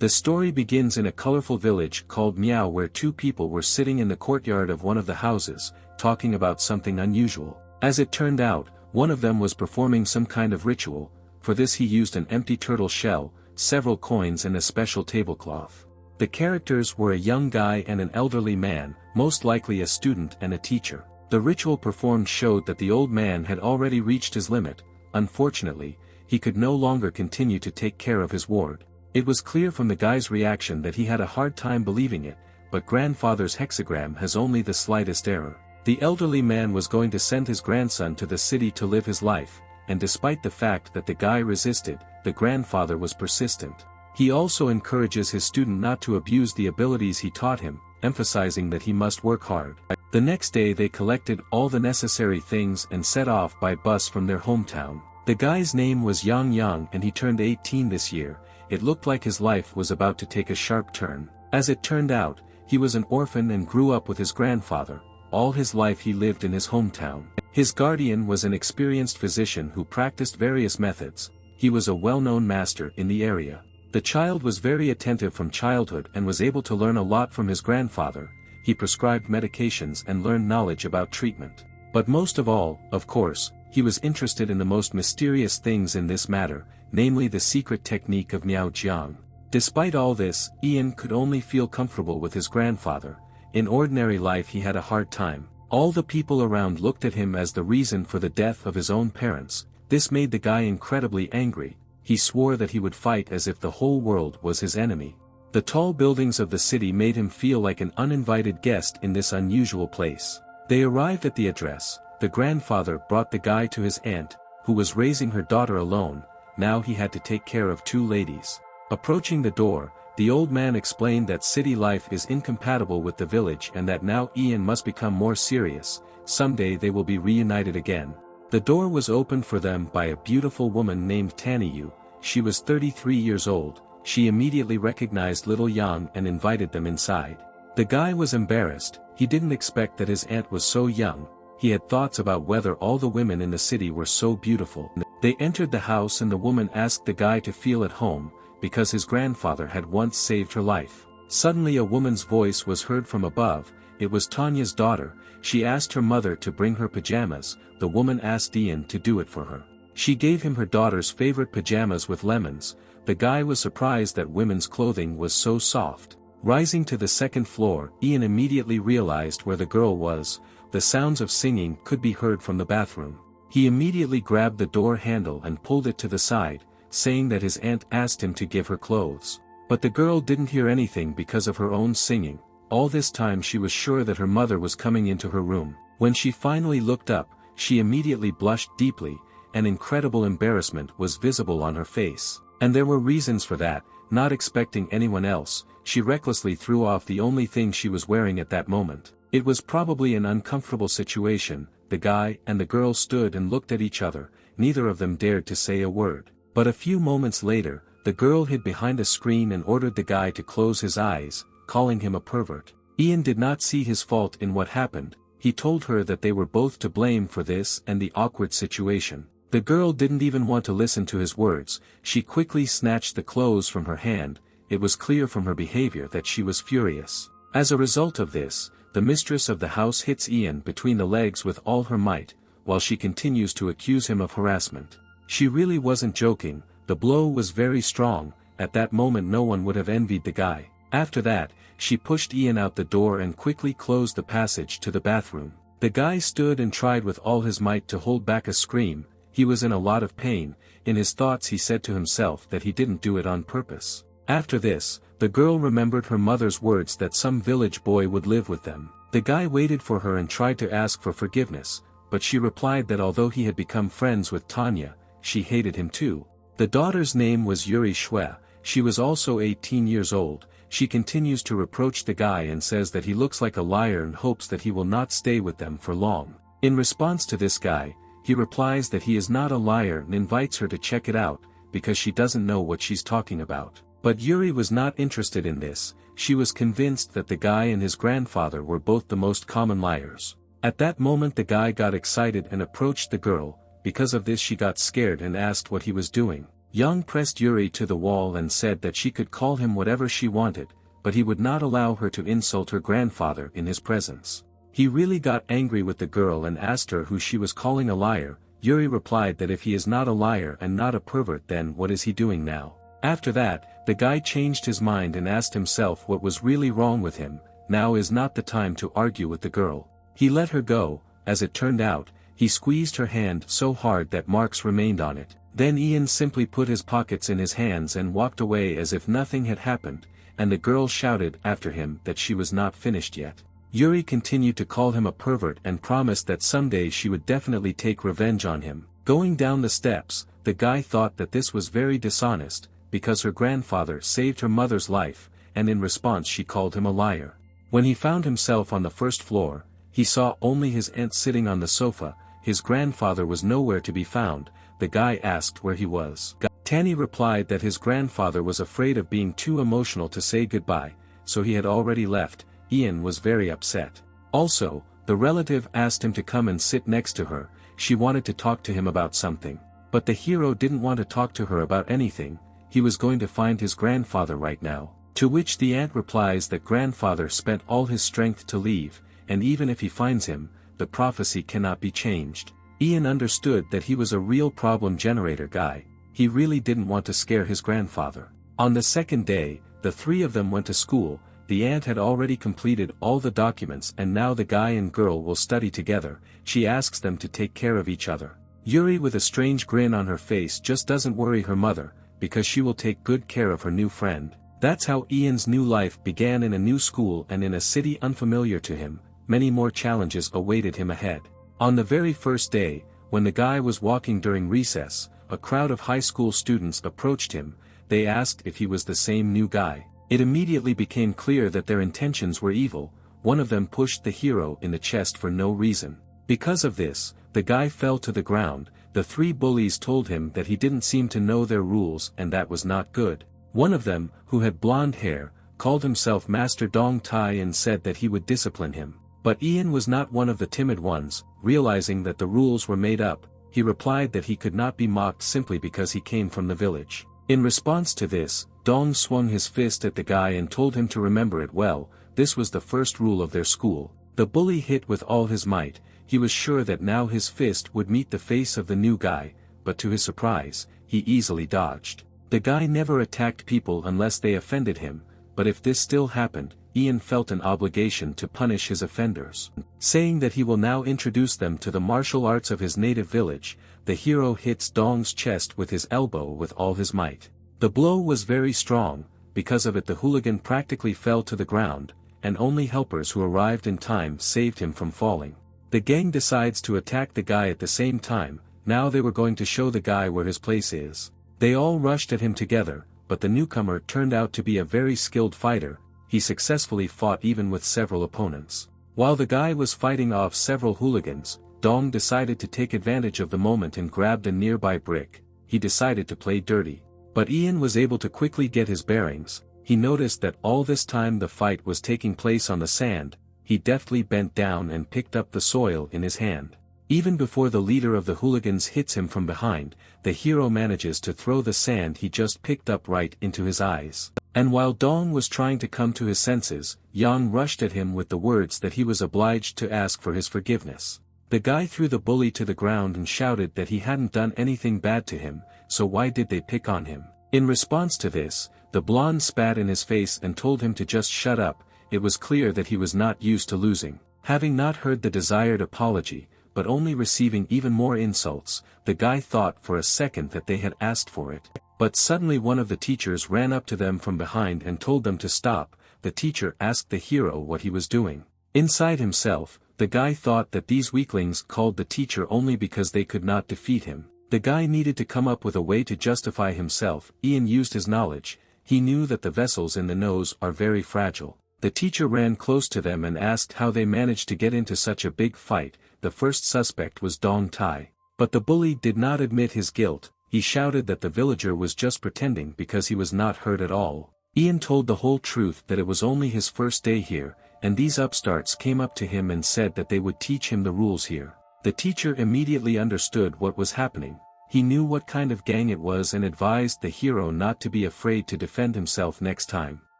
The story begins in a colorful village called Miao, where two people were sitting in the courtyard of one of the houses, talking about something unusual. As it turned out, one of them was performing some kind of ritual. For this he used an empty turtle shell, several coins and a special tablecloth. The characters were a young guy and an elderly man, most likely a student and a teacher. The ritual performed showed that the old man had already reached his limit. Unfortunately, he could no longer continue to take care of his ward. It was clear from the guy's reaction that he had a hard time believing it, but grandfather's hexagram has only the slightest error. The elderly man was going to send his grandson to the city to live his life, and despite the fact that the guy resisted, the grandfather was persistent. He also encourages his student not to abuse the abilities he taught him, emphasizing that he must work hard. The next day they collected all the necessary things and set off by bus from their hometown. The guy's name was Yang Yang and he turned 18 this year. It looked like his life was about to take a sharp turn. As it turned out, he was an orphan and grew up with his grandfather. All his life he lived in his hometown. His guardian was an experienced physician who practiced various methods. He was a well-known master in the area. The child was very attentive from childhood and was able to learn a lot from his grandfather. He prescribed medications and learned knowledge about treatment. But most of all, of course, he was interested in the most mysterious things in this matter, namely the secret technique of Miao Jiang. Despite all this, Ian could only feel comfortable with his grandfather. In ordinary life he had a hard time. All the people around looked at him as the reason for the death of his own parents. This made the guy incredibly angry. He swore that he would fight as if the whole world was his enemy. The tall buildings of the city made him feel like an uninvited guest in this unusual place. They arrived at the address. The grandfather brought the guy to his aunt, who was raising her daughter alone. Now he had to take care of two ladies. Approaching the door, the old man explained that city life is incompatible with the village and that now Ian must become more serious. Someday they will be reunited again. The door was opened for them by a beautiful woman named Taniyu. She was 33 years old. She immediately recognized little Yang and invited them inside. The guy was embarrassed. He didn't expect that his aunt was so young. He had thoughts about whether all the women in the city were so beautiful. They entered the house and the woman asked the guy to feel at home, because his grandfather had once saved her life. Suddenly a woman's voice was heard from above. It was Tanya's daughter. She asked her mother to bring her pajamas. The woman asked Ian to do it for her. She gave him her daughter's favorite pajamas with lemons. The guy was surprised that women's clothing was so soft. Rising to the second floor, Ian immediately realized where the girl was. The sounds of singing could be heard from the bathroom. He immediately grabbed the door handle and pulled it to the side, saying that his aunt asked him to give her clothes. But the girl didn't hear anything because of her own singing. All this time she was sure that her mother was coming into her room. When she finally looked up, she immediately blushed deeply. An incredible embarrassment was visible on her face. And there were reasons for that. Not expecting anyone else, she recklessly threw off the only thing she was wearing at that moment. It was probably an uncomfortable situation. The guy and the girl stood and looked at each other. Neither of them dared to say a word. But a few moments later, the girl hid behind a screen and ordered the guy to close his eyes, calling him a pervert. Ian did not see his fault in what happened. He told her that they were both to blame for this and the awkward situation. The girl didn't even want to listen to his words. She quickly snatched the clothes from her hand. It was clear from her behavior that she was furious. As a result of this, the mistress of the house hits Ian between the legs with all her might, while she continues to accuse him of harassment. She really wasn't joking. The blow was very strong. At that moment no one would have envied the guy. After that, she pushed Ian out the door and quickly closed the passage to the bathroom. The guy stood and tried with all his might to hold back a scream. He was in a lot of pain. In his thoughts he said to himself that he didn't do it on purpose. After this, the girl remembered her mother's words that some village boy would live with them. The guy waited for her and tried to ask for forgiveness, but she replied that although he had become friends with Tanya, she hated him too. The daughter's name was Yuri Shue. She was also 18 years old. She continues to reproach the guy and says that he looks like a liar and hopes that he will not stay with them for long. In response to this guy, he replies that he is not a liar and invites her to check it out, because she doesn't know what she's talking about. But Yuri was not interested in this. She was convinced that the guy and his grandfather were both the most common liars. At that moment the guy got excited and approached the girl. Because of this she got scared and asked what he was doing. Young pressed Yuri to the wall and said that she could call him whatever she wanted, but he would not allow her to insult her grandfather in his presence. He really got angry with the girl and asked her who she was calling a liar. Yuri replied that if he is not a liar and not a pervert, then what is he doing now? After that, the guy changed his mind and asked himself what was really wrong with him. Now is not the time to argue with the girl. He let her go. As it turned out, he squeezed her hand so hard that marks remained on it. Then Ian simply put his pockets in his hands and walked away as if nothing had happened, and the girl shouted after him that she was not finished yet. Yuri continued to call him a pervert and promised that someday she would definitely take revenge on him. Going down the steps, the guy thought that this was very dishonest, because her grandfather saved her mother's life, and in response she called him a liar. When he found himself on the first floor, he saw only his aunt sitting on the sofa. His grandfather was nowhere to be found. The guy asked where he was. Tanny replied that his grandfather was afraid of being too emotional to say goodbye, so he had already left. Ian was very upset. Also, the relative asked him to come and sit next to her. She wanted to talk to him about something. But the hero didn't want to talk to her about anything. He was going to find his grandfather right now. To which the aunt replies that grandfather spent all his strength to leave, and even if he finds him, the prophecy cannot be changed. Ian understood that he was a real problem generator guy. He really didn't want to scare his grandfather. On the second day, the three of them went to school. The aunt had already completed all the documents and now the guy and girl will study together. She asks them to take care of each other. Yuri with a strange grin on her face just doesn't worry her mother, because she will take good care of her new friend. That's how Ian's new life began in a new school and in a city unfamiliar to him. Many more challenges awaited him ahead. On the very first day, when the guy was walking during recess, a crowd of high school students approached him. They asked if he was the same new guy. It immediately became clear that their intentions were evil. One of them pushed the hero in the chest for no reason. Because of this, the guy fell to the ground. The three bullies told him that he didn't seem to know their rules and that was not good. One of them, who had blonde hair, called himself Master Dong Tai and said that he would discipline him. But Ian was not one of the timid ones. Realizing that the rules were made up, he replied that he could not be mocked simply because he came from the village. In response to this, Dong swung his fist at the guy and told him to remember it well. This was the first rule of their school. The bully hit with all his might. He was sure that now his fist would meet the face of the new guy, but to his surprise, he easily dodged. The guy never attacked people unless they offended him, but if this still happened, Ian felt an obligation to punish his offenders. Saying that he will now introduce them to the martial arts of his native village, the hero hits Dong's chest with his elbow with all his might. The blow was very strong. Because of it the hooligan practically fell to the ground, and only helpers who arrived in time saved him from falling. The gang decides to attack the guy at the same time. Now they were going to show the guy where his place is. They all rushed at him together, but the newcomer turned out to be a very skilled fighter. He successfully fought even with several opponents. While the guy was fighting off several hooligans, Dong decided to take advantage of the moment and grabbed a nearby brick. He decided to play dirty. But Ian was able to quickly get his bearings. He noticed that all this time the fight was taking place on the sand. He deftly bent down and picked up the soil in his hand. Even before the leader of the hooligans hits him from behind, the hero manages to throw the sand he just picked up right into his eyes. And while Dong was trying to come to his senses, Yang rushed at him with the words that he was obliged to ask for his forgiveness. The guy threw the bully to the ground and shouted that he hadn't done anything bad to him, so why did they pick on him? In response to this, the blonde spat in his face and told him to just shut up. It was clear that he was not used to losing. Having not heard the desired apology, but only receiving even more insults, the guy thought for a second that they had asked for it. But suddenly one of the teachers ran up to them from behind and told them to stop. The teacher asked the hero what he was doing. Inside himself, the guy thought that these weaklings called the teacher only because they could not defeat him. The guy needed to come up with a way to justify himself. Ian used his knowledge. He knew that the vessels in the nose are very fragile. The teacher ran close to them and asked how they managed to get into such a big fight. The first suspect was Dong Tai. But the bully did not admit his guilt. He shouted that the villager was just pretending because he was not hurt at all. Ian told the whole truth that it was only his first day here, and these upstarts came up to him and said that they would teach him the rules here. The teacher immediately understood what was happening. He knew what kind of gang it was and advised the hero not to be afraid to defend himself next time.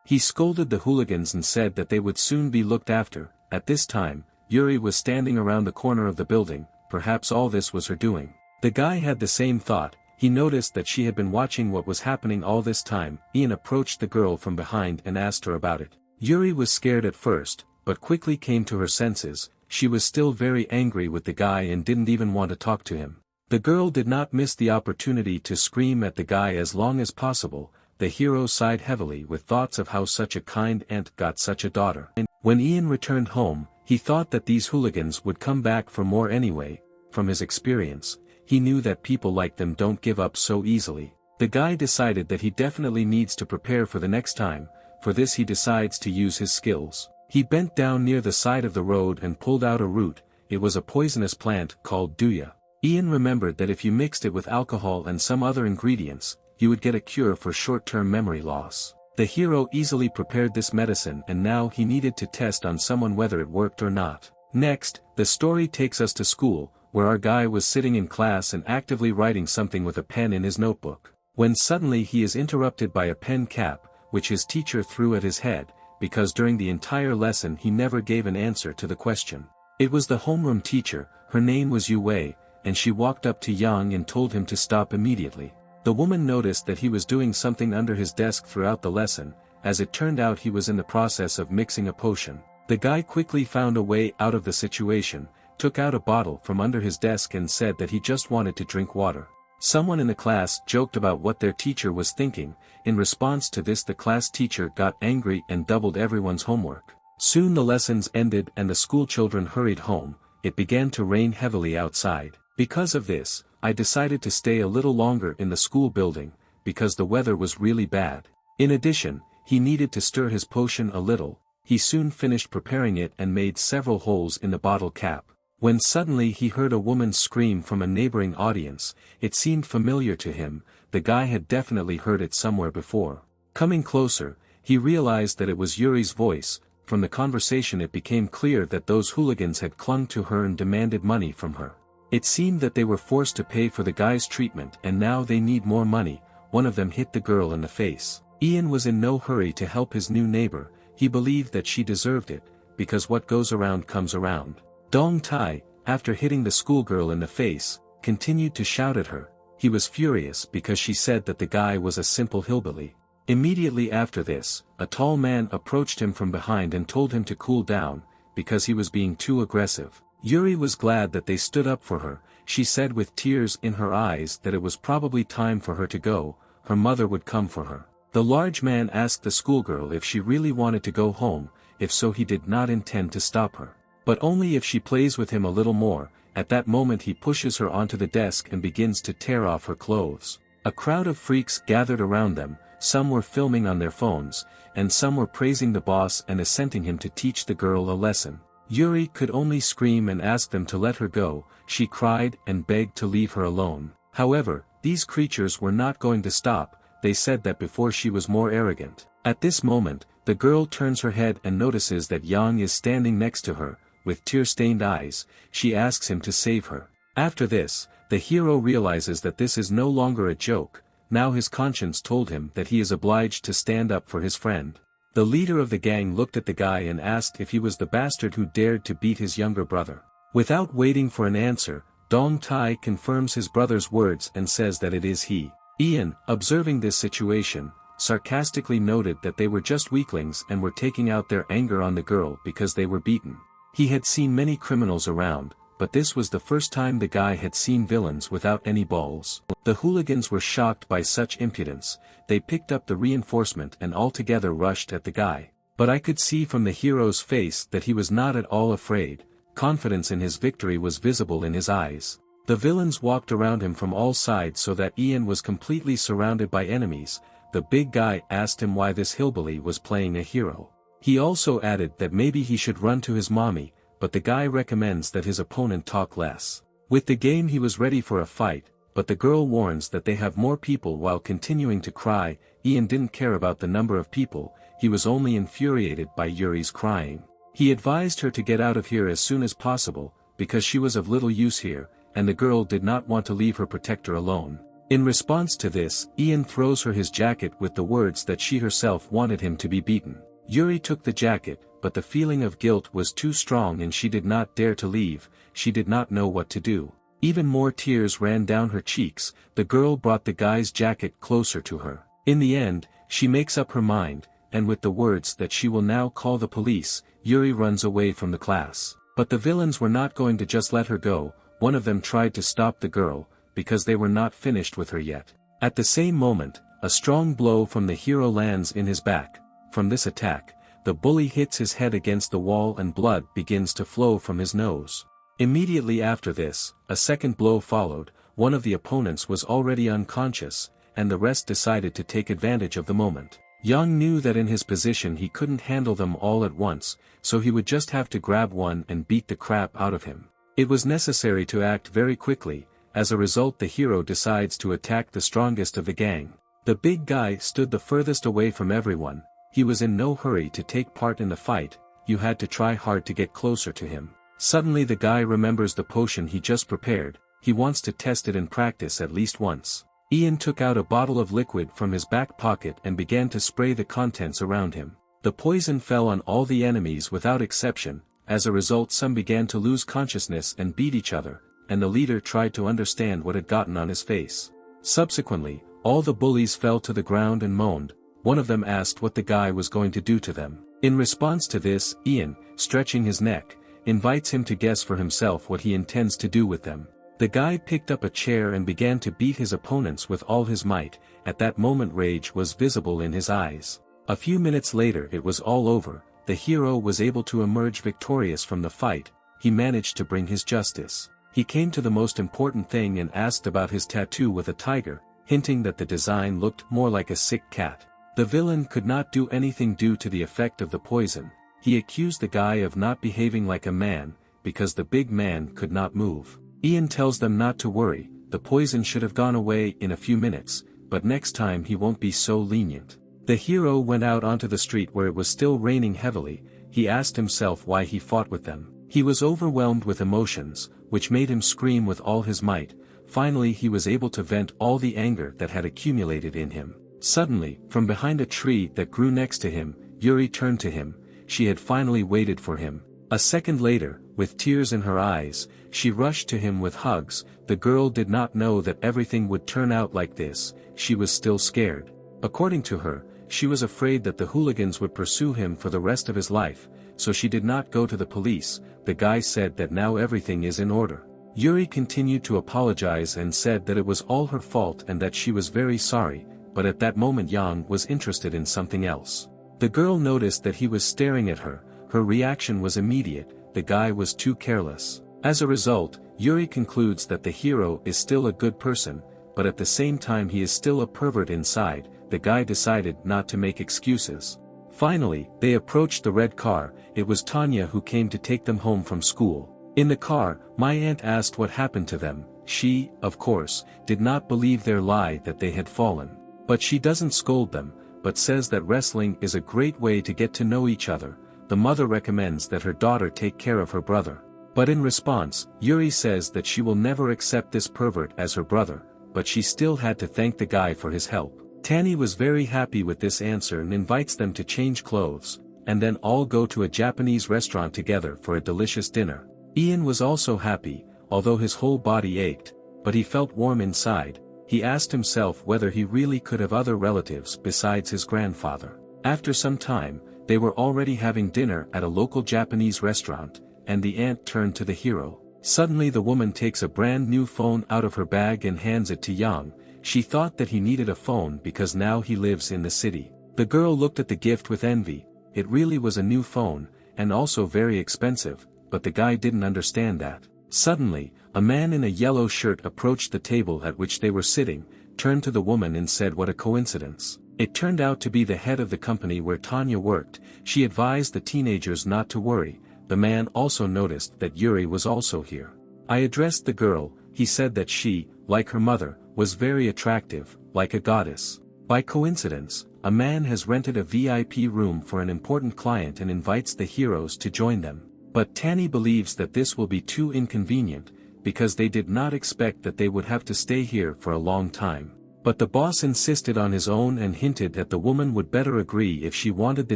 He scolded the hooligans and said that they would soon be looked after. At this time, Yuri was standing around the corner of the building. Perhaps all this was her doing. The guy had the same thought. He noticed that she had been watching what was happening all this time. Ian approached the girl from behind and asked her about it. Yuri was scared at first, but quickly came to her senses. She was still very angry with the guy and didn't even want to talk to him. The girl did not miss the opportunity to scream at the guy as long as possible. The hero sighed heavily with thoughts of how such a kind aunt got such a daughter. And when Ian returned home, he thought that these hooligans would come back for more anyway. From his experience, he knew that people like them don't give up so easily. The guy decided that he definitely needs to prepare for the next time. For this he decides to use his skills. He bent down near the side of the road and pulled out a root. It was a poisonous plant called duya. Ian remembered that if you mixed it with alcohol and some other ingredients, you would get a cure for short-term memory loss. The hero easily prepared this medicine and now he needed to test on someone whether it worked or not. Next, the story takes us to school, where our guy was sitting in class and actively writing something with a pen in his notebook. When suddenly he is interrupted by a pen cap, which his teacher threw at his head, because during the entire lesson he never gave an answer to the question. It was the homeroom teacher. Her name was Yu Wei, and she walked up to Yang and told him to stop immediately. The woman noticed that he was doing something under his desk throughout the lesson. As it turned out, he was in the process of mixing a potion. The guy quickly found a way out of the situation, took out a bottle from under his desk and said that he just wanted to drink water. Someone in the class joked about what their teacher was thinking. In response to this, the class teacher got angry and doubled everyone's homework. Soon the lessons ended and the school children hurried home. It began to rain heavily outside. Because of this, I decided to stay a little longer in the school building, because the weather was really bad. In addition, he needed to stir his potion a little. He soon finished preparing it and made several holes in the bottle cap. When suddenly he heard a woman scream from a neighboring audience. It seemed familiar to him. The guy had definitely heard it somewhere before. Coming closer, he realized that it was Yuri's voice. From the conversation it became clear that those hooligans had clung to her and demanded money from her. It seemed that they were forced to pay for the guy's treatment and now they need more money. One of them hit the girl in the face. Ian was in no hurry to help his new neighbor. He believed that she deserved it, because what goes around comes around. Dong Tai, after hitting the schoolgirl in the face, continued to shout at her. He was furious because she said that the guy was a simple hillbilly. Immediately after this, a tall man approached him from behind and told him to cool down, because he was being too aggressive. Yuri was glad that they stood up for her. She said with tears in her eyes that it was probably time for her to go. Her mother would come for her. The large man asked the schoolgirl if she really wanted to go home. If so, he did not intend to stop her, but only if she plays with him a little more. At that moment he pushes her onto the desk and begins to tear off her clothes. A crowd of freaks gathered around them. Some were filming on their phones, and some were praising the boss and assenting him to teach the girl a lesson. Yuri could only scream and ask them to let her go. She cried and begged to leave her alone. However, these creatures were not going to stop. They said that before she was more arrogant. At this moment, the girl turns her head and notices that Yang is standing next to her. With tear-stained eyes, she asks him to save her. After this, the hero realizes that this is no longer a joke. Now his conscience told him that he is obliged to stand up for his friend. The leader of the gang looked at the guy and asked if he was the bastard who dared to beat his younger brother. Without waiting for an answer, Dong Tai confirms his brother's words and says that it is he. Ian, observing this situation, sarcastically noted that they were just weaklings and were taking out their anger on the girl because they were beaten. He had seen many criminals around, but this was the first time the guy had seen villains without any balls. The hooligans were shocked by such impudence. They picked up the reinforcement and all together rushed at the guy. But I could see from the hero's face that he was not at all afraid. Confidence in his victory was visible in his eyes. The villains walked around him from all sides so that Ian was completely surrounded by enemies. The big guy asked him why this hillbilly was playing a hero. He also added that maybe he should run to his mommy, but the guy recommends that his opponent talk less. With the game he was ready for a fight, but the girl warns that they have more people while continuing to cry. Ian didn't care about the number of people, he was only infuriated by Yuri's crying. He advised her to get out of here as soon as possible, because she was of little use here, and the girl did not want to leave her protector alone. In response to this, Ian throws her his jacket with the words that she herself wanted him to be beaten. Yuri took the jacket, but the feeling of guilt was too strong and she did not dare to leave. She did not know what to do. Even more tears ran down her cheeks. The girl brought the guy's jacket closer to her. In the end, she makes up her mind, and with the words that she will now call the police, Yuri runs away from the class. But the villains were not going to just let her go. One of them tried to stop the girl, because they were not finished with her yet. At the same moment, a strong blow from the hero lands in his back. From this attack, the bully hits his head against the wall and blood begins to flow from his nose. Immediately after this, a second blow followed. One of the opponents was already unconscious, and the rest decided to take advantage of the moment. Yang knew that in his position he couldn't handle them all at once, so he would just have to grab one and beat the crap out of him. It was necessary to act very quickly. As a result, the hero decides to attack the strongest of the gang. The big guy stood the furthest away from everyone. He was in no hurry to take part in the fight. You had to try hard to get closer to him. Suddenly the guy remembers the potion he just prepared. He wants to test it in practice at least once. Ian took out a bottle of liquid from his back pocket and began to spray the contents around him. The poison fell on all the enemies without exception. As a result, some began to lose consciousness and beat each other, and the leader tried to understand what had gotten on his face. Subsequently, all the bullies fell to the ground and moaned. One of them asked what the guy was going to do to them. In response to this, Ian, stretching his neck, invites him to guess for himself what he intends to do with them. The guy picked up a chair and began to beat his opponents with all his might. At that moment rage was visible in his eyes. A few minutes later it was all over. The hero was able to emerge victorious from the fight. He managed to bring his justice. He came to the most important thing and asked about his tattoo with a tiger, hinting that the design looked more like a sick cat. The villain could not do anything due to the effect of the poison. He accused the guy of not behaving like a man, because the big man could not move. Ian tells them not to worry, the poison should have gone away in a few minutes, but next time he won't be so lenient. The hero went out onto the street where it was still raining heavily. He asked himself why he fought with them. He was overwhelmed with emotions, which made him scream with all his might. Finally he was able to vent all the anger that had accumulated in him. Suddenly, from behind a tree that grew next to him, Yuri turned to him. She had finally waited for him. A second later, with tears in her eyes, she rushed to him with hugs. The girl did not know that everything would turn out like this. She was still scared. According to her, she was afraid that the hooligans would pursue him for the rest of his life, so she did not go to the police. The guy said that now everything is in order. Yuri continued to apologize and said that it was all her fault and that she was very sorry, but at that moment Yang was interested in something else. The girl noticed that he was staring at her. Her reaction was immediate. The guy was too careless. As a result, Yuri concludes that the hero is still a good person, but at the same time he is still a pervert inside. The guy decided not to make excuses. Finally, they approached the red car. It was Tanya who came to take them home from school. In the car, my aunt asked what happened to them. She, of course, did not believe their lie that they had fallen. But she doesn't scold them, but says that wrestling is a great way to get to know each other. The mother recommends that her daughter take care of her brother. But in response, Yuri says that she will never accept this pervert as her brother, but she still had to thank the guy for his help. Tanny was very happy with this answer and invites them to change clothes, and then all go to a Japanese restaurant together for a delicious dinner. Ian was also happy, although his whole body ached, but he felt warm inside. He asked himself whether he really could have other relatives besides his grandfather. After some time, they were already having dinner at a local Japanese restaurant, and the aunt turned to the hero. Suddenly the woman takes a brand new phone out of her bag and hands it to Yang. She thought that he needed a phone because now he lives in the city. The girl looked at the gift with envy. It really was a new phone, and also very expensive, but the guy didn't understand that. Suddenly, a man in a yellow shirt approached the table at which they were sitting, turned to the woman and said what a coincidence. It turned out to be the head of the company where Tanya worked. She advised the teenagers not to worry. The man also noticed that Yuri was also here. I addressed the girl. He said that she, like her mother, was very attractive, like a goddess. By coincidence, a man has rented a VIP room for an important client and invites the heroes to join them. But Tanny believes that this will be too inconvenient. because they did not expect that they would have to stay here for a long time. But the boss insisted on his own and hinted that the woman would better agree if she wanted the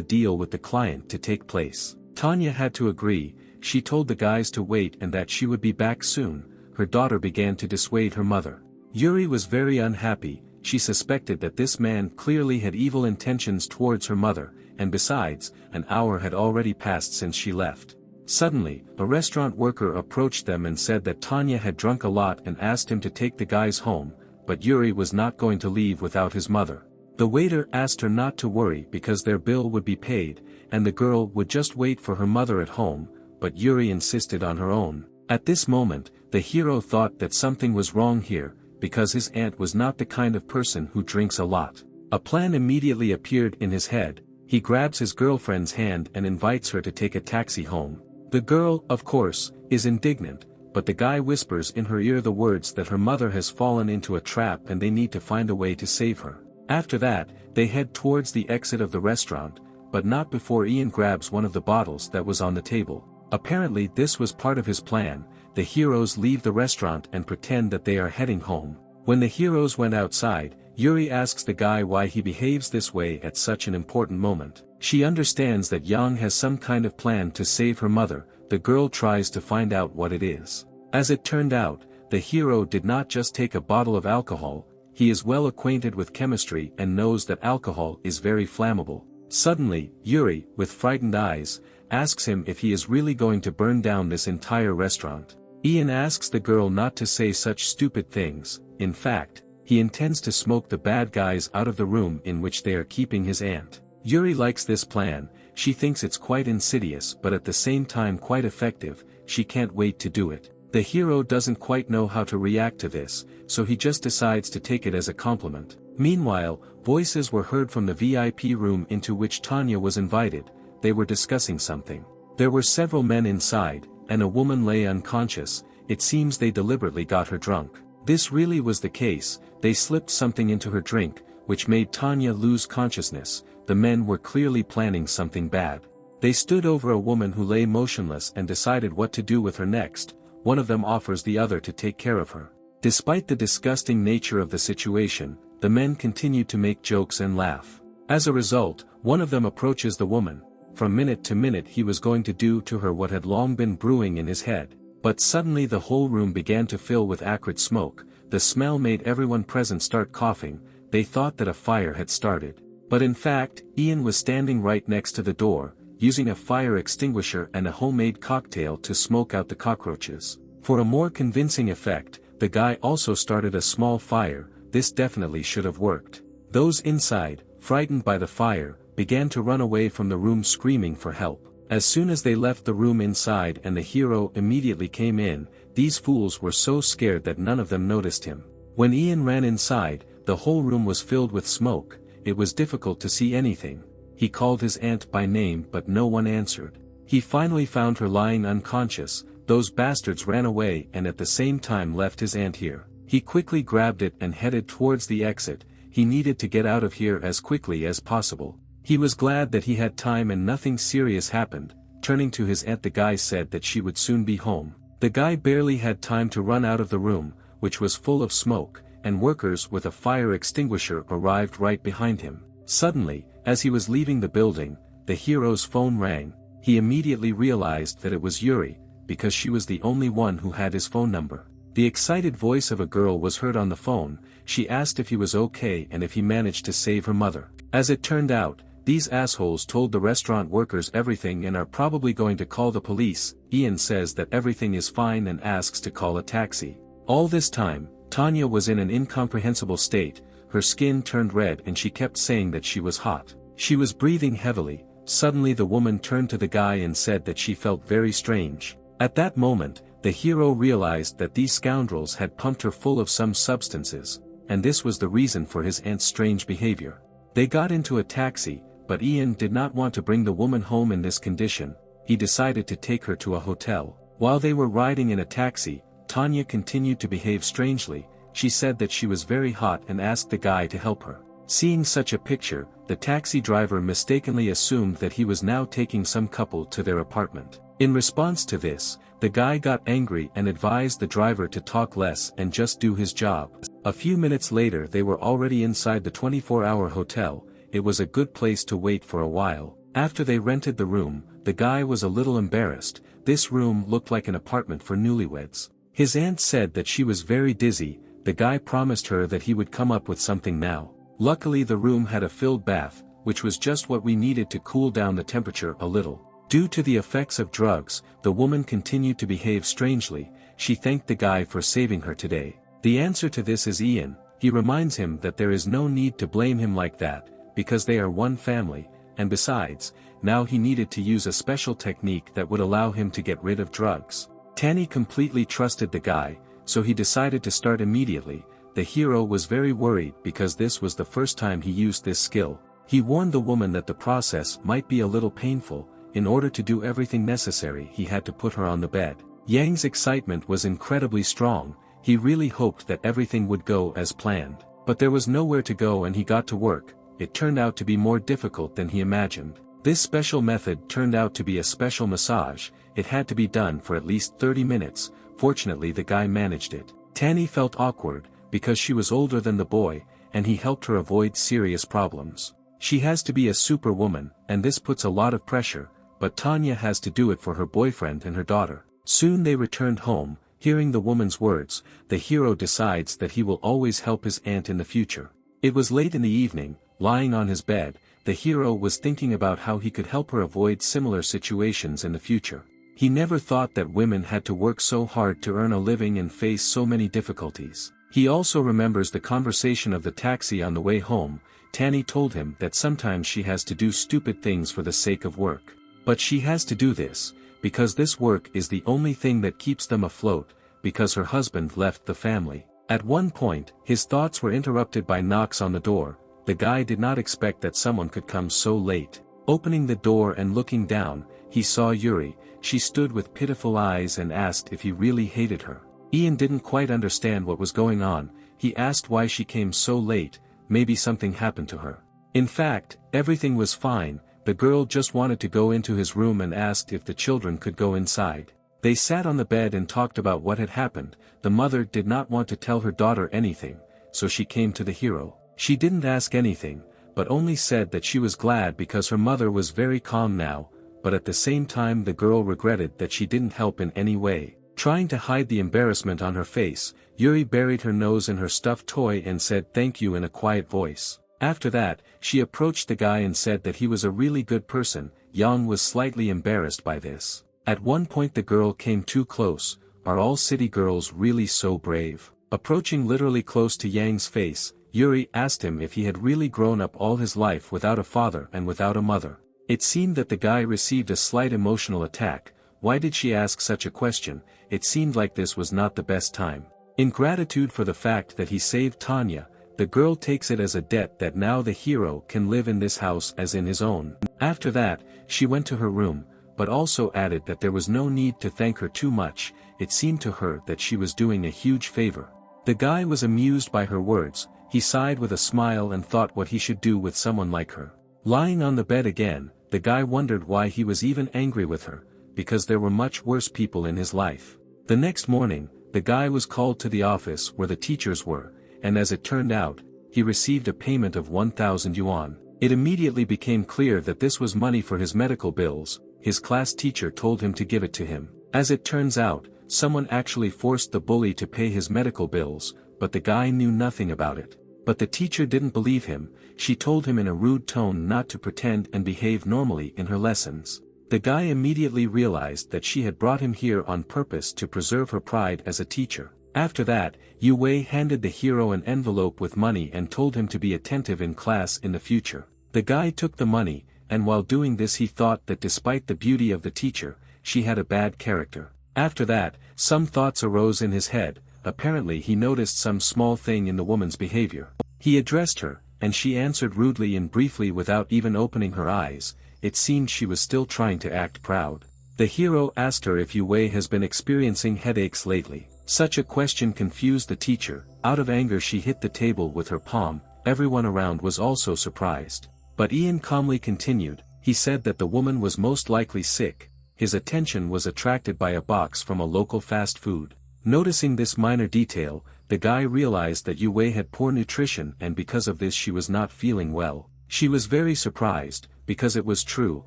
deal with the client to take place. Tanya had to agree. She told the guys to wait and that she would be back soon. Her daughter began to dissuade her mother. Yuri was very unhappy. She suspected that this man clearly had evil intentions towards her mother, and besides, an hour had already passed since she left. Suddenly, a restaurant worker approached them and said that Tanya had drunk a lot and asked him to take the guys home, but Yuri was not going to leave without his mother. The waiter asked her not to worry because their bill would be paid, and the girl would just wait for her mother at home, but Yuri insisted on her own. At this moment, the hero thought that something was wrong here, because his aunt was not the kind of person who drinks a lot. A plan immediately appeared in his head. He grabs his girlfriend's hand and invites her to take a taxi home. The girl, of course, is indignant, but the guy whispers in her ear the words that her mother has fallen into a trap and they need to find a way to save her. After that, they head towards the exit of the restaurant, but not before Ian grabs one of the bottles that was on the table. Apparently this was part of his plan. The heroes leave the restaurant and pretend that they are heading home. When the heroes went outside, Yuri asks the guy why he behaves this way at such an important moment. She understands that Yang has some kind of plan to save her mother. The girl tries to find out what it is. As it turned out, the hero did not just take a bottle of alcohol. He is well acquainted with chemistry and knows that alcohol is very flammable. Suddenly, Yuri, with frightened eyes, asks him if he is really going to burn down this entire restaurant. Ian asks the girl not to say such stupid things. In fact, he intends to smoke the bad guys out of the room in which they are keeping his aunt. Yuri likes this plan. She thinks it's quite insidious but at the same time quite effective. She can't wait to do it. The hero doesn't quite know how to react to this, so he just decides to take it as a compliment. Meanwhile, voices were heard from the VIP room into which Tanya was invited. They were discussing something. There were several men inside, and a woman lay unconscious. It seems they deliberately got her drunk. This really was the case. They slipped something into her drink, which made Tanya lose consciousness. The men were clearly planning something bad. They stood over a woman who lay motionless and decided what to do with her next. One of them offers the other to take care of her. Despite the disgusting nature of the situation, the men continued to make jokes and laugh. As a result, one of them approaches the woman. From minute to minute he was going to do to her what had long been brewing in his head. But suddenly the whole room began to fill with acrid smoke. The smell made everyone present start coughing. They thought that a fire had started. But in fact, Ian was standing right next to the door, using a fire extinguisher and a homemade cocktail to smoke out the cockroaches. For a more convincing effect, the guy also started a small fire. This definitely should have worked. Those inside, frightened by the fire, began to run away from the room screaming for help. As soon as they left the room inside and the hero immediately came in, these fools were so scared that none of them noticed him. When Ian ran inside, the whole room was filled with smoke. It was difficult to see anything. He called his aunt by name but no one answered. He finally found her lying unconscious. Those bastards ran away and at the same time left his aunt here. He quickly grabbed it and headed towards the exit. He needed to get out of here as quickly as possible. He was glad that he had time and nothing serious happened. Turning to his aunt, the guy said that she would soon be home. The guy barely had time to run out of the room, which was full of smoke, and workers with a fire extinguisher arrived right behind him. Suddenly, as he was leaving the building, the hero's phone rang. He immediately realized that it was Yuri, because she was the only one who had his phone number. The excited voice of a girl was heard on the phone. She asked if he was okay and if he managed to save her mother. As it turned out, these assholes told the restaurant workers everything and are probably going to call the police. Ian says that everything is fine and asks to call a taxi. All this time, Tanya was in an incomprehensible state. Her skin turned red and she kept saying that she was hot. She was breathing heavily. Suddenly the woman turned to the guy and said that she felt very strange. At that moment, the hero realized that these scoundrels had pumped her full of some substances, and this was the reason for his aunt's strange behavior. They got into a taxi, but Ian did not want to bring the woman home in this condition. He decided to take her to a hotel. While they were riding in a taxi, Tanya continued to behave strangely. She said that she was very hot and asked the guy to help her. Seeing such a picture, the taxi driver mistakenly assumed that he was now taking some couple to their apartment. In response to this, the guy got angry and advised the driver to talk less and just do his job. A few minutes later they were already inside the 24-hour hotel. It was a good place to wait for a while. After they rented the room, the guy was a little embarrassed. This room looked like an apartment for newlyweds. His aunt said that she was very dizzy. The guy promised her that he would come up with something now. Luckily the room had a filled bath, which was just what we needed to cool down the temperature a little. Due to the effects of drugs, the woman continued to behave strangely. She thanked the guy for saving her today. The answer to this is Ian. He reminds him that there is no need to blame him like that, because they are one family, and besides, now he needed to use a special technique that would allow him to get rid of drugs. Tanny completely trusted the guy, so he decided to start immediately. The hero was very worried because this was the first time he used this skill. He warned the woman that the process might be a little painful. In order to do everything necessary he had to put her on the bed. Yang's excitement was incredibly strong. He really hoped that everything would go as planned. But there was nowhere to go and he got to work. It turned out to be more difficult than he imagined. This special method turned out to be a special massage. It had to be done for at least 30 minutes. Fortunately the guy managed it. Tanny felt awkward, because she was older than the boy, and he helped her avoid serious problems. She has to be a superwoman, and this puts a lot of pressure. But Tanya has to do it for her boyfriend and her daughter. Soon they returned home. Hearing the woman's words, the hero decides that he will always help his aunt in the future. It was late in the evening. Lying on his bed, the hero was thinking about how he could help her avoid similar situations in the future. He never thought that women had to work so hard to earn a living and face so many difficulties. He also remembers the conversation of the taxi on the way home. Tanny told him that sometimes she has to do stupid things for the sake of work. But she has to do this, because this work is the only thing that keeps them afloat, because her husband left the family. At one point, his thoughts were interrupted by knocks on the door. The guy did not expect that someone could come so late. Opening the door and looking down, he saw Yuri. She stood with pitiful eyes and asked if he really hated her. Ian didn't quite understand what was going on. He asked why she came so late. Maybe something happened to her. In fact, everything was fine. The girl just wanted to go into his room and asked if the children could go inside. They sat on the bed and talked about what had happened. The mother did not want to tell her daughter anything, so she came to the hero. She didn't ask anything, but only said that she was glad because her mother was very calm now, but at the same time the girl regretted that she didn't help in any way. Trying to hide the embarrassment on her face, Yuri buried her nose in her stuffed toy and said thank you in a quiet voice. After that, she approached the guy and said that he was a really good person. Yang was slightly embarrassed by this. At one point the girl came too close. Are all city girls really so brave? Approaching literally close to Yang's face, Yuri asked him if he had really grown up all his life without a father and without a mother. It seemed that the guy received a slight emotional attack. Why did she ask such a question? It seemed like this was not the best time. In gratitude for the fact that he saved Tanya, the girl takes it as a debt that now the hero can live in this house as in his own. After that, she went to her room, but also added that there was no need to thank her too much. It seemed to her that she was doing a huge favor. The guy was amused by her words. He sighed with a smile and thought what he should do with someone like her. Lying on the bed again, the guy wondered why he was even angry with her, because there were much worse people in his life. The next morning, the guy was called to the office where the teachers were, and as it turned out, he received a payment of 1,000 yuan. It immediately became clear that this was money for his medical bills. His class teacher told him to give it to him. As it turns out, someone actually forced the bully to pay his medical bills, but the guy knew nothing about it. But the teacher didn't believe him. She told him in a rude tone not to pretend and behave normally in her lessons. The guy immediately realized that she had brought him here on purpose to preserve her pride as a teacher. After that, Yu Wei handed the hero an envelope with money and told him to be attentive in class in the future. The guy took the money, and while doing this he thought that despite the beauty of the teacher, she had a bad character. After that, some thoughts arose in his head. Apparently he noticed some small thing in the woman's behavior. He addressed her, and she answered rudely and briefly without even opening her eyes. It seemed she was still trying to act proud. The hero asked her if Yu Wei has been experiencing headaches lately. Such a question confused the teacher. Out of anger she hit the table with her palm. Everyone around was also surprised. But Ian calmly continued. He said that the woman was most likely sick. his attention was attracted by a box from a local fast food. Noticing this minor detail, the guy realized that Yue had poor nutrition and because of this she was not feeling well. She was very surprised, because it was true,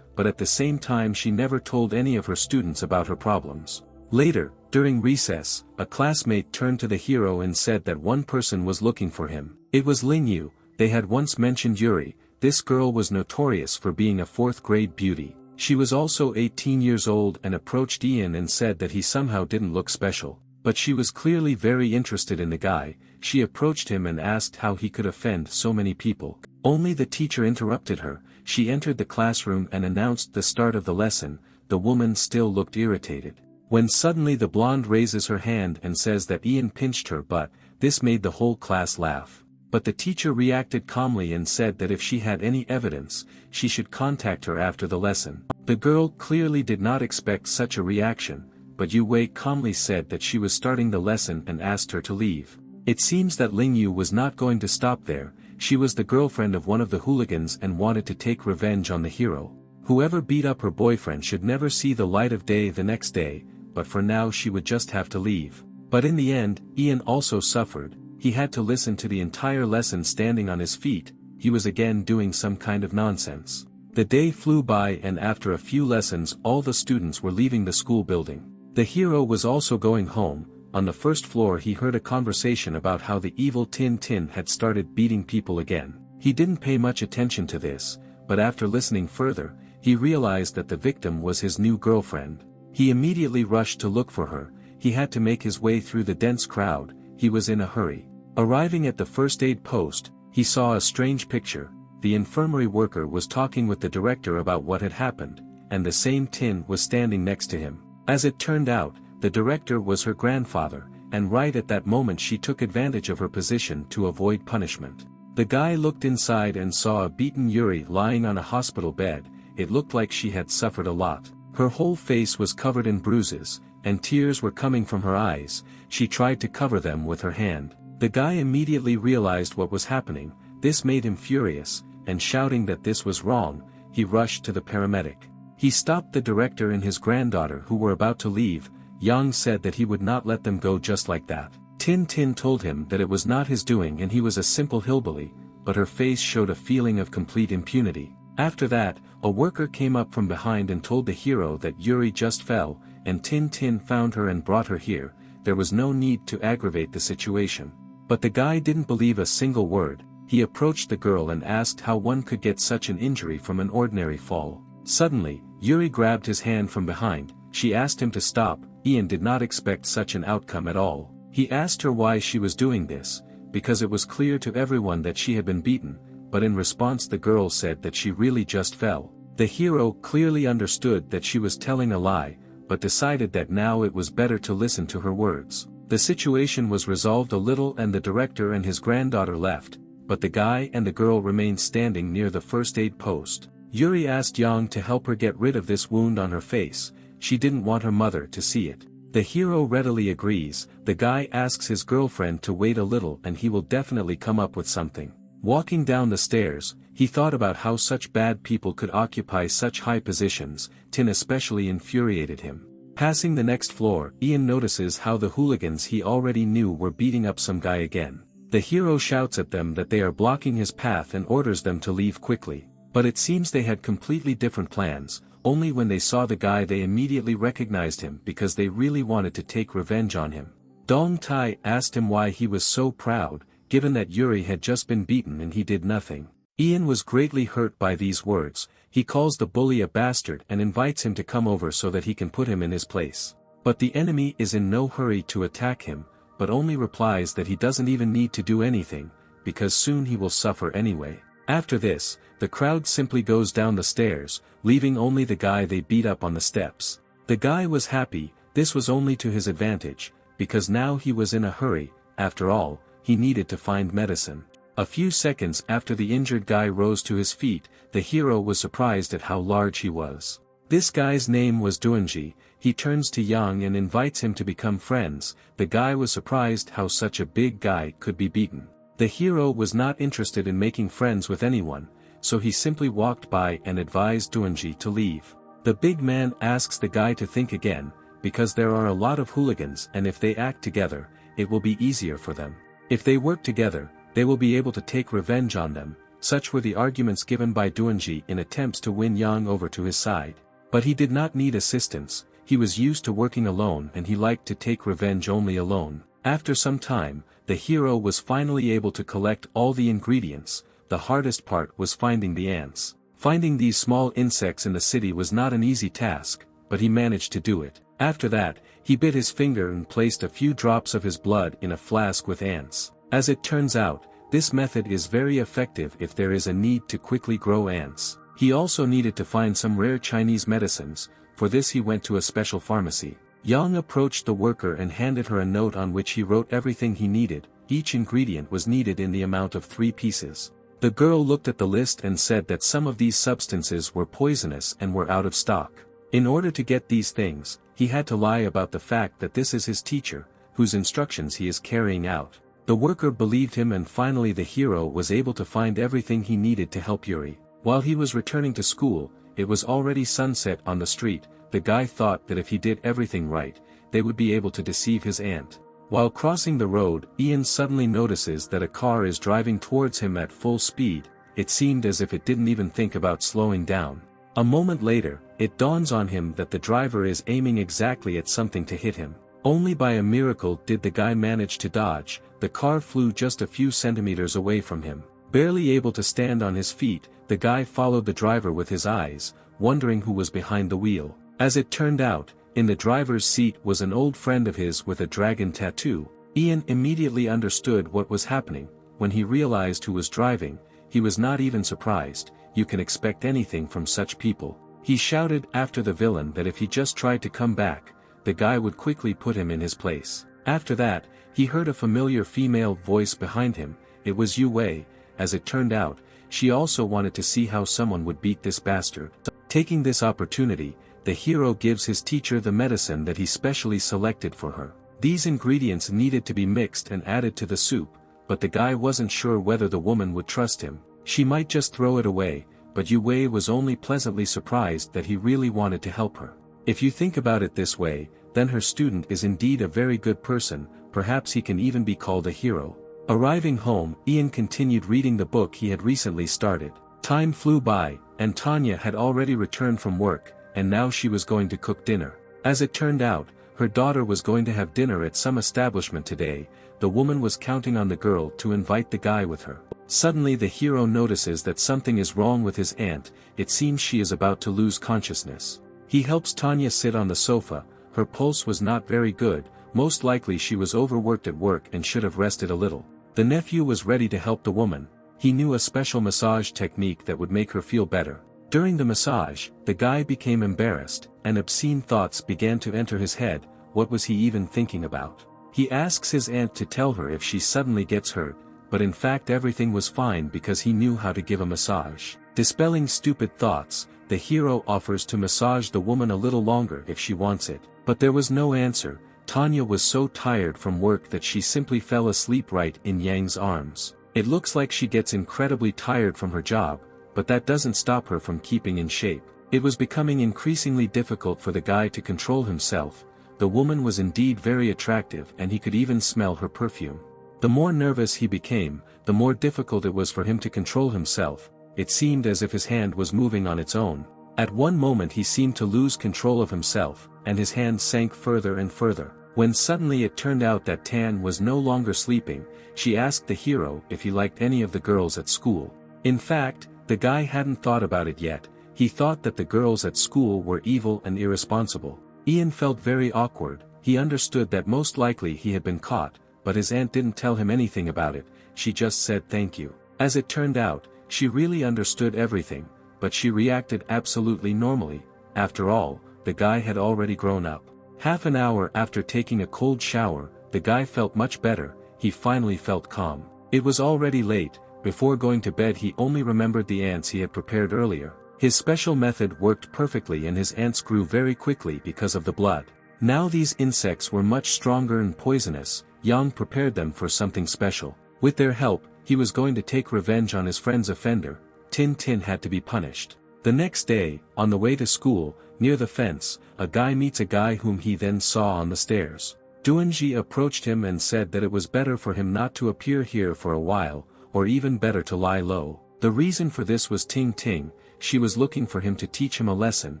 but at the same time she never told any of her students about her problems. Later, during recess, a classmate turned to the hero and said that one person was looking for him. It was Lingyu. They had once mentioned Yuri. This girl was notorious for being a 4th-grade beauty. She was also 18 years old and approached Ian and said that he somehow didn't look special. But she was clearly very interested in the guy. She approached him and asked how he could offend so many people. Only the teacher interrupted her. She entered the classroom and announced the start of the lesson. The woman still looked irritated. When suddenly the blonde raises her hand and says that Ian pinched her butt, this made the whole class laugh. But the teacher reacted calmly and said that if she had any evidence, she should contact her after the lesson. The girl clearly did not expect such a reaction, but Yue calmly said that she was starting the lesson and asked her to leave. It seems that Lingyu was not going to stop there. She was the girlfriend of one of the hooligans and wanted to take revenge on the hero. Whoever beat up her boyfriend should never see the light of day the next day, but for now she would just have to leave. But in the end, Ian also suffered. He had to listen to the entire lesson standing on his feet. He was again doing some kind of nonsense. The day flew by and after a few lessons all the students were leaving the school building. The hero was also going home. On the first floor he heard a conversation about how the evil Tin Tin had started beating people again. He didn't pay much attention to this, but after listening further, he realized that the victim was his new girlfriend. He immediately rushed to look for her. He had to make his way through the dense crowd. He was in a hurry. Arriving at the first aid post, he saw a strange picture. The infirmary worker was talking with the director about what had happened, and the same Tin was standing next to him. As it turned out, the director was her grandfather, and right at that moment she took advantage of her position to avoid punishment. The guy looked inside and saw a beaten Yuri lying on a hospital bed. It looked like she had suffered a lot. Her whole face was covered in bruises, and tears were coming from her eyes. She tried to cover them with her hand. The guy immediately realized what was happening. This made him furious, and shouting that this was wrong, he rushed to the paramedic. He stopped the director and his granddaughter who were about to leave. Yang said that he would not let them go just like that. Tin Tin told him that it was not his doing and he was a simple hillbilly, but her face showed a feeling of complete impunity. After that, a worker came up from behind and told the hero that Yuri just fell, and Tin Tin found her and brought her here. There was no need to aggravate the situation. But the guy didn't believe a single word. He approached the girl and asked how one could get such an injury from an ordinary fall. Suddenly, Yuri grabbed his hand from behind. She asked him to stop. Ian did not expect such an outcome at all. He asked her why she was doing this, because it was clear to everyone that she had been beaten, but in response the girl said that she really just fell. The hero clearly understood that she was telling a lie, but decided that now it was better to listen to her words. The situation was resolved a little and the director and his granddaughter left, but the guy and the girl remained standing near the first aid post. Yuri asked Yang to help her get rid of this wound on her face. She didn't want her mother to see it. The hero readily agrees. The guy asks his girlfriend to wait a little and he will definitely come up with something. Walking down the stairs, he thought about how such bad people could occupy such high positions. Tin especially infuriated him. Passing the next floor, Ian notices how the hooligans he already knew were beating up some guy again. The hero shouts at them that they are blocking his path and orders them to leave quickly. But it seems they had completely different plans. Only when they saw the guy they immediately recognized him because they really wanted to take revenge on him. Dong Tai asked him why he was so proud, given that Yuri had just been beaten and he did nothing. Ian was greatly hurt by these words. He calls the bully a bastard and invites him to come over so that he can put him in his place. But the enemy is in no hurry to attack him, but only replies that he doesn't even need to do anything, because soon he will suffer anyway. After this, the crowd simply goes down the stairs, leaving only the guy they beat up on the steps. The guy was happy. This was only to his advantage, because now he was in a hurry. After all, he needed to find medicine. A few seconds after the injured guy rose to his feet, the hero was surprised at how large he was. This guy's name was Duanji. He turns to Yang and invites him to become friends. The guy was surprised how such a big guy could be beaten. The hero was not interested in making friends with anyone, so he simply walked by and advised Duanji to leave. The big man asks the guy to think again, because there are a lot of hooligans and if they act together, it will be easier for them. If they work together, they will be able to take revenge on them. Such were the arguments given by Duanji in attempts to win Yang over to his side. But he did not need assistance, he was used to working alone and he liked to take revenge only alone. After some time, the hero was finally able to collect all the ingredients. The hardest part was finding the ants. Finding these small insects in the city was not an easy task, but he managed to do it. After that, he bit his finger and placed a few drops of his blood in a flask with ants. As it turns out, this method is very effective if there is a need to quickly grow ants. He also needed to find some rare Chinese medicines. For this he went to a special pharmacy. Yang approached the worker and handed her a note on which he wrote everything he needed. Each ingredient was needed in the amount of 3 pieces. The girl looked at the list and said that some of these substances were poisonous and were out of stock. In order to get these things, he had to lie about the fact that this is his teacher, whose instructions he is carrying out. The worker believed him and finally the hero was able to find everything he needed to help Yuri. While he was returning to school, it was already sunset on the street. The guy thought that if he did everything right, they would be able to deceive his aunt. While crossing the road, Ian suddenly notices that a car is driving towards him at full speed. It seemed as if it didn't even think about slowing down. A moment later, it dawns on him that the driver is aiming exactly at something to hit him. Only by a miracle did the guy manage to dodge. The car flew just a few centimeters away from him. Barely able to stand on his feet, the guy followed the driver with his eyes, wondering who was behind the wheel. As it turned out, in the driver's seat was an old friend of his with a dragon tattoo. Ian immediately understood what was happening. When he realized who was driving, he was not even surprised. You can expect anything from such people. He shouted after the villain that if he just tried to come back, the guy would quickly put him in his place. After that, he heard a familiar female voice behind him. It was Yu Wei. As it turned out, she also wanted to see how someone would beat this bastard. Taking this opportunity, the hero gives his teacher the medicine that he specially selected for her. These ingredients needed to be mixed and added to the soup, but the guy wasn't sure whether the woman would trust him. She might just throw it away, but Yu Wei was only pleasantly surprised that he really wanted to help her. If you think about it this way, then her student is indeed a very good person, perhaps he can even be called a hero. Arriving home, Ian continued reading the book he had recently started. Time flew by, and Tanya had already returned from work, and now she was going to cook dinner. As it turned out, her daughter was going to have dinner at some establishment today. The woman was counting on the girl to invite the guy with her. Suddenly the hero notices that something is wrong with his aunt. It seems she is about to lose consciousness. He helps Tanya sit on the sofa. Her pulse was not very good, most likely she was overworked at work and should have rested a little. The nephew was ready to help the woman. He knew a special massage technique that would make her feel better. During the massage, the guy became embarrassed, and obscene thoughts began to enter his head. What was he even thinking about? He asks his aunt to tell her if she suddenly gets hurt, but in fact everything was fine because he knew how to give a massage. Dispelling stupid thoughts, the hero offers to massage the woman a little longer if she wants it, but there was no answer. Tanya was so tired from work that she simply fell asleep right in Yang's arms. It looks like she gets incredibly tired from her job, but that doesn't stop her from keeping in shape. It was becoming increasingly difficult for the guy to control himself. The woman was indeed very attractive and he could even smell her perfume. The more nervous he became, the more difficult it was for him to control himself. It seemed as if his hand was moving on its own. At one moment he seemed to lose control of himself, and his hand sank further and further. When suddenly it turned out that Tan was no longer sleeping, she asked the hero if he liked any of the girls at school. In fact, the guy hadn't thought about it yet. He thought that the girls at school were evil and irresponsible. Ian felt very awkward. He understood that most likely he had been caught, but his aunt didn't tell him anything about it. She just said thank you. As it turned out, she really understood everything, but she reacted absolutely normally. After all, the guy had already grown up. Half an hour after taking a cold shower, the guy felt much better. He finally felt calm. It was already late. Before going to bed he only remembered the ants he had prepared earlier. His special method worked perfectly and his ants grew very quickly because of the blood. Now these insects were much stronger and poisonous. Yang prepared them for something special. With their help, he was going to take revenge on his friend's offender. Tin Tin had to be punished. The next day, on the way to school, near the fence, a guy meets a guy whom he then saw on the stairs. Doonji approached him and said that it was better for him not to appear here for a while, or even better to lie low. The reason for this was Ting Ting. She was looking for him to teach him a lesson,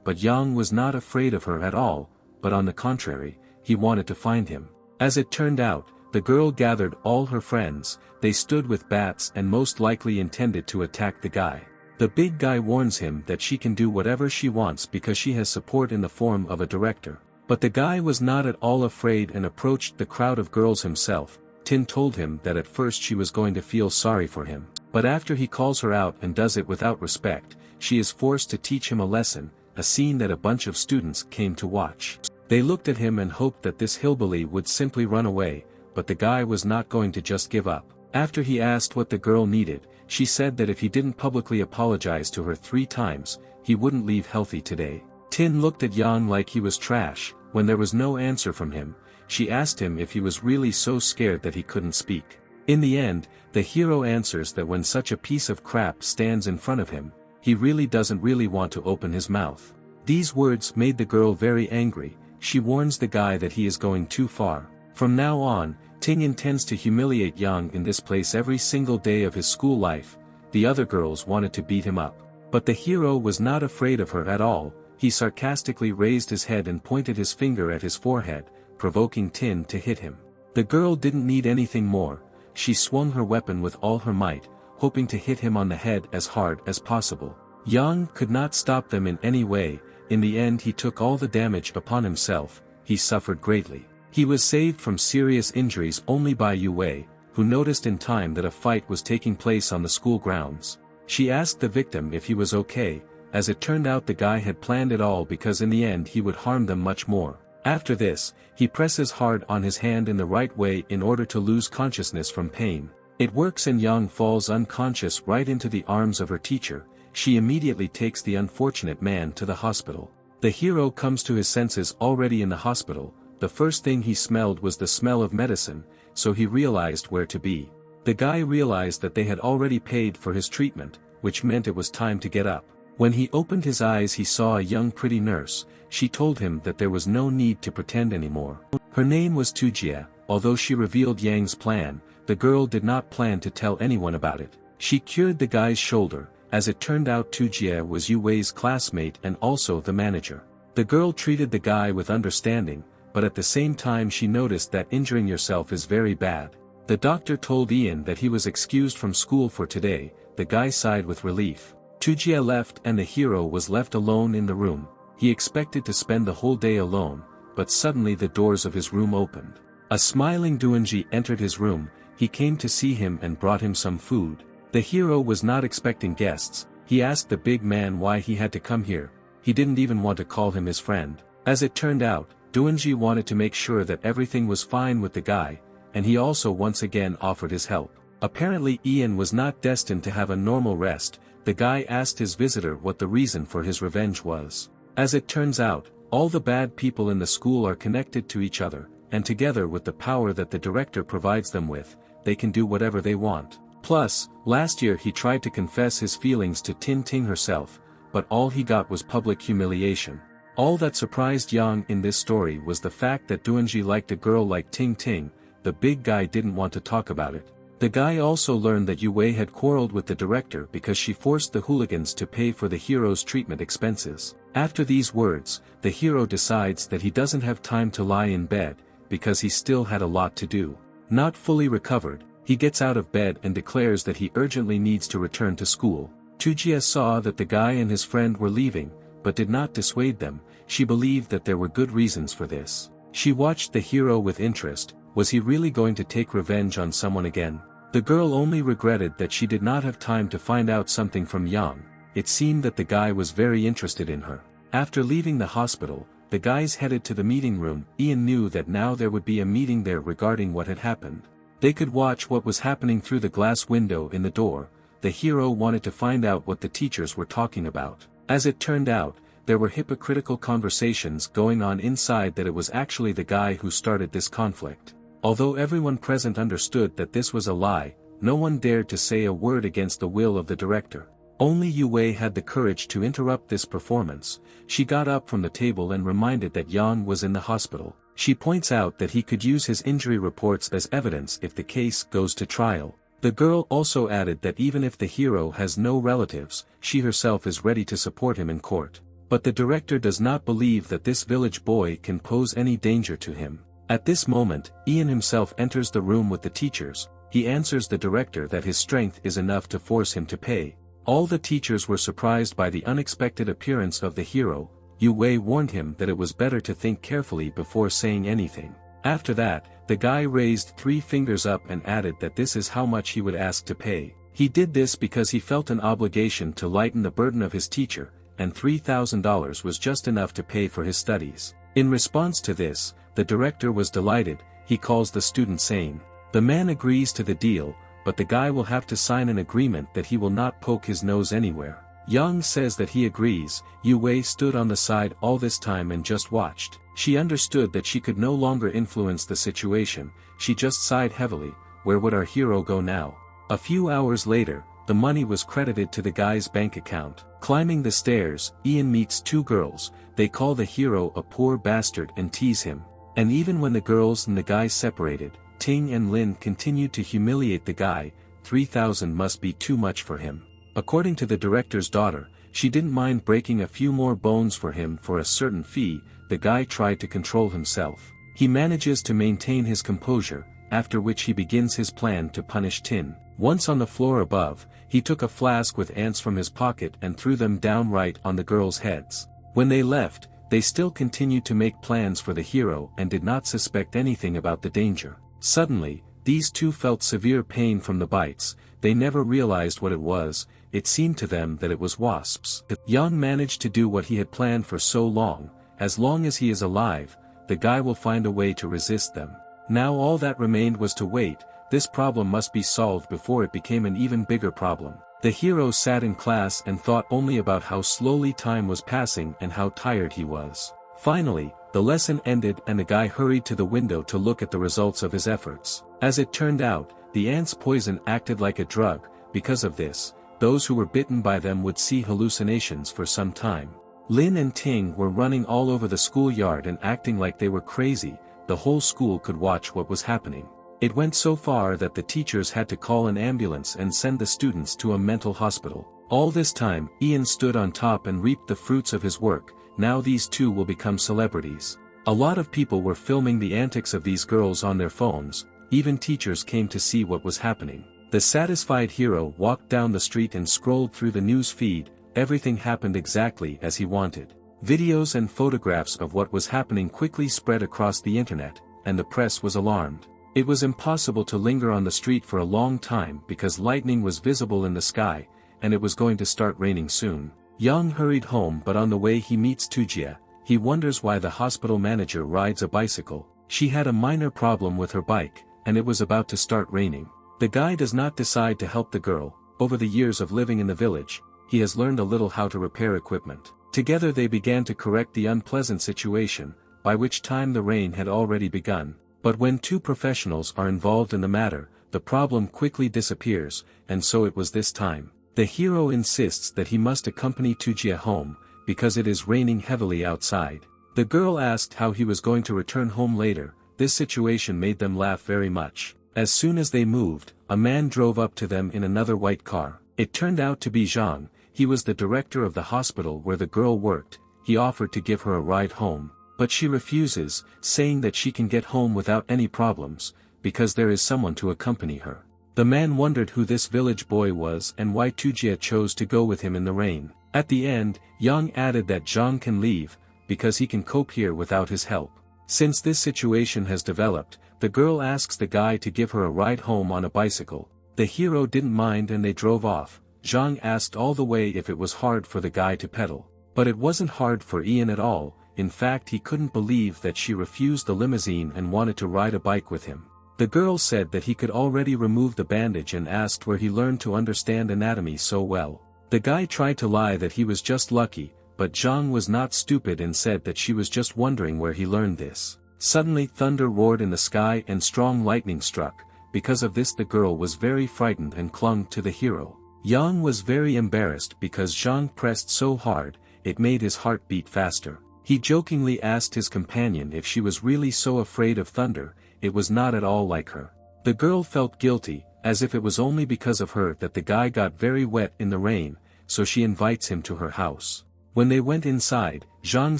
but Yang was not afraid of her at all, but on the contrary, he wanted to find him. As it turned out, the girl gathered all her friends, they stood with bats and most likely intended to attack the guy. The big guy warns him that she can do whatever she wants because she has support in the form of a director. But the guy was not at all afraid and approached the crowd of girls himself. Tin told him that at first she was going to feel sorry for him, but after he calls her out and does it without respect, she is forced to teach him a lesson, a scene that a bunch of students came to watch. They looked at him and hoped that this hillbilly would simply run away, but the guy was not going to just give up. After he asked what the girl needed, she said that if he didn't publicly apologize to her 3 times, he wouldn't leave healthy today. Tin looked at Yang like he was trash. When there was no answer from him, she asked him if he was really so scared that he couldn't speak. In the end, the hero answers that when such a piece of crap stands in front of him, he really doesn't want to open his mouth. These words made the girl very angry. She warns the guy that he is going too far. From now on, Ting intends to humiliate Yang in this place every single day of his school life. The other girls wanted to beat him up, but the hero was not afraid of her at all. He sarcastically raised his head and pointed his finger at his forehead, provoking Tin to hit him. The girl didn't need anything more. She swung her weapon with all her might, hoping to hit him on the head as hard as possible. Yang could not stop them in any way. In the end he took all the damage upon himself. He suffered greatly. He was saved from serious injuries only by Yue, who noticed in time that a fight was taking place on the school grounds. She asked the victim if he was okay. As it turned out the guy had planned it all because in the end he would harm them much more. After this, he presses hard on his hand in the right way in order to lose consciousness from pain. It works and Yang falls unconscious right into the arms of her teacher. She immediately takes the unfortunate man to the hospital. The hero comes to his senses already in the hospital. The first thing he smelled was the smell of medicine, so he realized where to be. The guy realized that they had already paid for his treatment, which meant it was time to get up. When he opened his eyes he saw a young pretty nurse. She told him that there was no need to pretend anymore. Her name was Tujia. Although she revealed Yang's plan, the girl did not plan to tell anyone about it. She cured the guy's shoulder. As it turned out Tujia was Yue's classmate and also the manager. The girl treated the guy with understanding, but at the same time she noticed that injuring yourself is very bad. The doctor told Ian that he was excused from school for today. The guy sighed with relief. Tujia left and the hero was left alone in the room. He expected to spend the whole day alone, but suddenly the doors of his room opened. A smiling Doonji entered his room. He came to see him and brought him some food. The hero was not expecting guests. He asked the big man why he had to come here. He didn't even want to call him his friend. As it turned out, Doonji wanted to make sure that everything was fine with the guy, and he also once again offered his help. Apparently Ian was not destined to have a normal rest. The guy asked his visitor what the reason for his revenge was. As it turns out, all the bad people in the school are connected to each other, and together with the power that the director provides them with, they can do whatever they want. Plus, last year he tried to confess his feelings to Tin Ting herself, but all he got was public humiliation. All that surprised Yang in this story was the fact that Doonji liked a girl like Ting Ting. The big guy didn't want to talk about it. The guy also learned that Yue had quarreled with the director because she forced the hooligans to pay for the hero's treatment expenses. After these words, the hero decides that he doesn't have time to lie in bed, because he still had a lot to do. Not fully recovered, he gets out of bed and declares that he urgently needs to return to school. Tujia saw that the guy and his friend were leaving, but did not dissuade them. She believed that there were good reasons for this. She watched the hero with interest. Was he really going to take revenge on someone again? The girl only regretted that she did not have time to find out something from Yang. It seemed that the guy was very interested in her. After leaving the hospital, the guys headed to the meeting room. Ian knew that now there would be a meeting there regarding what had happened. They could watch what was happening through the glass window in the door. The hero wanted to find out what the teachers were talking about. As it turned out, there were hypocritical conversations going on inside that it was actually the guy who started this conflict. Although everyone present understood that this was a lie, no one dared to say a word against the will of the director. Only Yu Wei had the courage to interrupt this performance. She got up from the table and reminded that Yang was in the hospital. She points out that he could use his injury reports as evidence if the case goes to trial. The girl also added that even if the hero has no relatives, she herself is ready to support him in court. But the director does not believe that this village boy can pose any danger to him. At this moment, Ian himself enters the room with the teachers. He answers the director that his strength is enough to force him to pay. All the teachers were surprised by the unexpected appearance of the hero. Yu Wei warned him that it was better to think carefully before saying anything. After that, the guy raised 3 fingers up and added that this is how much he would ask to pay. He did this because he felt an obligation to lighten the burden of his teacher, and $3,000 was just enough to pay for his studies. In response to this, the director was delighted. He calls the student saying, "The man agrees to the deal, but the guy will have to sign an agreement that he will not poke his nose anywhere." Yang says that he agrees. Yu Wei stood on the side all this time and just watched. She understood that she could no longer influence the situation. She just sighed heavily. Where would our hero go now? A few hours later, the money was credited to the guy's bank account. Climbing the stairs, Ian meets 2 girls. They call the hero a poor bastard and tease him. And even when the girls and the guy separated, Ting and Lin continued to humiliate the guy. 3,000 must be too much for him. According to the director's daughter, she didn't mind breaking a few more bones for him for a certain fee. The guy tried to control himself. He manages to maintain his composure, after which he begins his plan to punish Tin. Once on the floor above, he took a flask with ants from his pocket and threw them down right on the girls' heads. When they left, they still continued to make plans for the hero and did not suspect anything about the danger. Suddenly, these 2 felt severe pain from the bites. They never realized what it was. It seemed to them that it was wasps. Yang managed to do what he had planned for so long. As long as he is alive, the guy will find a way to resist them. Now all that remained was to wait. This problem must be solved before it became an even bigger problem. The hero sat in class and thought only about how slowly time was passing and how tired he was. Finally, the lesson ended and the guy hurried to the window to look at the results of his efforts. As it turned out, the ants' poison acted like a drug. Because of this, those who were bitten by them would see hallucinations for some time. Lin and Ting were running all over the schoolyard and acting like they were crazy. The whole school could watch what was happening. It went so far that the teachers had to call an ambulance and send the students to a mental hospital. All this time, Ian stood on top and reaped the fruits of his work. Now these 2 will become celebrities. A lot of people were filming the antics of these girls on their phones. Even teachers came to see what was happening. The satisfied hero walked down the street and scrolled through the news feed. Everything happened exactly as he wanted. Videos and photographs of what was happening quickly spread across the internet, and the press was alarmed. It was impossible to linger on the street for a long time because lightning was visible in the sky, and it was going to start raining soon. Yang hurried home, but on the way he meets Tujia. He wonders why the hospital manager rides a bicycle. She had a minor problem with her bike, and it was about to start raining. The guy does not decide to help the girl. Over the years of living in the village, he has learned a little how to repair equipment. Together they began to correct the unpleasant situation, by which time the rain had already begun. But when 2 professionals are involved in the matter, the problem quickly disappears, and so it was this time. The hero insists that he must accompany Tujia home, because it is raining heavily outside. The girl asked how he was going to return home later. This situation made them laugh very much. As soon as they moved, a man drove up to them in another white car. It turned out to be Zhang. He was the director of the hospital where the girl worked. He offered to give her a ride home, but she refuses, saying that she can get home without any problems, because there is someone to accompany her. The man wondered who this village boy was and why Tujia chose to go with him in the rain. At the end, Yang added that Zhang can leave, because he can cope here without his help. Since this situation has developed, the girl asks the guy to give her a ride home on a bicycle. The hero didn't mind and they drove off. Zhang asked all the way if it was hard for the guy to pedal. But it wasn't hard for Ian at all. In fact, he couldn't believe that she refused the limousine and wanted to ride a bike with him. The girl said that he could already remove the bandage and asked where he learned to understand anatomy so well. The guy tried to lie that he was just lucky, but Zhang was not stupid and said that she was just wondering where he learned this. Suddenly thunder roared in the sky and strong lightning struck. Because of this the girl was very frightened and clung to the hero. Yang was very embarrassed because Zhang pressed so hard, it made his heart beat faster. He jokingly asked his companion if she was really so afraid of thunder. It was not at all like her. The girl felt guilty, as if it was only because of her that the guy got very wet in the rain, so she invites him to her house. When they went inside, Zhang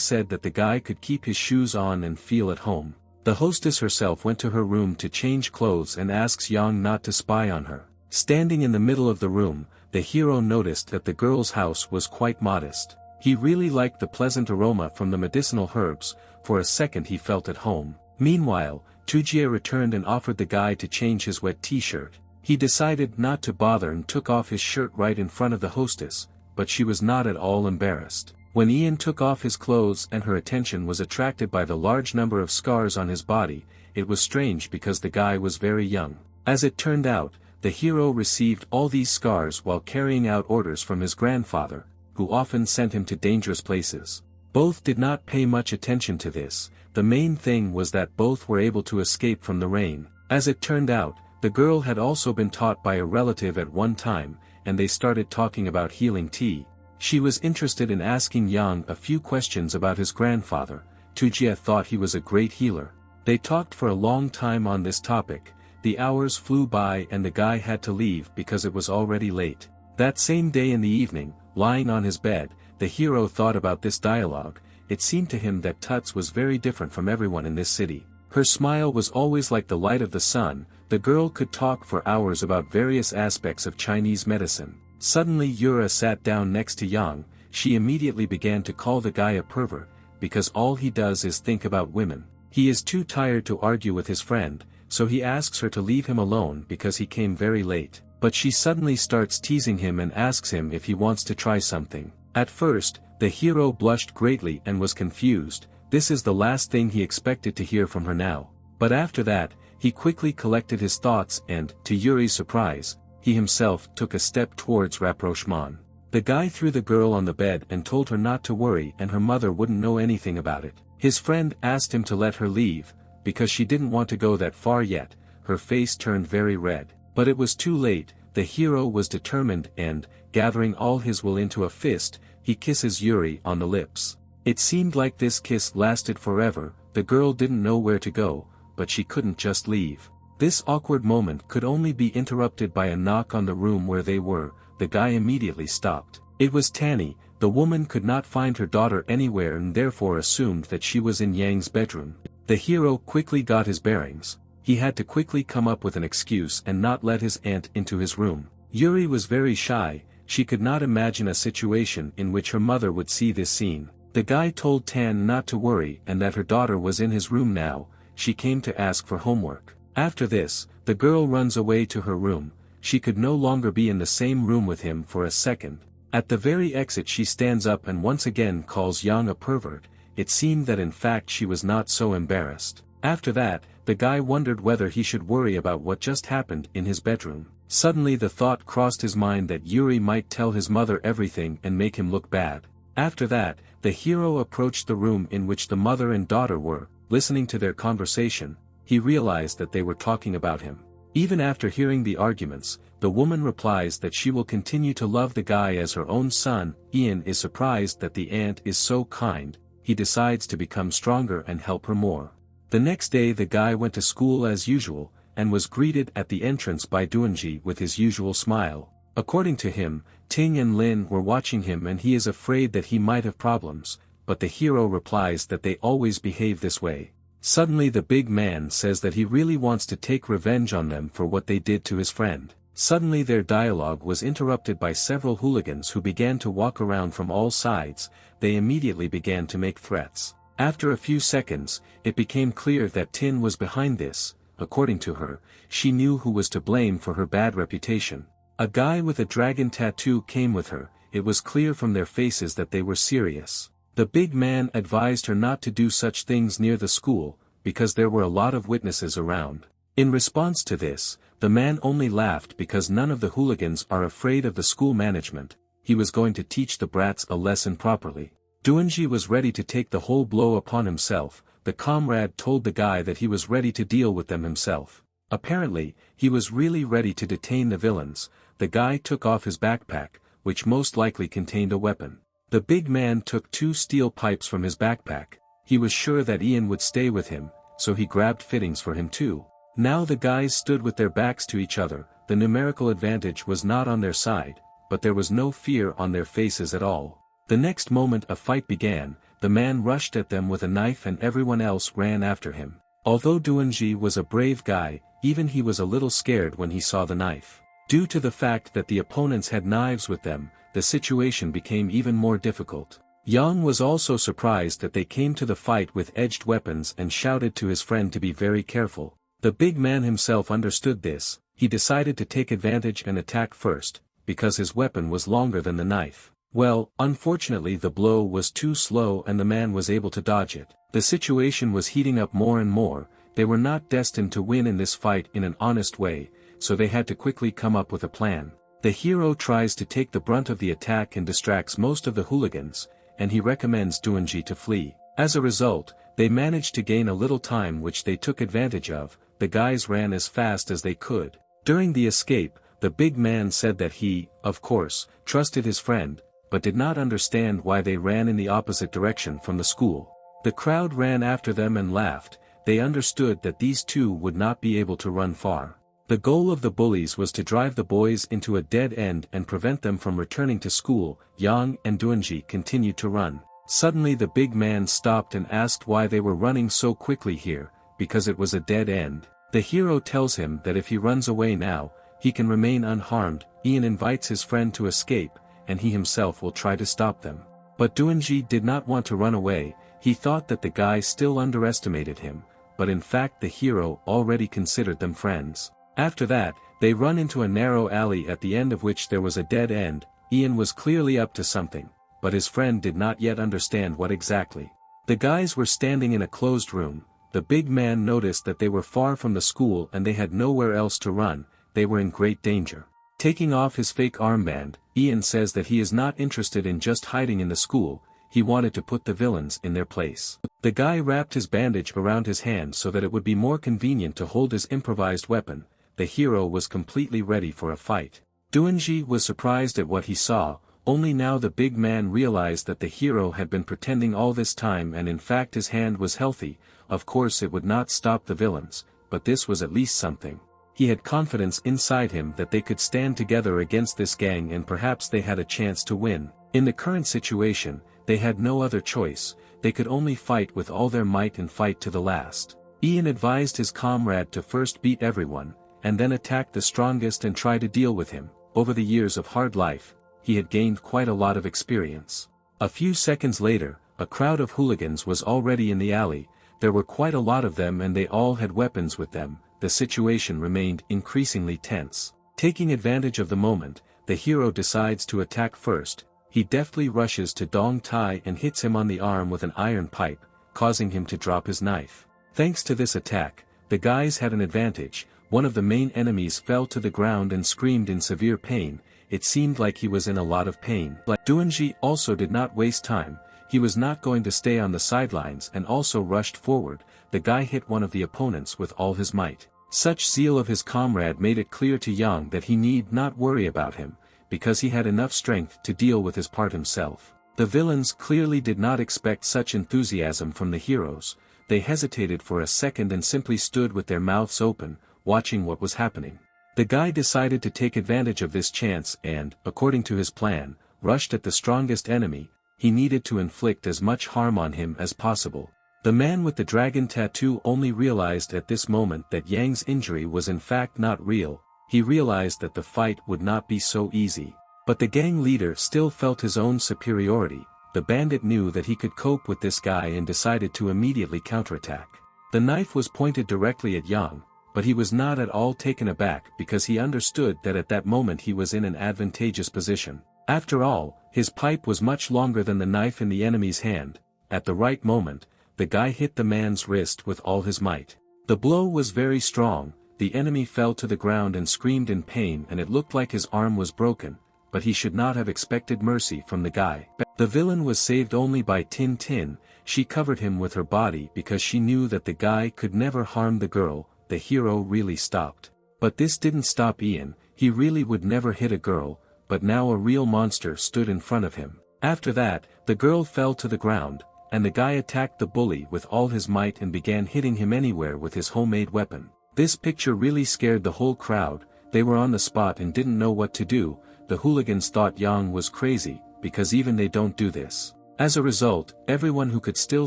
said that the guy could keep his shoes on and feel at home. The hostess herself went to her room to change clothes and asks Yang not to spy on her. Standing in the middle of the room, the hero noticed that the girl's house was quite modest. He really liked the pleasant aroma from the medicinal herbs. For a second he felt at home. Meanwhile, Tujie returned and offered the guy to change his wet t-shirt. He decided not to bother and took off his shirt right in front of the hostess, but she was not at all embarrassed. When Ian took off his clothes and her attention was attracted by the large number of scars on his body, it was strange because the guy was very young. As it turned out, the hero received all these scars while carrying out orders from his grandfather, who often sent him to dangerous places. Both did not pay much attention to this. The main thing was that both were able to escape from the rain. As it turned out, the girl had also been taught by a relative at one time, and they started talking about healing tea. She was interested in asking Yang a few questions about his grandfather. Tujie thought he was a great healer. They talked for a long time on this topic. The hours flew by and the guy had to leave because it was already late. That same day in the evening, lying on his bed, the hero thought about this dialogue. It seemed to him that Tuts was very different from everyone in this city. Her smile was always like the light of the sun. The girl could talk for hours about various aspects of Chinese medicine. Suddenly Yura sat down next to Yang. She immediately began to call the guy a pervert, because all he does is think about women. He is too tired to argue with his friend, so he asks her to leave him alone because he came very late. But she suddenly starts teasing him and asks him if he wants to try something. At first, the hero blushed greatly and was confused. This is the last thing he expected to hear from her now. But after that, he quickly collected his thoughts and, to Yuri's surprise, he himself took a step towards rapprochement. The guy threw the girl on the bed and told her not to worry and her mother wouldn't know anything about it. His friend asked him to let her leave, because she didn't want to go that far yet. Her face turned very red. But it was too late. The hero was determined and, gathering all his will into a fist, he kisses Yuri on the lips. It seemed like this kiss lasted forever. The girl didn't know where to go, but she couldn't just leave. This awkward moment could only be interrupted by a knock on the room where they were. The guy immediately stopped. It was Tanny. The woman could not find her daughter anywhere and therefore assumed that she was in Yang's bedroom. The hero quickly got his bearings. He had to quickly come up with an excuse and not let his aunt into his room. Yuri was very shy. She could not imagine a situation in which her mother would see this scene. The guy told Tan not to worry and that her daughter was in his room now. She came to ask for homework. After this, the girl runs away to her room. She could no longer be in the same room with him for a second. At the very exit she stands up and once again calls Yang a pervert. It seemed that in fact she was not so embarrassed. After that, the guy wondered whether he should worry about what just happened in his bedroom. Suddenly the thought crossed his mind that Yuri might tell his mother everything and make him look bad. After that, the hero approached the room in which the mother and daughter were, listening to their conversation. He realized that they were talking about him. Even after hearing the arguments, the woman replies that she will continue to love the guy as her own son. Ian is surprised that the aunt is so kind. He decides to become stronger and help her more. The next day the guy went to school as usual, and was greeted at the entrance by Duanji with his usual smile. According to him, Ting and Lin were watching him and he is afraid that he might have problems, but the hero replies that they always behave this way. Suddenly the big man says that he really wants to take revenge on them for what they did to his friend. Suddenly their dialogue was interrupted by several hooligans who began to walk around from all sides. They immediately began to make threats. After a few seconds, it became clear that Tin was behind this. According to her, she knew who was to blame for her bad reputation. A guy with a dragon tattoo came with her. It was clear from their faces that they were serious. The big man advised her not to do such things near the school, because there were a lot of witnesses around. In response to this, the man only laughed because none of the hooligans are afraid of the school management. He was going to teach the brats a lesson properly. Duanji was ready to take the whole blow upon himself. The comrade told the guy that he was ready to deal with them himself. Apparently, he was really ready to detain the villains. The guy took off his backpack, which most likely contained a weapon. The big man took 2 steel pipes from his backpack. He was sure that Ian would stay with him, so he grabbed fittings for him too. Now the guys stood with their backs to each other. The numerical advantage was not on their side, but there was no fear on their faces at all. The next moment a fight began. The man rushed at them with a knife and everyone else ran after him. Although Doonji was a brave guy, even he was a little scared when he saw the knife. Due to the fact that the opponents had knives with them, the situation became even more difficult. Yang was also surprised that they came to the fight with edged weapons and shouted to his friend to be very careful. The big man himself understood this. He decided to take advantage and attack first, because his weapon was longer than the knife. Well, unfortunately the blow was too slow and the man was able to dodge it. The situation was heating up more and more. They were not destined to win in this fight in an honest way, so they had to quickly come up with a plan. The hero tries to take the brunt of the attack and distracts most of the hooligans, and he recommends Doonji to flee. As a result, they managed to gain a little time which they took advantage of. The guys ran as fast as they could. During the escape, the big man said that he, of course, trusted his friend, but did not understand why they ran in the opposite direction from the school. The crowd ran after them and laughed. They understood that these two would not be able to run far. The goal of the bullies was to drive the boys into a dead end and prevent them from returning to school. Yang and Doonji continued to run. Suddenly the big man stopped and asked why they were running so quickly here, because it was a dead end. The hero tells him that if he runs away now, he can remain unharmed. Ian invites his friend to escape, and he himself will try to stop them. But Doonji did not want to run away. He thought that the guy still underestimated him, but in fact the hero already considered them friends. After that, they run into a narrow alley at the end of which there was a dead end. Ian was clearly up to something, but his friend did not yet understand what exactly. The guys were standing in a closed room. The big man noticed that they were far from the school and they had nowhere else to run. They were in great danger. Taking off his fake armband, Ian says that he is not interested in just hiding in the school. He wanted to put the villains in their place. The guy wrapped his bandage around his hand so that it would be more convenient to hold his improvised weapon. The hero was completely ready for a fight. Doonji was surprised at what he saw. Only now the big man realized that the hero had been pretending all this time and in fact his hand was healthy. Of course it would not stop the villains, but this was at least something. He had confidence inside him that they could stand together against this gang and perhaps they had a chance to win. In the current situation, they had no other choice. They could only fight with all their might and fight to the last. Ian advised his comrade to first beat everyone, and then attack the strongest and try to deal with him. Over the years of hard life, he had gained quite a lot of experience. A few seconds later, a crowd of hooligans was already in the alley. There were quite a lot of them and they all had weapons with them. The situation remained increasingly tense. Taking advantage of the moment, the hero decides to attack first. He deftly rushes to Dong Tai and hits him on the arm with an iron pipe, causing him to drop his knife. Thanks to this attack, the guys had an advantage. One of the main enemies fell to the ground and screamed in severe pain. It seemed like he was in a lot of pain. But Doonji also did not waste time. He was not going to stay on the sidelines and also rushed forward. The guy hit one of the opponents with all his might. Such zeal of his comrade made it clear to Yang that he need not worry about him, because he had enough strength to deal with his part himself. The villains clearly did not expect such enthusiasm from the heroes. They hesitated for a second and simply stood with their mouths open, watching what was happening. The guy decided to take advantage of this chance and, according to his plan, rushed at the strongest enemy. He needed to inflict as much harm on him as possible. The man with the dragon tattoo only realized at this moment that Yang's injury was in fact not real. He realized that the fight would not be so easy. But the gang leader still felt his own superiority. The bandit knew that he could cope with this guy and decided to immediately counterattack. The knife was pointed directly at Yang, but he was not at all taken aback because he understood that at that moment he was in an advantageous position. After all, his pipe was much longer than the knife in the enemy's hand. At the right moment, the guy hit the man's wrist with all his might. The blow was very strong. The enemy fell to the ground and screamed in pain and it looked like his arm was broken, but he should not have expected mercy from the guy. The villain was saved only by Tin Tin. She covered him with her body because she knew that the guy could never harm the girl. the hero really stopped. But this didn't stop Ian. He really would never hit a girl, but now a real monster stood in front of him. After that, the girl fell to the ground, and the guy attacked the bully with all his might and began hitting him anywhere with his homemade weapon. This picture really scared the whole crowd. They were on the spot and didn't know what to do. The hooligans thought Yang was crazy, because even they don't do this. As a result, everyone who could still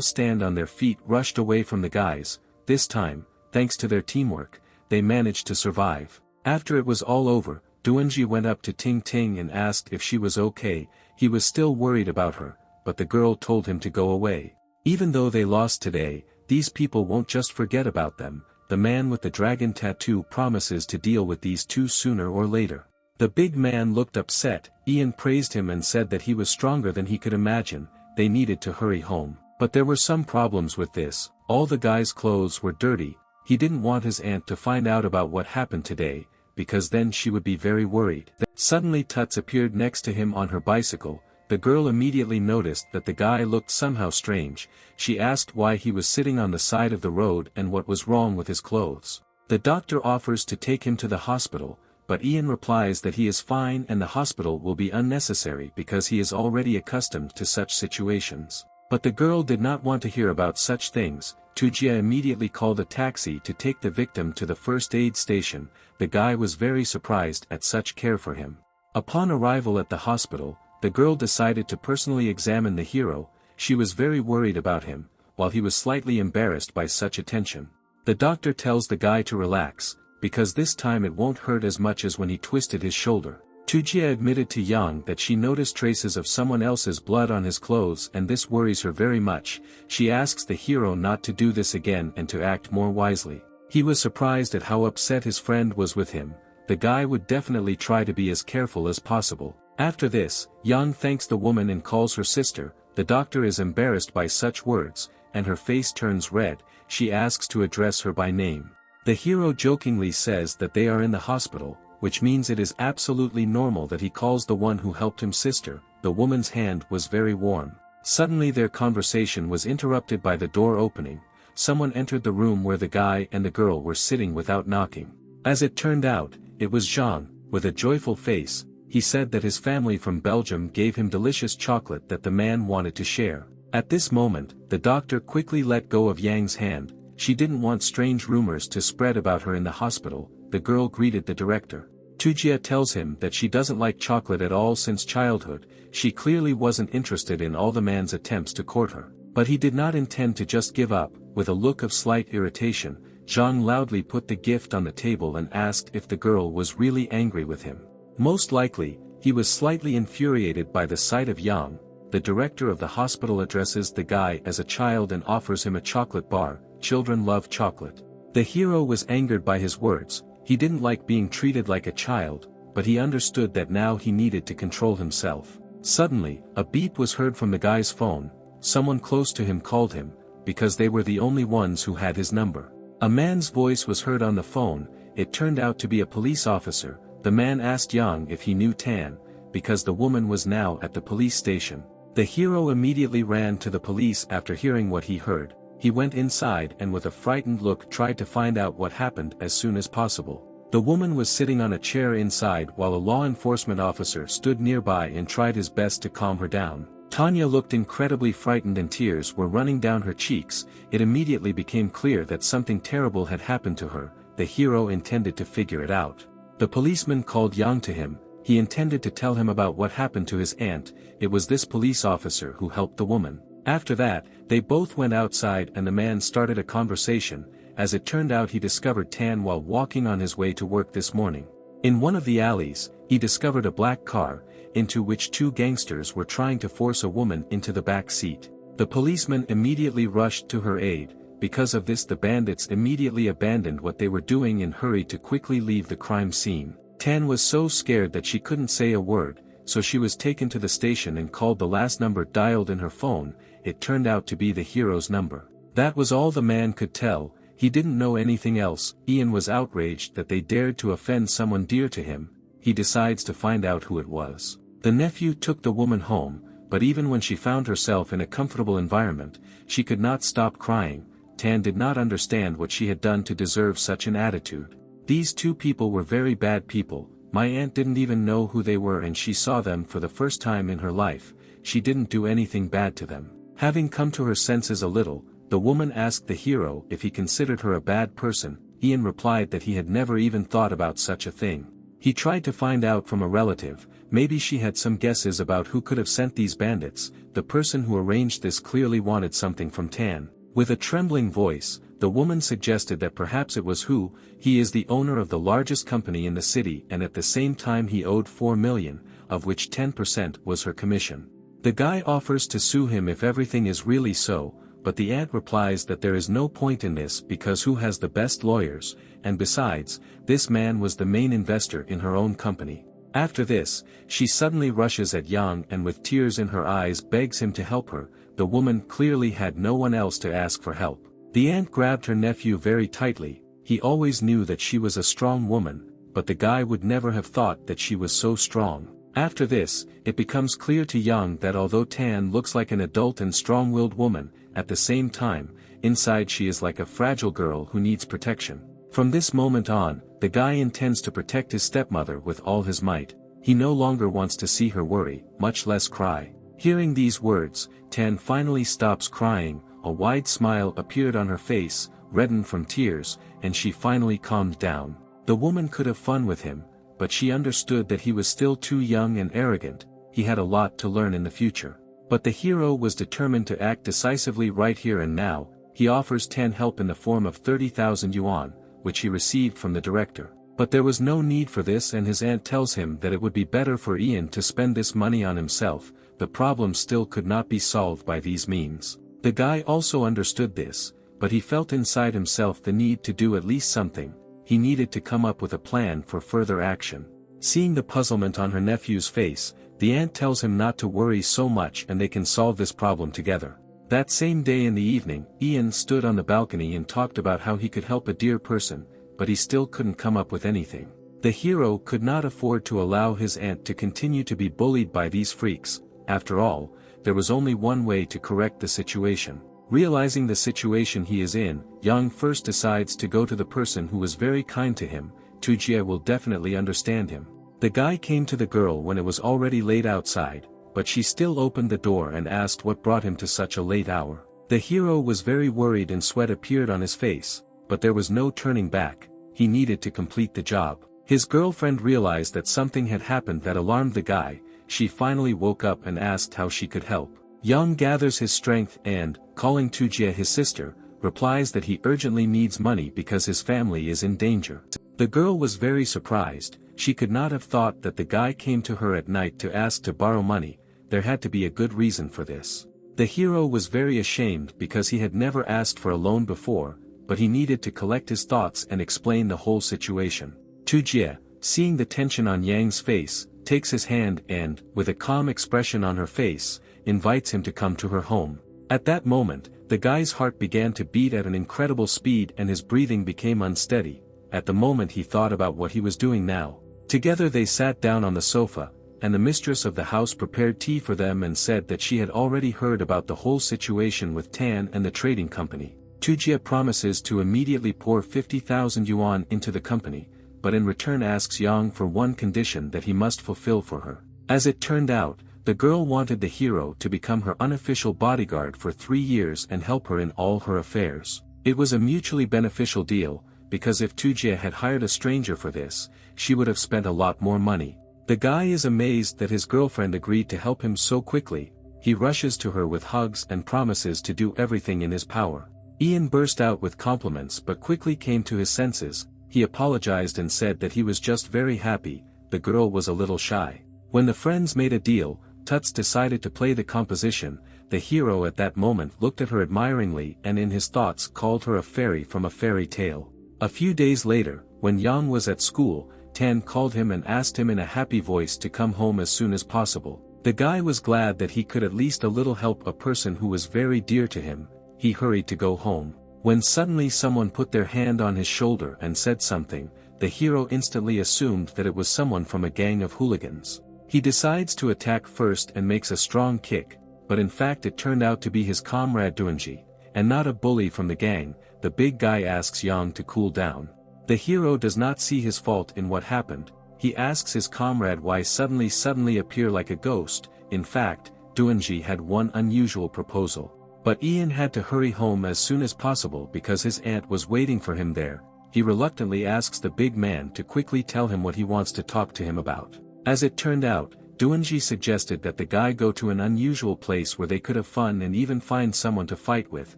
stand on their feet rushed away from the guys. This time, thanks to their teamwork, they managed to survive. After it was all over, Duanji went up to Ting Ting and asked if she was okay. He was still worried about her, but the girl told him to go away. Even though they lost today, these people won't just forget about them. The man with the dragon tattoo promises to deal with these two sooner or later. The big man looked upset. Ian praised him and said that he was stronger than he could imagine. They needed to hurry home. But there were some problems with this. All the guys' clothes were dirty. He didn't want his aunt to find out about what happened today, because then she would be very worried. Suddenly Tuts appeared next to him on her bicycle. The girl immediately noticed that the guy looked somehow strange. She asked why he was sitting on the side of the road and what was wrong with his clothes. The doctor offers to take him to the hospital, but Ian replies that he is fine and the hospital will be unnecessary because he is already accustomed to such situations. But the girl did not want to hear about such things. Tujia immediately called a taxi to take the victim to the first aid station. The guy was very surprised at such care for him. Upon arrival at the hospital, the girl decided to personally examine the hero. She was very worried about him, while he was slightly embarrassed by such attention. The doctor tells the guy to relax, because this time it won't hurt as much as when he twisted his shoulder. Tujia admitted to Yang that she noticed traces of someone else's blood on his clothes and this worries her very much. She asks the hero not to do this again and to act more wisely. He was surprised at how upset his friend was with him. The guy would definitely try to be as careful as possible. After this, Yang thanks the woman and calls her sister. The doctor is embarrassed by such words, and her face turns red. She asks to address her by name. The hero jokingly says that they are in the hospital, which means it is absolutely normal that he calls the one who helped him sister. The woman's hand was very warm. Suddenly their conversation was interrupted by the door opening. Someone entered the room where the guy and the girl were sitting without knocking. As it turned out, it was Jean. With a joyful face, he said that his family from Belgium gave him delicious chocolate that the man wanted to share. At this moment, the doctor quickly let go of Yang's hand. She didn't want strange rumors to spread about her in the hospital. The girl greeted the director. Tujia tells him that she doesn't like chocolate at all since childhood. She clearly wasn't interested in all the man's attempts to court her. But he did not intend to just give up. With a look of slight irritation, Zhang loudly put the gift on the table and asked if the girl was really angry with him. Most likely, he was slightly infuriated by the sight of Yang. The director of the hospital addresses the guy as a child and offers him a chocolate bar. Children love chocolate. The hero was angered by his words. He didn't like being treated like a child, but he understood that now he needed to control himself. Suddenly, a beep was heard from the guy's phone. Someone close to him called him, because they were the only ones who had his number. A man's voice was heard on the phone. It turned out to be a police officer. The man asked Yang if he knew Tan, because the woman was now at the police station. The hero immediately ran to the police after hearing what he heard. He went inside and with a frightened look tried to find out what happened as soon as possible. The woman was sitting on a chair inside while a law enforcement officer stood nearby and tried his best to calm her down. Tanya looked incredibly frightened and tears were running down her cheeks. It immediately became clear that something terrible had happened to her. The hero intended to figure it out. The policeman called Yang to him. He intended to tell him about what happened to his aunt. It was this police officer who helped the woman. After that, they both went outside and the man started a conversation. As it turned out, he discovered Tan while walking on his way to work this morning. In one of the alleys, he discovered a black car, into which two gangsters were trying to force a woman into the back seat. The policeman immediately rushed to her aid. Because of this, the bandits immediately abandoned what they were doing and hurried to quickly leave the crime scene. Tan was so scared that she couldn't say a word, so she was taken to the station and called the last number dialed in her phone. It turned out to be the hero's number. That was all the man could tell. He didn't know anything else. Ian was outraged that they dared to offend someone dear to him. He decides to find out who it was. The nephew took the woman home, but even when she found herself in a comfortable environment, she could not stop crying. Tan did not understand what she had done to deserve such an attitude. These two people were very bad people. My aunt didn't even know who they were and she saw them for the first time in her life. She didn't do anything bad to them. Having come to her senses a little, the woman asked the hero if he considered her a bad person. Ian replied that he had never even thought about such a thing. He tried to find out from a relative, maybe she had some guesses about who could have sent these bandits. The person who arranged this clearly wanted something from Tan. With a trembling voice, the woman suggested that perhaps it was who. He is the owner of the largest company in the city and at the same time he owed 4 million, of which 10% was her commission. The guy offers to sue him if everything is really so, but the aunt replies that there is no point in this because who has the best lawyers, and besides, this man was the main investor in her own company. After this, she suddenly rushes at Yang and with tears in her eyes begs him to help her. The woman clearly had no one else to ask for help. The aunt grabbed her nephew very tightly. He always knew that she was a strong woman, but the guy would never have thought that she was so strong. After this, it becomes clear to Yang that although Tan looks like an adult and strong-willed woman, at the same time, inside she is like a fragile girl who needs protection. From this moment on, the guy intends to protect his stepmother with all his might. He no longer wants to see her worry, much less cry. Hearing these words, Tan finally stops crying, a wide smile appeared on her face, reddened from tears, and she finally calmed down. The woman could have fun with him, but she understood that he was still too young and arrogant. He had a lot to learn in the future. But the hero was determined to act decisively right here and now. He offers Tan help in the form of 30,000 yuan, which he received from the director. But there was no need for this and his aunt tells him that it would be better for Ian to spend this money on himself. The problem still could not be solved by these means. The guy also understood this, but he felt inside himself the need to do at least something. He needed to come up with a plan for further action. Seeing the puzzlement on her nephew's face, the aunt tells him not to worry so much and they can solve this problem together. That same day in the evening, Ian stood on the balcony and talked about how he could help a dear person, but he still couldn't come up with anything. The hero could not afford to allow his aunt to continue to be bullied by these freaks. After all, there was only one way to correct the situation. Realizing the situation he is in, Yang first decides to go to the person who was very kind to him. Tujie will definitely understand him. The guy came to the girl when it was already late outside, but she still opened the door and asked what brought him to such a late hour. The hero was very worried and sweat appeared on his face, but there was no turning back. He needed to complete the job. His girlfriend realized that something had happened that alarmed the guy. She finally woke up and asked how she could help. Yang gathers his strength and, calling Tujie his sister, replies that he urgently needs money because his family is in danger. The girl was very surprised. She could not have thought that the guy came to her at night to ask to borrow money. There had to be a good reason for this. The hero was very ashamed because he had never asked for a loan before, but he needed to collect his thoughts and explain the whole situation. Tujie, seeing the tension on Yang's face, takes his hand and, with a calm expression on her face, invites him to come to her home. At that moment, the guy's heart began to beat at an incredible speed and his breathing became unsteady. At the moment he thought about what he was doing now. Together they sat down on the sofa, and the mistress of the house prepared tea for them and said that she had already heard about the whole situation with Tan and the trading company. Tujie promises to immediately pour 50,000 yuan into the company, but in return asks Yang for one condition that he must fulfill for her. As it turned out, the girl wanted the hero to become her unofficial bodyguard for 3 years and help her in all her affairs. It was a mutually beneficial deal, because if Tujie had hired a stranger for this, she would have spent a lot more money. The guy is amazed that his girlfriend agreed to help him so quickly. He rushes to her with hugs and promises to do everything in his power. Ian burst out with compliments but quickly came to his senses. He apologized and said that he was just very happy. The girl was a little shy. When the friends made a deal, Tuts decided to play the composition. The hero at that moment looked at her admiringly and in his thoughts called her a fairy from a fairy tale. A few days later, when Yang was at school, Tan called him and asked him in a happy voice to come home as soon as possible. The guy was glad that he could at least a little help a person who was very dear to him. He hurried to go home. When suddenly someone put their hand on his shoulder and said something, the hero instantly assumed that it was someone from a gang of hooligans. He decides to attack first and makes a strong kick, but in fact it turned out to be his comrade Duanji. and not a bully from the gang. The big guy asks Yang to cool down. The hero does not see his fault in what happened. He asks his comrade why suddenly appear like a ghost. In fact, Doonji had one unusual proposal. But Ian had to hurry home as soon as possible because his aunt was waiting for him there. He reluctantly asks the big man to quickly tell him what he wants to talk to him about. As it turned out, Doonji suggested that the guy go to an unusual place where they could have fun and even find someone to fight with.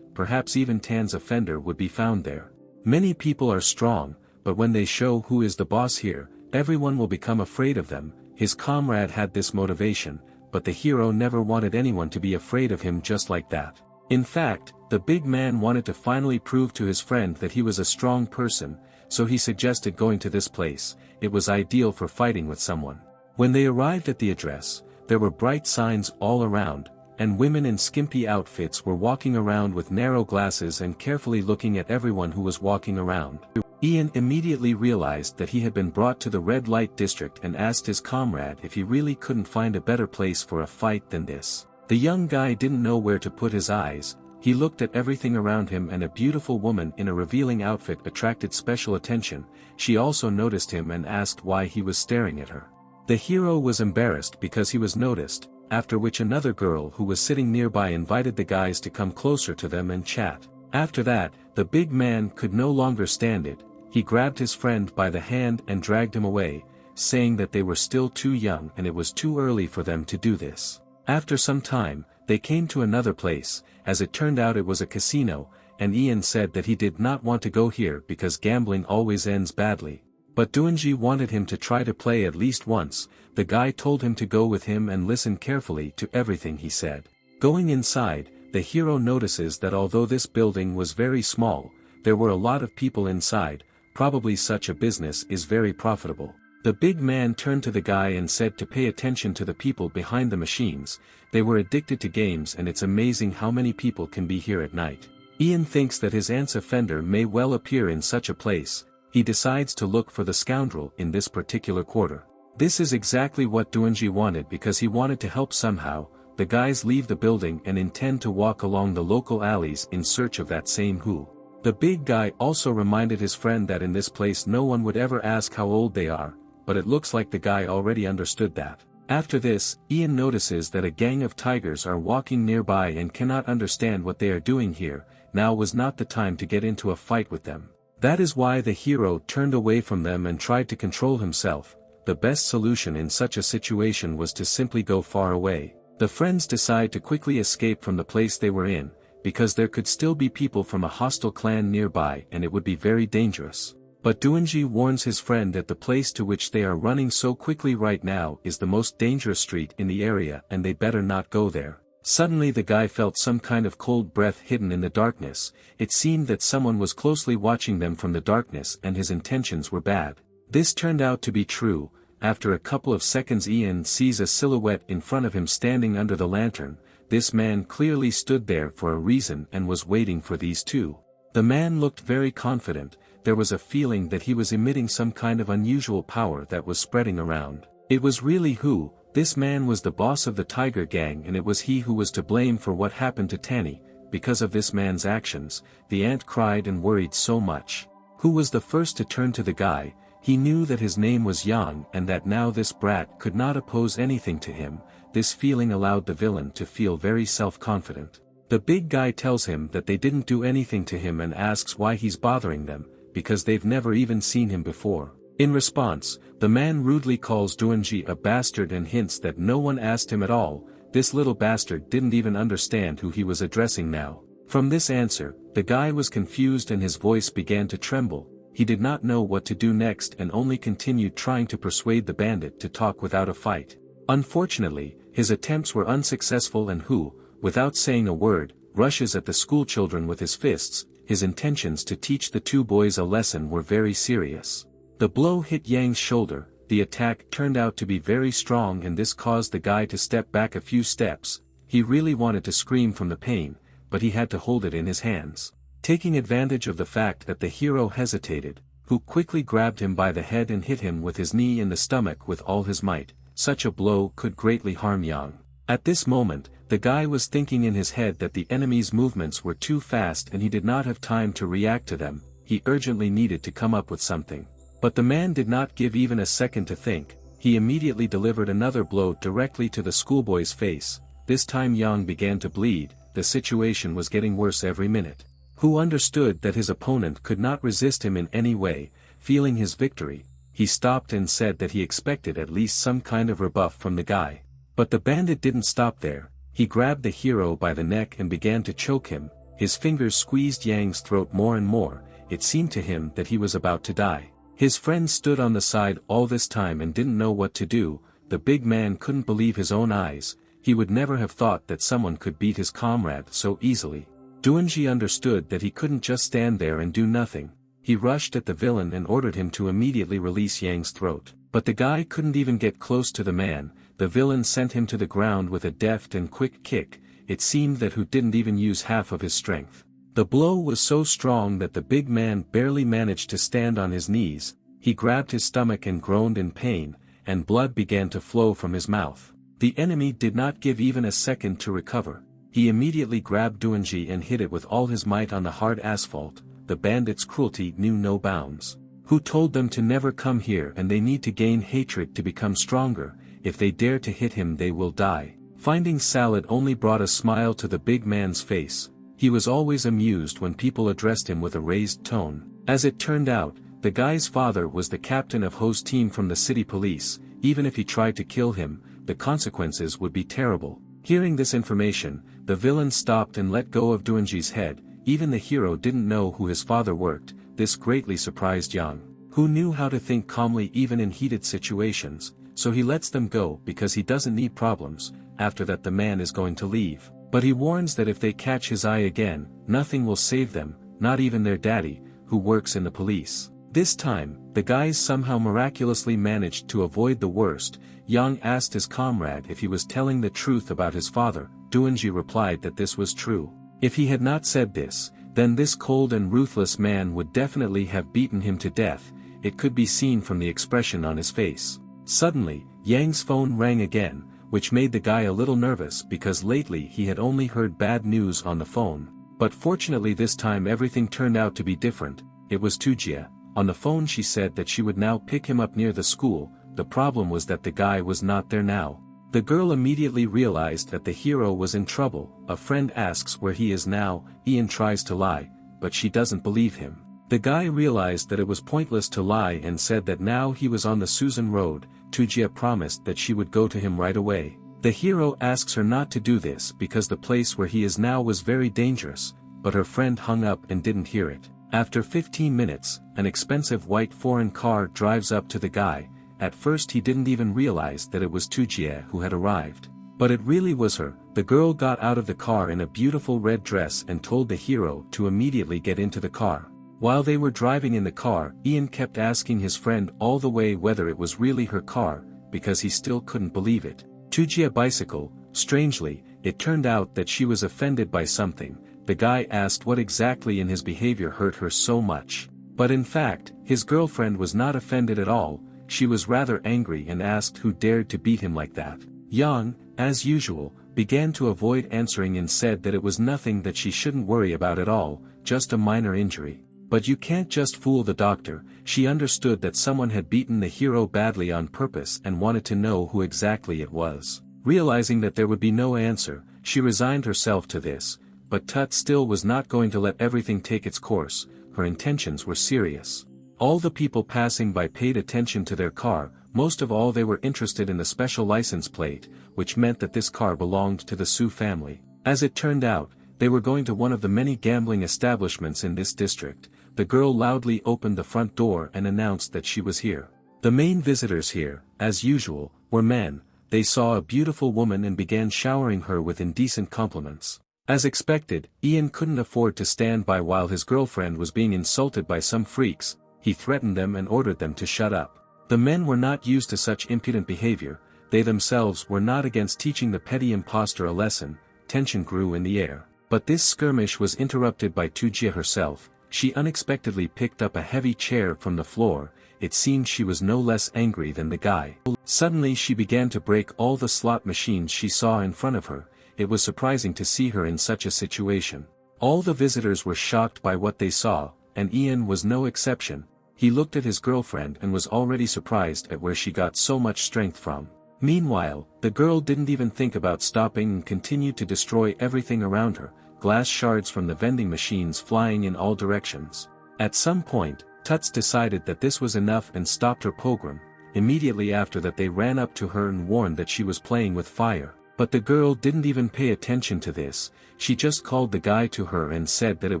Perhaps even Tan's offender would be found there. Many people are strong, but when they show who is the boss here, everyone will become afraid of them. His comrade had this motivation, but the hero never wanted anyone to be afraid of him just like that. In fact, the big man wanted to finally prove to his friend that he was a strong person, so he suggested going to this place. It was ideal for fighting with someone. When they arrived at the address, there were bright signs all around, and women in skimpy outfits were walking around with narrow glasses and carefully looking at everyone who was walking around. Ian immediately realized that he had been brought to the red light district and asked his comrade if he really couldn't find a better place for a fight than this. The young guy didn't know where to put his eyes. He looked at everything around him, and a beautiful woman in a revealing outfit attracted special attention. She also noticed him and asked why he was staring at her. The hero was embarrassed because he was noticed, after which another girl who was sitting nearby invited the guys to come closer to them and chat. After that, the big man could no longer stand it. He grabbed his friend by the hand and dragged him away, saying that they were still too young and it was too early for them to do this. After some time, they came to another place. As it turned out, it was a casino, and Ian said that he did not want to go here because gambling always ends badly. But Doonji wanted him to try to play at least once. The guy told him to go with him and listen carefully to everything he said. Going inside, the hero notices that although this building was very small, there were a lot of people inside. Probably such a business is very profitable. The big man turned to the guy and said to pay attention to the people behind the machines. They were addicted to games, and it's amazing how many people can be here at night. Ian thinks that his aunt's offender may well appear in such a place. He decides to look for the scoundrel in this particular quarter. This is exactly what Doonji wanted because he wanted to help somehow. The guys leave the building and intend to walk along the local alleys in search of that same who. The big guy also reminded his friend that in this place no one would ever ask how old they are, but it looks like the guy already understood that. After this, Ian notices that a gang of tigers are walking nearby and cannot understand what they are doing here. Now was not the time to get into a fight with them. That is why the hero turned away from them and tried to control himself. The best solution in such a situation was to simply go far away. The friends decide to quickly escape from the place they were in, because there could still be people from a hostile clan nearby and it would be very dangerous. But Doonji warns his friend that the place to which they are running so quickly right now is the most dangerous street in the area and they better not go there. Suddenly the guy felt some kind of cold breath hidden in the darkness. It seemed that someone was closely watching them from the darkness and his intentions were bad. This turned out to be true. After a couple of seconds, Ian sees a silhouette in front of him standing under the lantern. This man clearly stood there for a reason and was waiting for these two. The man looked very confident. There was a feeling that he was emitting some kind of unusual power that was spreading around. It was really who. This man was the boss of the Tiger Gang, and it was he who was to blame for what happened to Tanny. Because of this man's actions, the aunt cried and worried so much. Who was the first to turn to the guy? He knew that his name was Yang and that now this brat could not oppose anything to him. This feeling allowed the villain to feel very self-confident. The big guy tells him that they didn't do anything to him and asks why he's bothering them, because they've never even seen him before. In response, the man rudely calls Doonji a bastard and hints that no one asked him at all. This little bastard didn't even understand who he was addressing now. From this answer, the guy was confused and his voice began to tremble. He did not know what to do next and only continued trying to persuade the bandit to talk without a fight. Unfortunately, his attempts were unsuccessful and Hu, without saying a word, rushes at the schoolchildren with his fists. His intentions to teach the two boys a lesson were very serious. The blow hit Yang's shoulder. The attack turned out to be very strong and this caused the guy to step back a few steps. He really wanted to scream from the pain, but he had to hold it in his hands. Taking advantage of the fact that the hero hesitated, Hu quickly grabbed him by the head and hit him with his knee in the stomach with all his might. Such a blow could greatly harm Yang. At this moment, the guy was thinking in his head that the enemy's movements were too fast and he did not have time to react to them. He urgently needed to come up with something. But the man did not give even a second to think. He immediately delivered another blow directly to the schoolboy's face. This time Yang began to bleed. The situation was getting worse every minute. Hu understood that his opponent could not resist him in any way. Feeling his victory, he stopped and said that he expected at least some kind of rebuff from the guy. But the bandit didn't stop there. He grabbed the hero by the neck and began to choke him. His fingers squeezed Yang's throat more and more. It seemed to him that he was about to die. His friend stood on the side all this time and didn't know what to do. The big man couldn't believe his own eyes. He would never have thought that someone could beat his comrade so easily. Duanji understood that he couldn't just stand there and do nothing. He rushed at the villain and ordered him to immediately release Yang's throat. But the guy couldn't even get close to the man. The villain sent him to the ground with a deft and quick kick. It seemed that Hu didn't even use half of his strength. The blow was so strong that the big man barely managed to stand on his knees. He grabbed his stomach and groaned in pain, and blood began to flow from his mouth. The enemy did not give even a second to recover. He immediately grabbed Duanji and hit it with all his might on the hard asphalt. The bandits' cruelty knew no bounds. Hu told them to never come here and they need to gain hatred to become stronger. If they dare to hit him they will die. Finding salad only brought a smile to the big man's face. He was always amused when people addressed him with a raised tone. As it turned out, the guy's father was the captain of Ho's team from the city police. Even if he tried to kill him, the consequences would be terrible. Hearing this information, the villain stopped and let go of Duanji's head. Even the hero didn't know who his father worked. This greatly surprised Yang, who knew how to think calmly even in heated situations. So he lets them go because he doesn't need problems. After that the man is going to leave. But he warns that if they catch his eye again, nothing will save them, not even their daddy, who works in the police. This time, the guys somehow miraculously managed to avoid the worst. Yang asked his comrade if he was telling the truth about his father. Duanji replied that this was true. If he had not said this, then this cold and ruthless man would definitely have beaten him to death. It could be seen from the expression on his face. Suddenly, Yang's phone rang again, which made the guy a little nervous because lately he had only heard bad news on the phone. But fortunately this time everything turned out to be different. It was Tujia. On the phone she said that she would now pick him up near the school. The problem was that the guy was not there now. The girl immediately realized that the hero was in trouble. A friend asks where he is now. Ian tries to lie, but she doesn't believe him. The guy realized that it was pointless to lie and said that now he was on the Susan Road. Tujia promised that she would go to him right away. The hero asks her not to do this because the place where he is now was very dangerous, but her friend hung up and didn't hear it. After 15 minutes, an expensive white foreign car drives up to the guy. At first he didn't even realize that it was Tujia who had arrived. But it really was her. The girl got out of the car in a beautiful red dress and told the hero to immediately get into the car. While they were driving in the car, Ian kept asking his friend all the way whether it was really her car, because he still couldn't believe it. Tujia bicycle. Strangely, it turned out that she was offended by something. The guy asked what exactly in his behavior hurt her so much. But in fact, his girlfriend was not offended at all. She was rather angry and asked who dared to beat him like that. Yang, as usual, began to avoid answering and said that it was nothing that she shouldn't worry about at all, just a minor injury. But you can't just fool the doctor. She understood that someone had beaten the hero badly on purpose and wanted to know who exactly it was. Realizing that there would be no answer, she resigned herself to this. But Tut still was not going to let everything take its course. Her intentions were serious. All the people passing by paid attention to their car. Most of all they were interested in the special license plate, which meant that this car belonged to the Su family. As it turned out, they were going to one of the many gambling establishments in this district. The girl loudly opened the front door and announced that she was here. The main visitors here, as usual, were men. They saw a beautiful woman and began showering her with indecent compliments. As expected, Ian couldn't afford to stand by while his girlfriend was being insulted by some freaks. He threatened them and ordered them to shut up. The men were not used to such impudent behavior. They themselves were not against teaching the petty impostor a lesson. Tension grew in the air. But this skirmish was interrupted by Tujia herself. She unexpectedly picked up a heavy chair from the floor. it seemed she was no less angry than the guy. Suddenly she began to break all the slot machines she saw in front of her. It was surprising to see her in such a situation. All the visitors were shocked by what they saw, and Ian was no exception. He looked at his girlfriend and was already surprised at where she got so much strength from. Meanwhile, the girl didn't even think about stopping and continued to destroy everything around her, glass shards from the vending machines flying in all directions. At some point, Tuts decided that this was enough and stopped her pogrom. Immediately after that they ran up to her and warned that she was playing with fire. But the girl didn't even pay attention to this, she just called the guy to her and said that it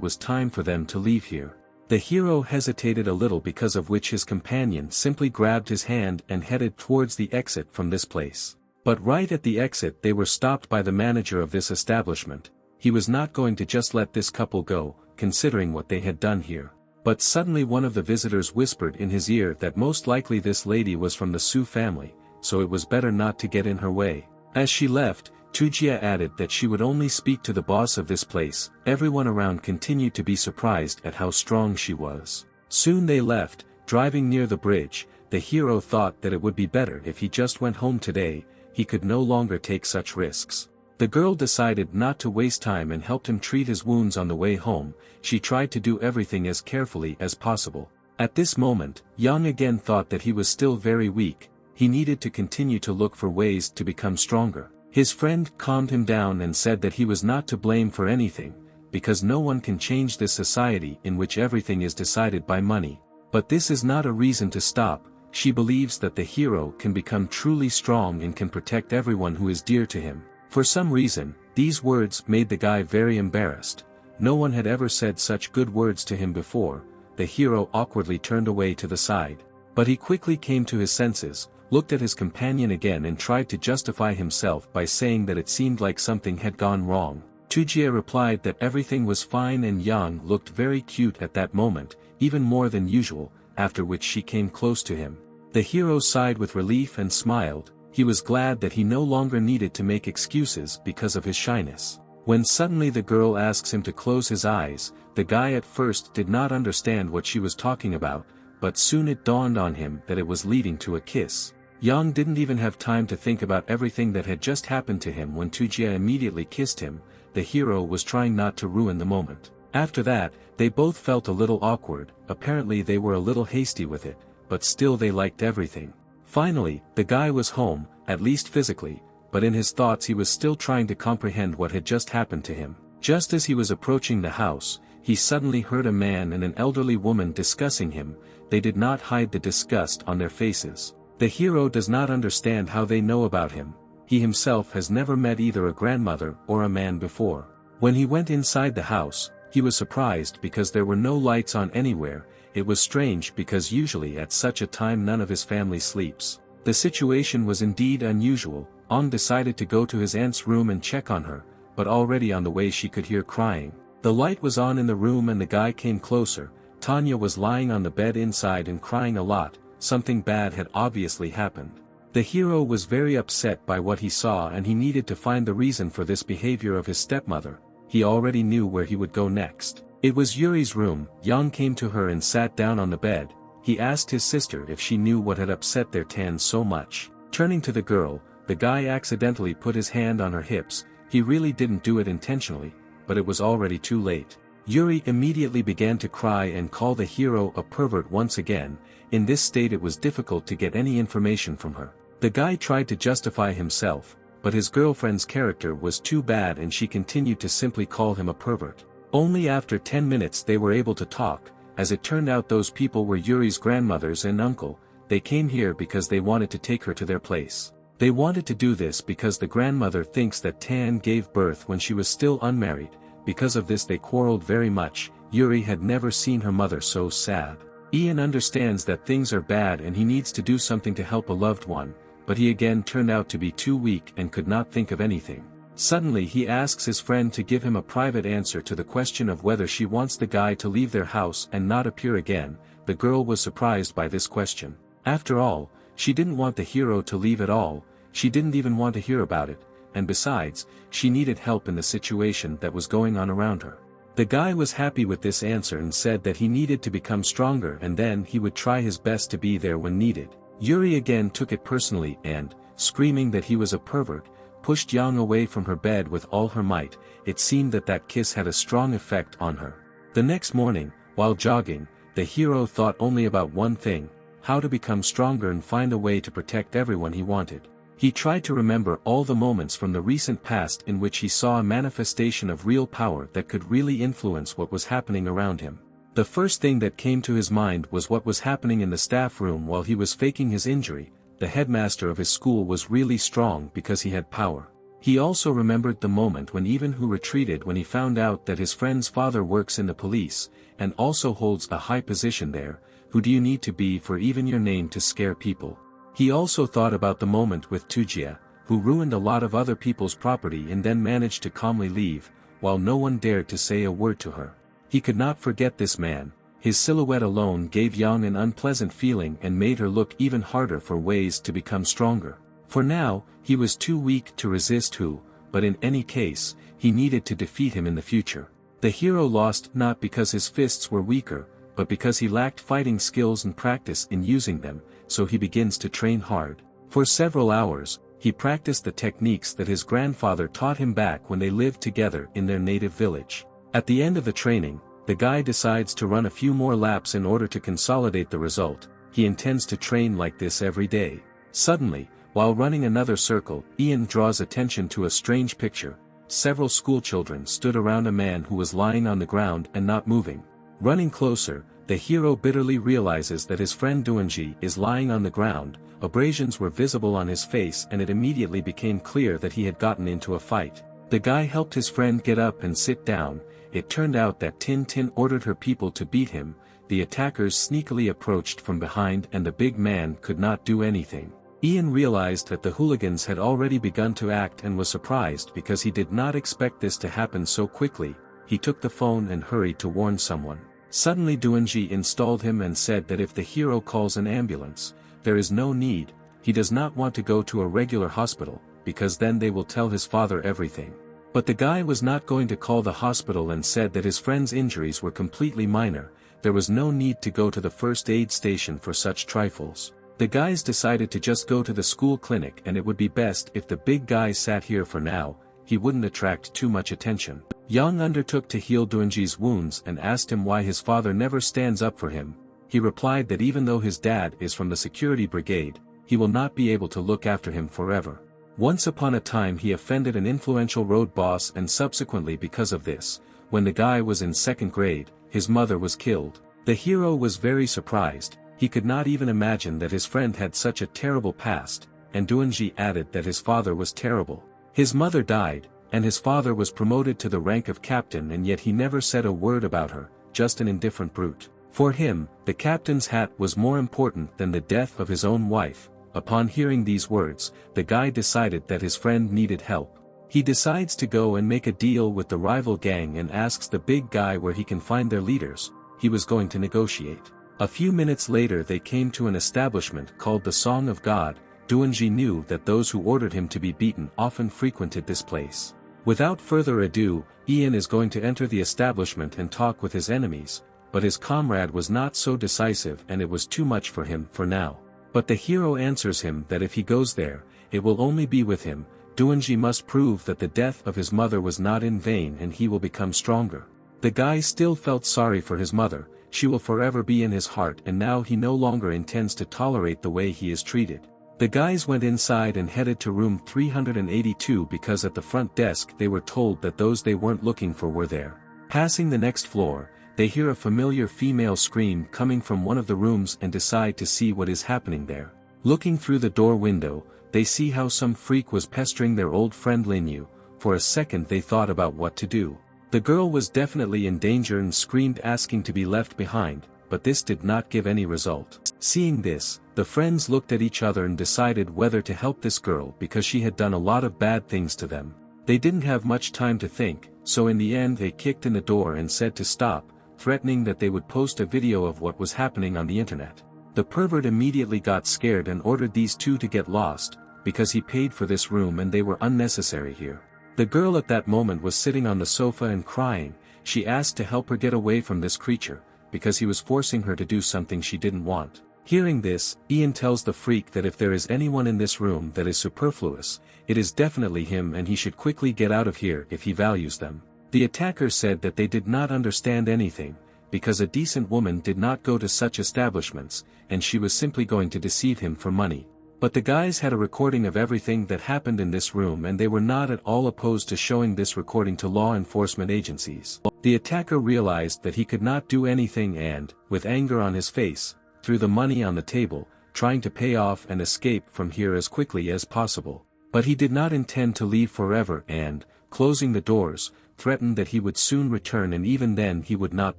was time for them to leave here. The hero hesitated a little, because of which his companion simply grabbed his hand and headed towards the exit from this place. But right at the exit they were stopped by the manager of this establishment. He was not going to just let this couple go, considering what they had done here. But suddenly one of the visitors whispered in his ear that most likely this lady was from the Su family, so it was better not to get in her way. As she left, Tujia added that she would only speak to the boss of this place. Everyone around continued to be surprised at how strong she was. Soon they left, driving near the bridge. The hero thought that it would be better if he just went home today, he could no longer take such risks. The girl decided not to waste time and helped him treat his wounds on the way home. She tried to do everything as carefully as possible. At this moment, Yang again thought that he was still very weak. He needed to continue to look for ways to become stronger. His friend calmed him down and said that he was not to blame for anything, because no one can change this society in which everything is decided by money. But this is not a reason to stop. She believes that the hero can become truly strong and can protect everyone who is dear to him. For some reason, these words made the guy very embarrassed. No one had ever said such good words to him before. The hero awkwardly turned away to the side. But he quickly came to his senses, looked at his companion again and tried to justify himself by saying that it seemed like something had gone wrong. Tujia replied that everything was fine and Yang looked very cute at that moment, even more than usual, after which she came close to him. The hero sighed with relief and smiled. He was glad that he no longer needed to make excuses because of his shyness. When suddenly the girl asks him to close his eyes, the guy at first did not understand what she was talking about, but soon it dawned on him that it was leading to a kiss. Yang didn't even have time to think about everything that had just happened to him when Tujia immediately kissed him. The hero was trying not to ruin the moment. After that, they both felt a little awkward. Apparently they were a little hasty with it, but still they liked everything. Finally, the guy was home, at least physically, but in his thoughts he was still trying to comprehend what had just happened to him. Just as he was approaching the house, he suddenly heard a man and an elderly woman discussing him. They did not hide the disgust on their faces. The hero does not understand how they know about him. He himself has never met either a grandmother or a man before. When he went inside the house, he was surprised because there were no lights on anywhere. It was strange because usually at such a time none of his family sleeps. The situation was indeed unusual. Ong decided to go to his aunt's room and check on her, but already on the way she could hear crying. The light was on in the room and the guy came closer. Tanya was lying on the bed inside and crying a lot. Something bad had obviously happened. The hero was very upset by what he saw and he needed to find the reason for this behavior of his stepmother. He already knew where he would go next. It was Yuri's room. Yang came to her and sat down on the bed. He asked his sister if she knew what had upset their tan so much. Turning to the girl, the guy accidentally put his hand on her hips. He really didn't do it intentionally, but it was already too late. Yuri immediately began to cry and call the hero a pervert once again. In this state it was difficult to get any information from her. The guy tried to justify himself, but his girlfriend's character was too bad and she continued to simply call him a pervert. Only after 10 minutes they were able to talk. As it turned out those people were Yuri's grandmothers and uncle. They came here because they wanted to take her to their place. They wanted to do this because the grandmother thinks that Tan gave birth when she was still unmarried. Because of this they quarreled very much. Yuri had never seen her mother so sad. Ian understands that things are bad and he needs to do something to help a loved one, but he again turned out to be too weak and could not think of anything. Suddenly he asks his friend to give him a private answer to the question of whether she wants the guy to leave their house and not appear again. The girl was surprised by this question. After all, she didn't want the hero to leave at all. She didn't even want to hear about it, and besides, she needed help in the situation that was going on around her. The guy was happy with this answer and said that he needed to become stronger and then he would try his best to be there when needed. Yuri again took it personally and, screaming that he was a pervert, pushed Yang away from her bed with all her might. It seemed that that kiss had a strong effect on her. The next morning, while jogging, the hero thought only about one thing: how to become stronger and find a way to protect everyone he wanted. He tried to remember all the moments from the recent past in which he saw a manifestation of real power that could really influence what was happening around him. The first thing that came to his mind was what was happening in the staff room while he was faking his injury. The headmaster of his school was really strong because he had power. He also remembered the moment when even who retreated when he found out that his friend's father works in the police, and also holds a high position there. Who do you need to be for even your name to scare people? He also thought about the moment with Tujia, who ruined a lot of other people's property and then managed to calmly leave, while no one dared to say a word to her. He could not forget this man. His silhouette alone gave Yang an unpleasant feeling and made her look even harder for ways to become stronger. For now, he was too weak to resist Hu, but in any case, he needed to defeat him in the future. The hero lost not because his fists were weaker, but because he lacked fighting skills and practice in using them, so he begins to train hard. For several hours, he practiced the techniques that his grandfather taught him back when they lived together in their native village. At the end of the training, the guy decides to run a few more laps in order to consolidate the result. He intends to train like this every day. Suddenly, while running another circle, Ian draws attention to a strange picture. Several schoolchildren stood around a man who was lying on the ground and not moving. Running closer, the hero bitterly realizes that his friend Duanji is lying on the ground. Abrasions were visible on his face and it immediately became clear that he had gotten into a fight. The guy helped his friend get up and sit down. It turned out that Tin Tin ordered her people to beat him. The attackers sneakily approached from behind and the big man could not do anything. Ian realized that the hooligans had already begun to act and was surprised because he did not expect this to happen so quickly. He took the phone and hurried to warn someone. Suddenly Duanji installed him and said that if the hero calls an ambulance, there is no need. He does not want to go to a regular hospital, because then they will tell his father everything. But the guy was not going to call the hospital and said that his friend's injuries were completely minor. There was no need to go to the first aid station for such trifles. The guys decided to just go to the school clinic and it would be best if the big guy sat here for now. He wouldn't attract too much attention. Yang undertook to heal Duanji's wounds and asked him why his father never stands up for him. He replied that even though his dad is from the security brigade, he will not be able to look after him forever. Once upon a time he offended an influential road boss and subsequently because of this, when the guy was in second grade, his mother was killed. The hero was very surprised. He could not even imagine that his friend had such a terrible past, and Duanji added that his father was terrible. His mother died, and his father was promoted to the rank of captain and yet he never said a word about her, just an indifferent brute. For him, the captain's hat was more important than the death of his own wife. Upon hearing these words, the guy decided that his friend needed help. He decides to go and make a deal with the rival gang and asks the big guy where he can find their leaders. He was going to negotiate. A few minutes later they came to an establishment called the Song of God. Duanji knew that those who ordered him to be beaten often frequented this place. Without further ado, Ian is going to enter the establishment and talk with his enemies, but his comrade was not so decisive and it was too much for him for now. But the hero answers him that if he goes there, it will only be with him. Duanji must prove that the death of his mother was not in vain and he will become stronger. The guy still felt sorry for his mother. She will forever be in his heart and now he no longer intends to tolerate the way he is treated. The guys went inside and headed to room 382 because at the front desk they were told that those they weren't looking for were there. Passing the next floor, they hear a familiar female scream coming from one of the rooms and decide to see what is happening there. Looking through the door window, they see how some freak was pestering their old friend Linyu. For a second they thought about what to do. The girl was definitely in danger and screamed asking to be left behind, but this did not give any result. Seeing this, the friends looked at each other and decided whether to help this girl because she had done a lot of bad things to them. They didn't have much time to think, so in the end they kicked in the door and said to stop, threatening that they would post a video of what was happening on the internet. The pervert immediately got scared and ordered these two to get lost, because he paid for this room and they were unnecessary here. The girl at that moment was sitting on the sofa and crying. she asked to help her get away from this creature, because he was forcing her to do something she didn't want. Hearing this, Ian tells the freak that if there is anyone in this room that is superfluous, it is definitely him and he should quickly get out of here if he values them. The attacker said that they did not understand anything, because a decent woman did not go to such establishments, and she was simply going to deceive him for money. But the guys had a recording of everything that happened in this room and they were not at all opposed to showing this recording to law enforcement agencies. The attacker realized that he could not do anything and, with anger on his face, threw the money on the table, trying to pay off and escape from here as quickly as possible. But he did not intend to leave forever and, closing the doors, threatened that he would soon return and even then he would not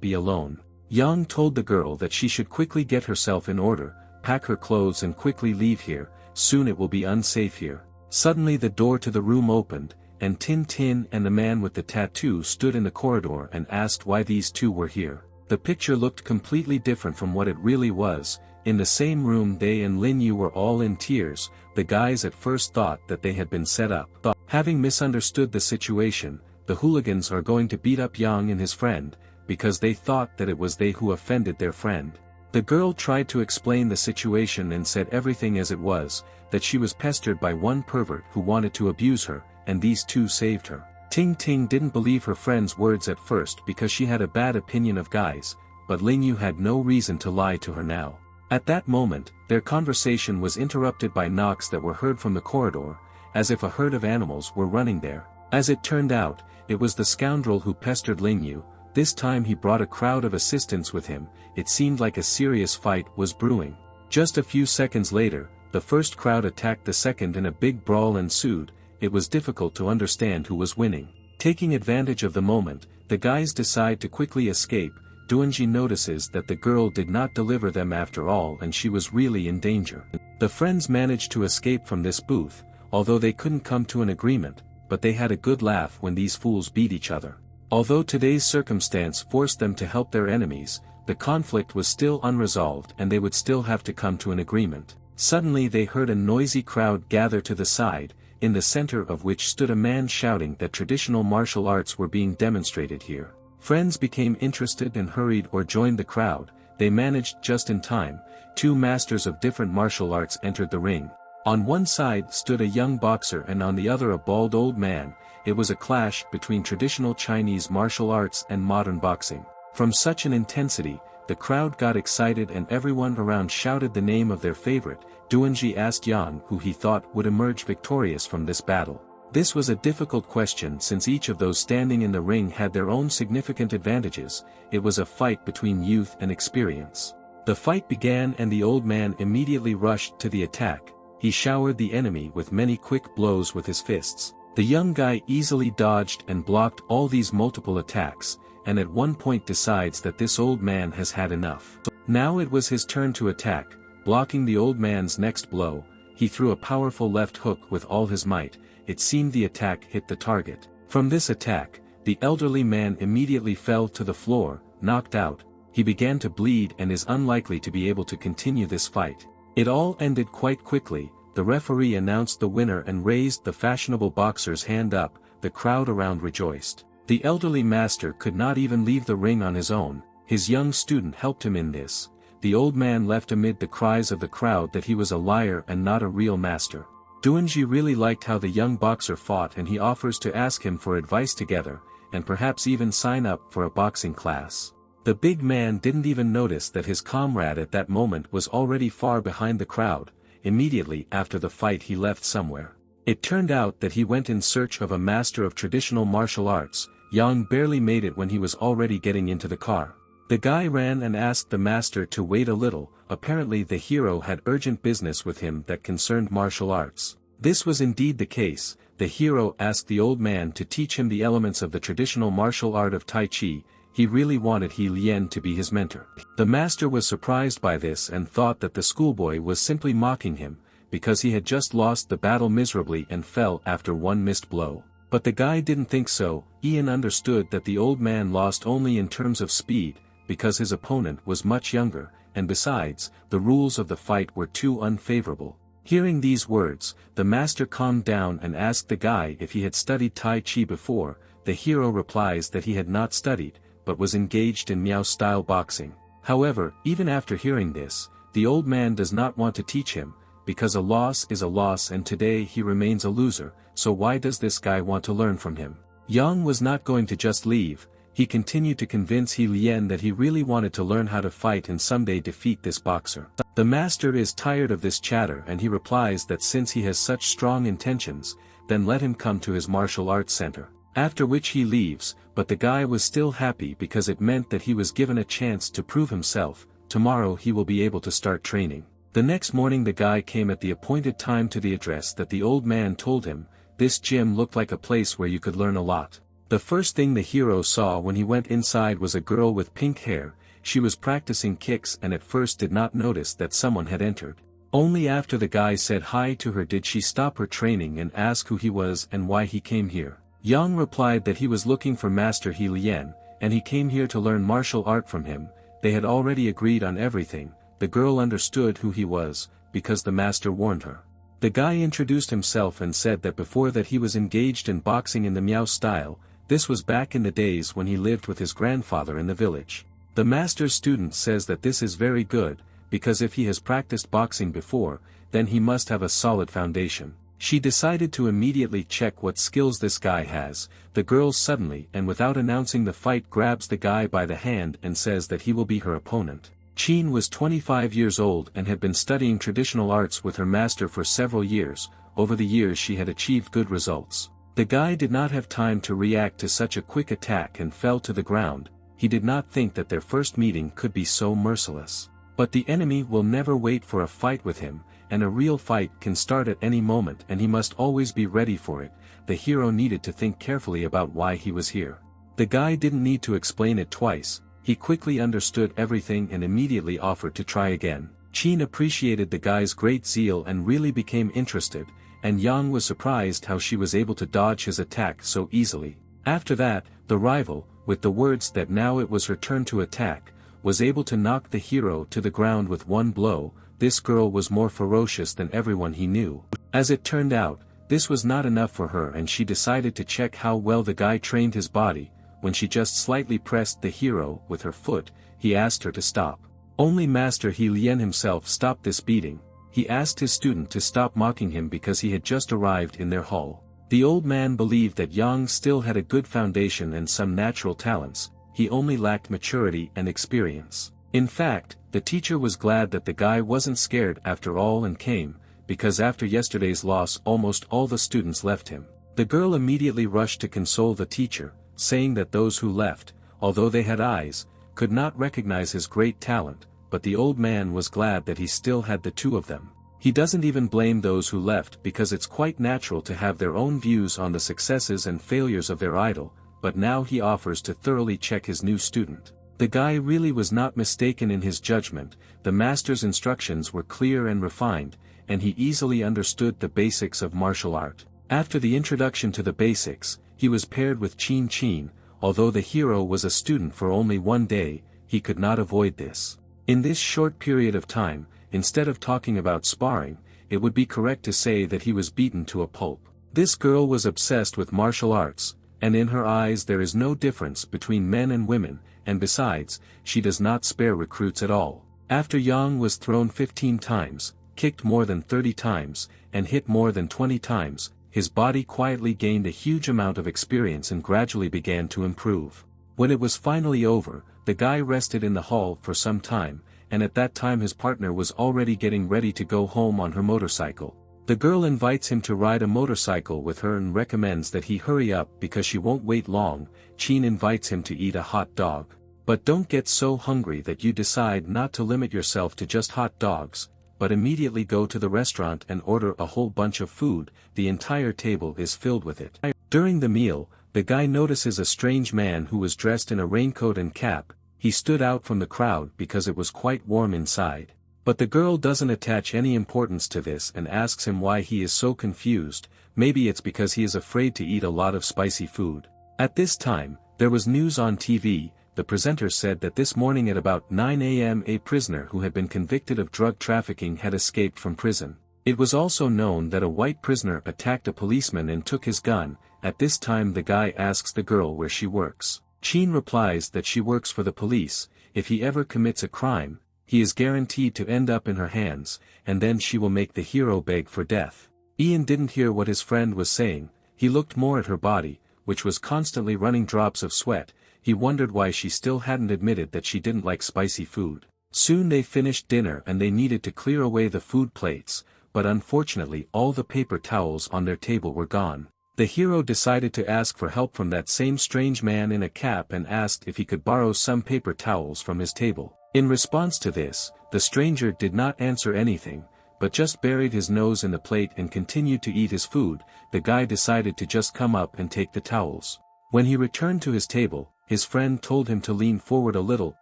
be alone. Yang told the girl that she should quickly get herself in order, pack her clothes and quickly leave here, soon it will be unsafe here. Suddenly the door to the room opened, and Tin Tin and the man with the tattoo stood in the corridor and asked why these two were here. The picture looked completely different from what it really was. In the same room they and Lin Yu were all in tears. The guys at first thought that they had been set up. But having misunderstood the situation, the hooligans are going to beat up Yang and his friend, because they thought that it was they who offended their friend. The girl tried to explain the situation and said everything as it was, that she was pestered by one pervert who wanted to abuse her, and these two saved her. Ting Ting didn't believe her friend's words at first because she had a bad opinion of guys, but Ling Yu had no reason to lie to her now. At that moment, their conversation was interrupted by knocks that were heard from the corridor, as if a herd of animals were running there. As it turned out, it was the scoundrel who pestered Ling Yu. This time he brought a crowd of assistants with him. It seemed like a serious fight was brewing. Just a few seconds later, the first crowd attacked the second and a big brawl ensued. It was difficult to understand who was winning. Taking advantage of the moment, the guys decide to quickly escape. Duanji notices that the girl did not deliver them after all and she was really in danger. The friends managed to escape from this booth, although they couldn't come to an agreement, but they had a good laugh when these fools beat each other. Although today's circumstance forced them to help their enemies, the conflict was still unresolved and they would still have to come to an agreement. Suddenly they heard a noisy crowd gather to the side, in the center of which stood a man shouting that traditional martial arts were being demonstrated here. Friends became interested and hurried or joined the crowd. They managed just in time. Two masters of different martial arts entered the ring. On one side stood a young boxer and on the other a bald old man. It was a clash between traditional Chinese martial arts and modern boxing. From such an intensity, the crowd got excited and everyone around shouted the name of their favorite. Duanji asked Yang who he thought would emerge victorious from this battle. This was a difficult question since each of those standing in the ring had their own significant advantages. It was a fight between youth and experience. The fight began and the old man immediately rushed to the attack. He showered the enemy with many quick blows with his fists. The young guy easily dodged and blocked all these multiple attacks, and at one point decides that this old man has had enough. Now it was his turn to attack. Blocking the old man's next blow, he threw a powerful left hook with all his might. It seemed the attack hit the target. From this attack, the elderly man immediately fell to the floor, knocked out. He began to bleed and is unlikely to be able to continue this fight. It all ended quite quickly. The referee announced the winner and raised the fashionable boxer's hand up. The crowd around rejoiced. The elderly master could not even leave the ring on his own. His young student helped him in this. The old man left amid the cries of the crowd that he was a liar and not a real master. Duanji really liked how the young boxer fought and he offers to ask him for advice together, and perhaps even sign up for a boxing class. The big man didn't even notice that his comrade at that moment was already far behind the crowd. Immediately after the fight he left somewhere. It turned out that he went in search of a master of traditional martial arts. Yang barely made it when he was already getting into the car. The guy ran and asked the master to wait a little. Apparently the hero had urgent business with him that concerned martial arts. This was indeed the case. The hero asked the old man to teach him the elements of the traditional martial art of Tai Chi. He really wanted He Lian to be his mentor. The master was surprised by this and thought that the schoolboy was simply mocking him, because he had just lost the battle miserably and fell after one missed blow. But the guy didn't think so. Ian understood that the old man lost only in terms of speed, because his opponent was much younger, and besides, the rules of the fight were too unfavorable. Hearing these words, the master calmed down and asked the guy if he had studied Tai Chi before. the hero replies that he had not studied, but was engaged in Miao-style boxing. However, even after hearing this, the old man does not want to teach him, because a loss is a loss and today he remains a loser, so why does this guy want to learn from him? Yang was not going to just leave, he continued to convince He Lian that he really wanted to learn how to fight and someday defeat this boxer. The master is tired of this chatter and he replies that since he has such strong intentions, then let him come to his martial arts center. After which he leaves, but the guy was still happy because it meant that he was given a chance to prove himself. Tomorrow he will be able to start training. The next morning the guy came at the appointed time to the address that the old man told him. This gym looked like a place where you could learn a lot. The first thing the hero saw when he went inside was a girl with pink hair. She was practicing kicks and at first did not notice that someone had entered. Only after the guy said hi to her did she stop her training and ask who he was and why he came here. Yang replied that he was looking for Master He Lian, and he came here to learn martial art from him. They had already agreed on everything. The girl understood who he was, because the master warned her. The guy introduced himself and said that before that he was engaged in boxing in the Miao style. This was back in the days when he lived with his grandfather in the village. The master's student says that this is very good, because if he has practiced boxing before, then he must have a solid foundation. She decided to immediately check what skills this guy has. The girl suddenly and without announcing the fight grabs the guy by the hand and says that he will be her opponent. Qin was 25 years old and had been studying traditional arts with her master for several years. Over the years she had achieved good results. The guy did not have time to react to such a quick attack and fell to the ground. He did not think that their first meeting could be so merciless. But the enemy will never wait for a fight with him, and a real fight can start at any moment and he must always be ready for it. The hero needed to think carefully about why he was here. The guy didn't need to explain it twice, he quickly understood everything and immediately offered to try again. Qin appreciated the guy's great zeal and really became interested, and Yang was surprised how she was able to dodge his attack so easily. After that, the rival, with the words that now it was her turn to attack, was able to knock the hero to the ground with one blow. This girl was more ferocious than everyone he knew. As it turned out, this was not enough for her and she decided to check how well the guy trained his body. When she just slightly pressed the hero with her foot, he asked her to stop. Only Master He Lian himself stopped this beating. He asked his student to stop mocking him because he had just arrived in their hall. The old man believed that Yang still had a good foundation and some natural talents. He only lacked maturity and experience. In fact, the teacher was glad that the guy wasn't scared after all and came, because after yesterday's loss almost all the students left him. The girl immediately rushed to console the teacher, saying that those who left, although they had eyes, could not recognize his great talent, but the old man was glad that he still had the two of them. He doesn't even blame those who left because it's quite natural to have their own views on the successes and failures of their idol, but now he offers to thoroughly check his new student. The guy really was not mistaken in his judgment. The master's instructions were clear and refined, and he easily understood the basics of martial art. After the introduction to the basics, he was paired with Qin. Although the hero was a student for only one day, he could not avoid this. In this short period of time, instead of talking about sparring, it would be correct to say that he was beaten to a pulp. This girl was obsessed with martial arts, and in her eyes there is no difference between men and women, and besides, she does not spare recruits at all. After Yang was thrown 15 times, kicked more than 30 times, and hit more than 20 times, his body quietly gained a huge amount of experience and gradually began to improve. When it was finally over, the guy rested in the hall for some time, and at that time his partner was already getting ready to go home on her motorcycle. The girl invites him to ride a motorcycle with her and recommends that he hurry up because she won't wait long. Qin invites him to eat a hot dog. But don't get so hungry that you decide not to limit yourself to just hot dogs, but immediately go to the restaurant and order a whole bunch of food. The entire table is filled with it. During the meal, the guy notices a strange man who was dressed in a raincoat and cap. He stood out from the crowd because it was quite warm inside. But the girl doesn't attach any importance to this and asks him why he is so confused. Maybe it's because he is afraid to eat a lot of spicy food. At this time, there was news on TV. The presenter said that this morning at about 9 a.m. a prisoner who had been convicted of drug trafficking had escaped from prison. It was also known that a white prisoner attacked a policeman and took his gun. At this time the guy asks the girl where she works. Chin replies that she works for the police. If he ever commits a crime, he is guaranteed to end up in her hands, and then she will make the hero beg for death. Ian didn't hear what his friend was saying. He looked more at her body, which was constantly running drops of sweat. He wondered why she still hadn't admitted that she didn't like spicy food. Soon they finished dinner and they needed to clear away the food plates, but unfortunately all the paper towels on their table were gone. The hero decided to ask for help from that same strange man in a cap and asked if he could borrow some paper towels from his table. In response to this, the stranger did not answer anything, but just buried his nose in the plate and continued to eat his food. The guy decided to just come up and take the towels. When he returned to his table, his friend told him to lean forward a little.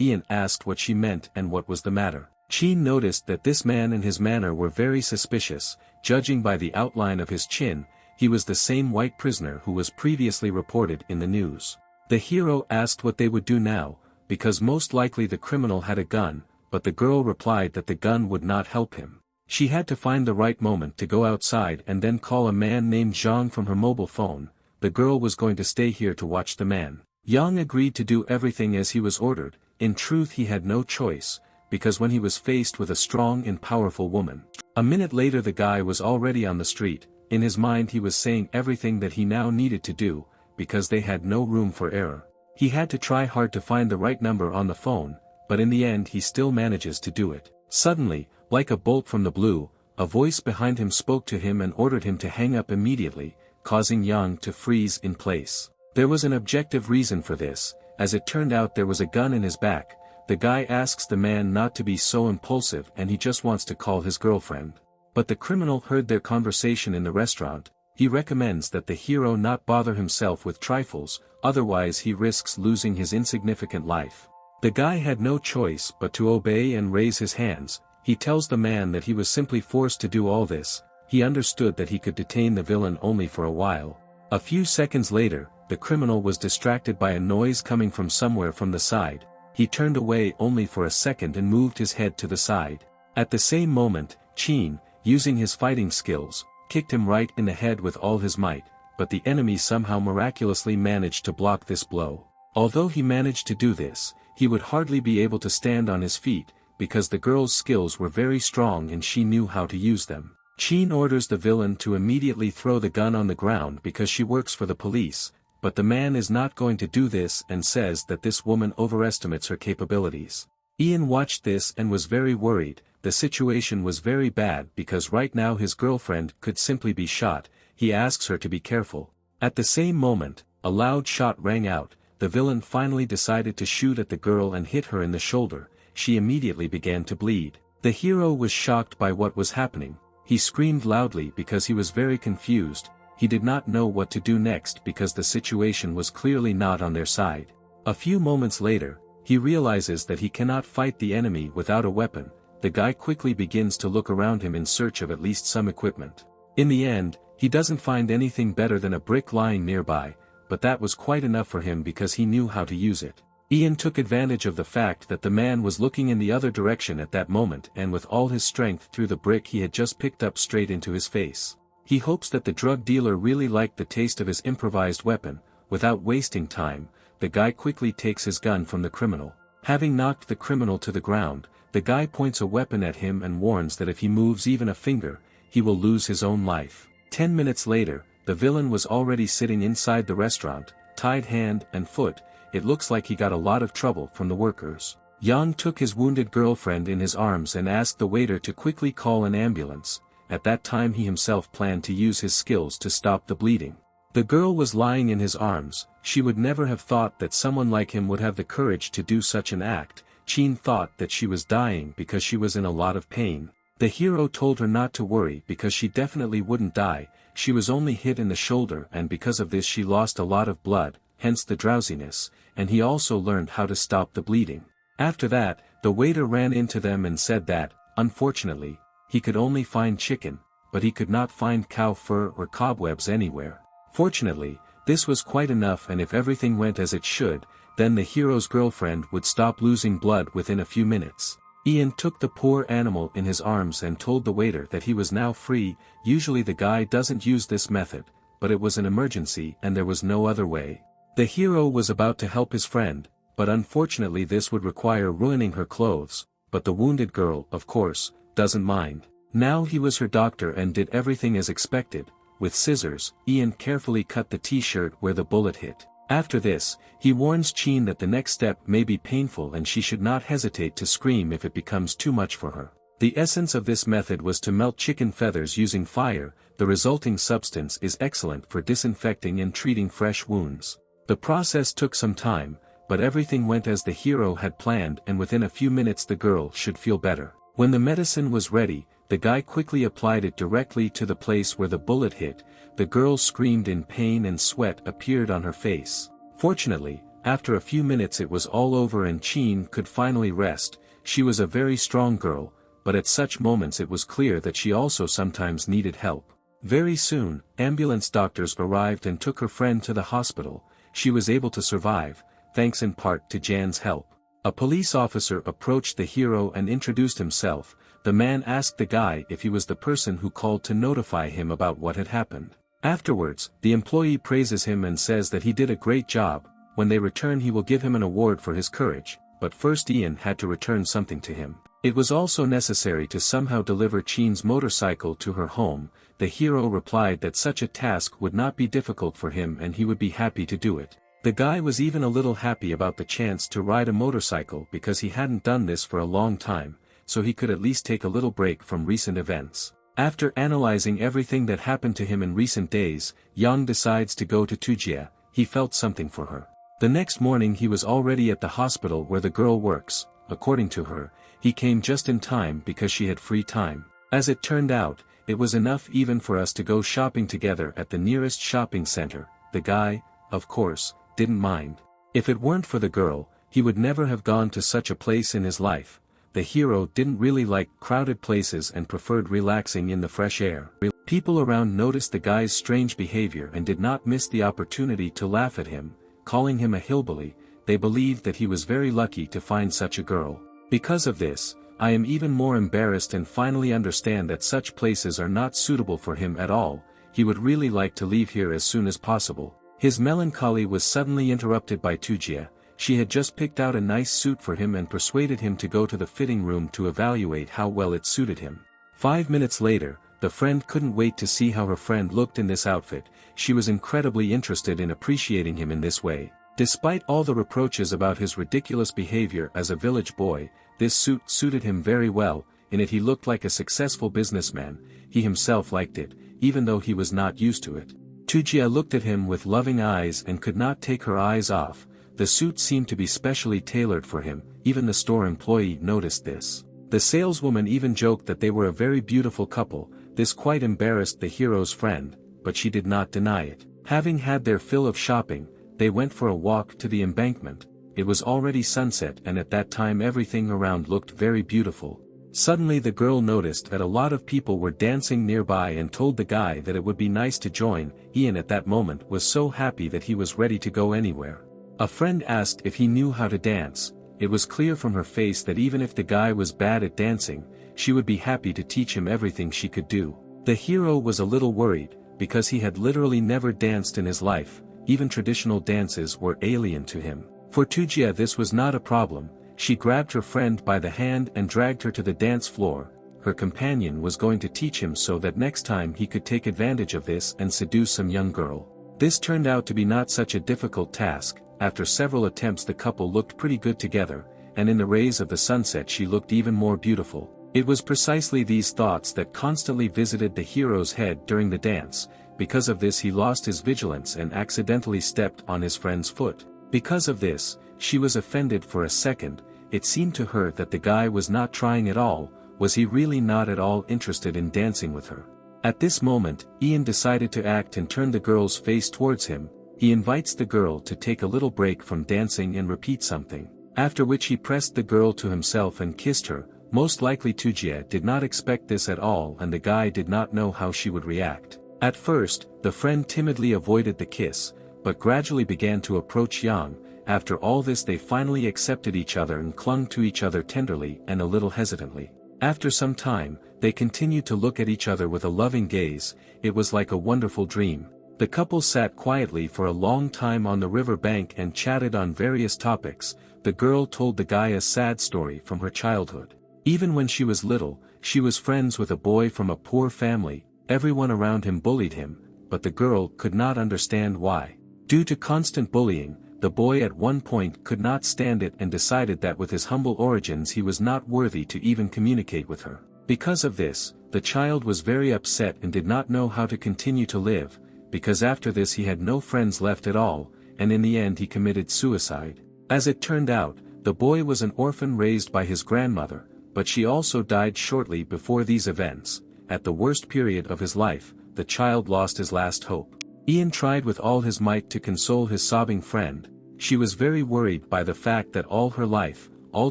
Ian asked what she meant and what was the matter. Chin noticed that this man and his manner were very suspicious. Judging by the outline of his chin, he was the same white prisoner who was previously reported in the news. The hero asked what they would do now, because most likely the criminal had a gun, but the girl replied that the gun would not help him. She had to find the right moment to go outside and then call a man named Zhang from her mobile phone. The girl was going to stay here to watch the man. Yang agreed to do everything as he was ordered. In truth, he had no choice, because when he was faced with a strong and powerful woman. A minute later the guy was already on the street. In his mind he was saying everything that he now needed to do, because they had no room for error. He had to try hard to find the right number on the phone, but in the end he still manages to do it. Suddenly, like a bolt from the blue, a voice behind him spoke to him and ordered him to hang up immediately, causing Yang to freeze in place. There was an objective reason for this. As it turned out, there was a gun in his back. The guy asks the man not to be so impulsive and he just wants to call his girlfriend. But the criminal heard their conversation in the restaurant. He recommends that the hero not bother himself with trifles, otherwise he risks losing his insignificant life. The guy had no choice but to obey and raise his hands. He tells the man that he was simply forced to do all this. He understood that he could detain the villain only for a while. A few seconds later, the criminal was distracted by a noise coming from somewhere from the side. He turned away only for a second and moved his head to the side. At the same moment, Chin, using his fighting skills, kicked him right in the head with all his might, but the enemy somehow miraculously managed to block this blow. Although he managed to do this, he would hardly be able to stand on his feet, because the girl's skills were very strong and she knew how to use them. Chin orders the villain to immediately throw the gun on the ground because she works for the police, but the man is not going to do this and says that this woman overestimates her capabilities. Ian watched this and was very worried. The situation was very bad because right now his girlfriend could simply be shot. He asks her to be careful. At the same moment, a loud shot rang out. The villain finally decided to shoot at the girl and hit her in the shoulder. She immediately began to bleed. The hero was shocked by what was happening. He screamed loudly because he was very confused. He did not know what to do next because the situation was clearly not on their side. A few moments later, he realizes that he cannot fight the enemy without a weapon. The guy quickly begins to look around him in search of at least some equipment. In the end, he doesn't find anything better than a brick lying nearby, but that was quite enough for him because he knew how to use it. Ian took advantage of the fact that the man was looking in the other direction at that moment and with all his strength threw the brick he had just picked up straight into his face. He hopes that the drug dealer really liked the taste of his improvised weapon. Without wasting time, the guy quickly takes his gun from the criminal. Having knocked the criminal to the ground, the guy points a weapon at him and warns that if he moves even a finger, he will lose his own life. 10 minutes later, the villain was already sitting inside the restaurant, tied hand and foot. It looks like he got a lot of trouble from the workers. Yang took his wounded girlfriend in his arms and asked the waiter to quickly call an ambulance. At that time he himself planned to use his skills to stop the bleeding. The girl was lying in his arms. She would never have thought that someone like him would have the courage to do such an act. Chin thought that she was dying because she was in a lot of pain. The hero told her not to worry because she definitely wouldn't die. She was only hit in the shoulder and because of this she lost a lot of blood, hence the drowsiness, and he also learned how to stop the bleeding. After that, the waiter ran into them and said that, unfortunately, he could only find chicken, but he could not find cow fur or cobwebs anywhere. Fortunately, this was quite enough, and if everything went as it should, then the hero's girlfriend would stop losing blood within a few minutes. Ian took the poor animal in his arms and told the waiter that he was now free. Usually the guy doesn't use this method, but it was an emergency and there was no other way. The hero was about to help his friend, but unfortunately this would require ruining her clothes, but the wounded girl, of course, doesn't mind. Now he was her doctor and did everything as expected. With scissors, Ian carefully cut the t-shirt where the bullet hit. After this, he warns Chin that the next step may be painful and she should not hesitate to scream if it becomes too much for her. The essence of this method was to melt chicken feathers using fire. The resulting substance is excellent for disinfecting and treating fresh wounds. The process took some time, but everything went as the hero had planned and within a few minutes the girl should feel better. When the medicine was ready, the guy quickly applied it directly to the place where the bullet hit. The girl screamed in pain and sweat appeared on her face. Fortunately, after a few minutes it was all over and Chin could finally rest. She was a very strong girl, but at such moments it was clear that she also sometimes needed help. Very soon, ambulance doctors arrived and took her friend to the hospital. She was able to survive, thanks in part to Jan's help. A police officer approached the hero and introduced himself. The man asked the guy if he was the person who called to notify him about what had happened. Afterwards, the employee praises him and says that he did a great job. When they return he will give him an award for his courage, but first Ian had to return something to him. It was also necessary to somehow deliver Chin's motorcycle to her home. The hero replied that such a task would not be difficult for him and he would be happy to do it. The guy was even a little happy about the chance to ride a motorcycle because he hadn't done this for a long time, so he could at least take a little break from recent events. After analyzing everything that happened to him in recent days, Yang decides to go to Tujia. He felt something for her. The next morning he was already at the hospital where the girl works. According to her, he came just in time because she had free time. As it turned out, it was enough even for us to go shopping together at the nearest shopping center. The guy, of course, didn't mind. If it weren't for the girl, he would never have gone to such a place in his life. The hero didn't really like crowded places and preferred relaxing in the fresh air. People around noticed the guy's strange behavior and did not miss the opportunity to laugh at him, calling him a hillbilly. They believed that he was very lucky to find such a girl. Because of this, I am even more embarrassed and finally understand that such places are not suitable for him at all. He would really like to leave here as soon as possible. His melancholy was suddenly interrupted by Tujia. She had just picked out a nice suit for him and persuaded him to go to the fitting room to evaluate how well it suited him. 5 minutes later, the friend couldn't wait to see how her friend looked in this outfit. She was incredibly interested in appreciating him in this way. Despite all the reproaches about his ridiculous behavior as a village boy, this suit suited him very well. In it he looked like a successful businessman. He himself liked it, even though he was not used to it. Tujia looked at him with loving eyes and could not take her eyes off. The suit seemed to be specially tailored for him. Even the store employee noticed this. The saleswoman even joked that they were a very beautiful couple. This quite embarrassed the hero's friend, but she did not deny it. Having had their fill of shopping, they went for a walk to the embankment. It was already sunset and at that time everything around looked very beautiful. Suddenly the girl noticed that a lot of people were dancing nearby and told the guy that it would be nice to join. Ian at that moment was so happy that he was ready to go anywhere. A friend asked if he knew how to dance. It was clear from her face that even if the guy was bad at dancing, she would be happy to teach him everything she could do. The hero was a little worried, because he had literally never danced in his life. Even traditional dances were alien to him. For Tujia this was not a problem. She grabbed her friend by the hand and dragged her to the dance floor. Her companion was going to teach him so that next time he could take advantage of this and seduce some young girl. This turned out to be not such a difficult task. After several attempts the couple looked pretty good together, and in the rays of the sunset she looked even more beautiful. It was precisely these thoughts that constantly visited the hero's head during the dance. Because of this he lost his vigilance and accidentally stepped on his friend's foot. Because of this, she was offended for a second. It seemed to her that the guy was not trying at all. Was he really not at all interested in dancing with her? At this moment, Ian decided to act and turned the girl's face towards him. He invites the girl to take a little break from dancing and repeat something. After which he pressed the girl to himself and kissed her. Most likely Tujia did not expect this at all and the guy did not know how she would react. At first, the friend timidly avoided the kiss, but gradually began to approach Yang. After all this they finally accepted each other and clung to each other tenderly and a little hesitantly. After some time, they continued to look at each other with a loving gaze. It was like a wonderful dream. The couple sat quietly for a long time on the river bank and chatted on various topics. The girl told the guy a sad story from her childhood. Even when she was little, she was friends with a boy from a poor family. Everyone around him bullied him, but the girl could not understand why. Due to constant bullying, the boy at one point could not stand it and decided that with his humble origins he was not worthy to even communicate with her. Because of this, the child was very upset and did not know how to continue to live, because after this he had no friends left at all, and in the end he committed suicide. As it turned out, the boy was an orphan raised by his grandmother, but she also died shortly before these events. At the worst period of his life, the child lost his last hope. Ian tried with all his might to console his sobbing friend. She was very worried by the fact that all her life, all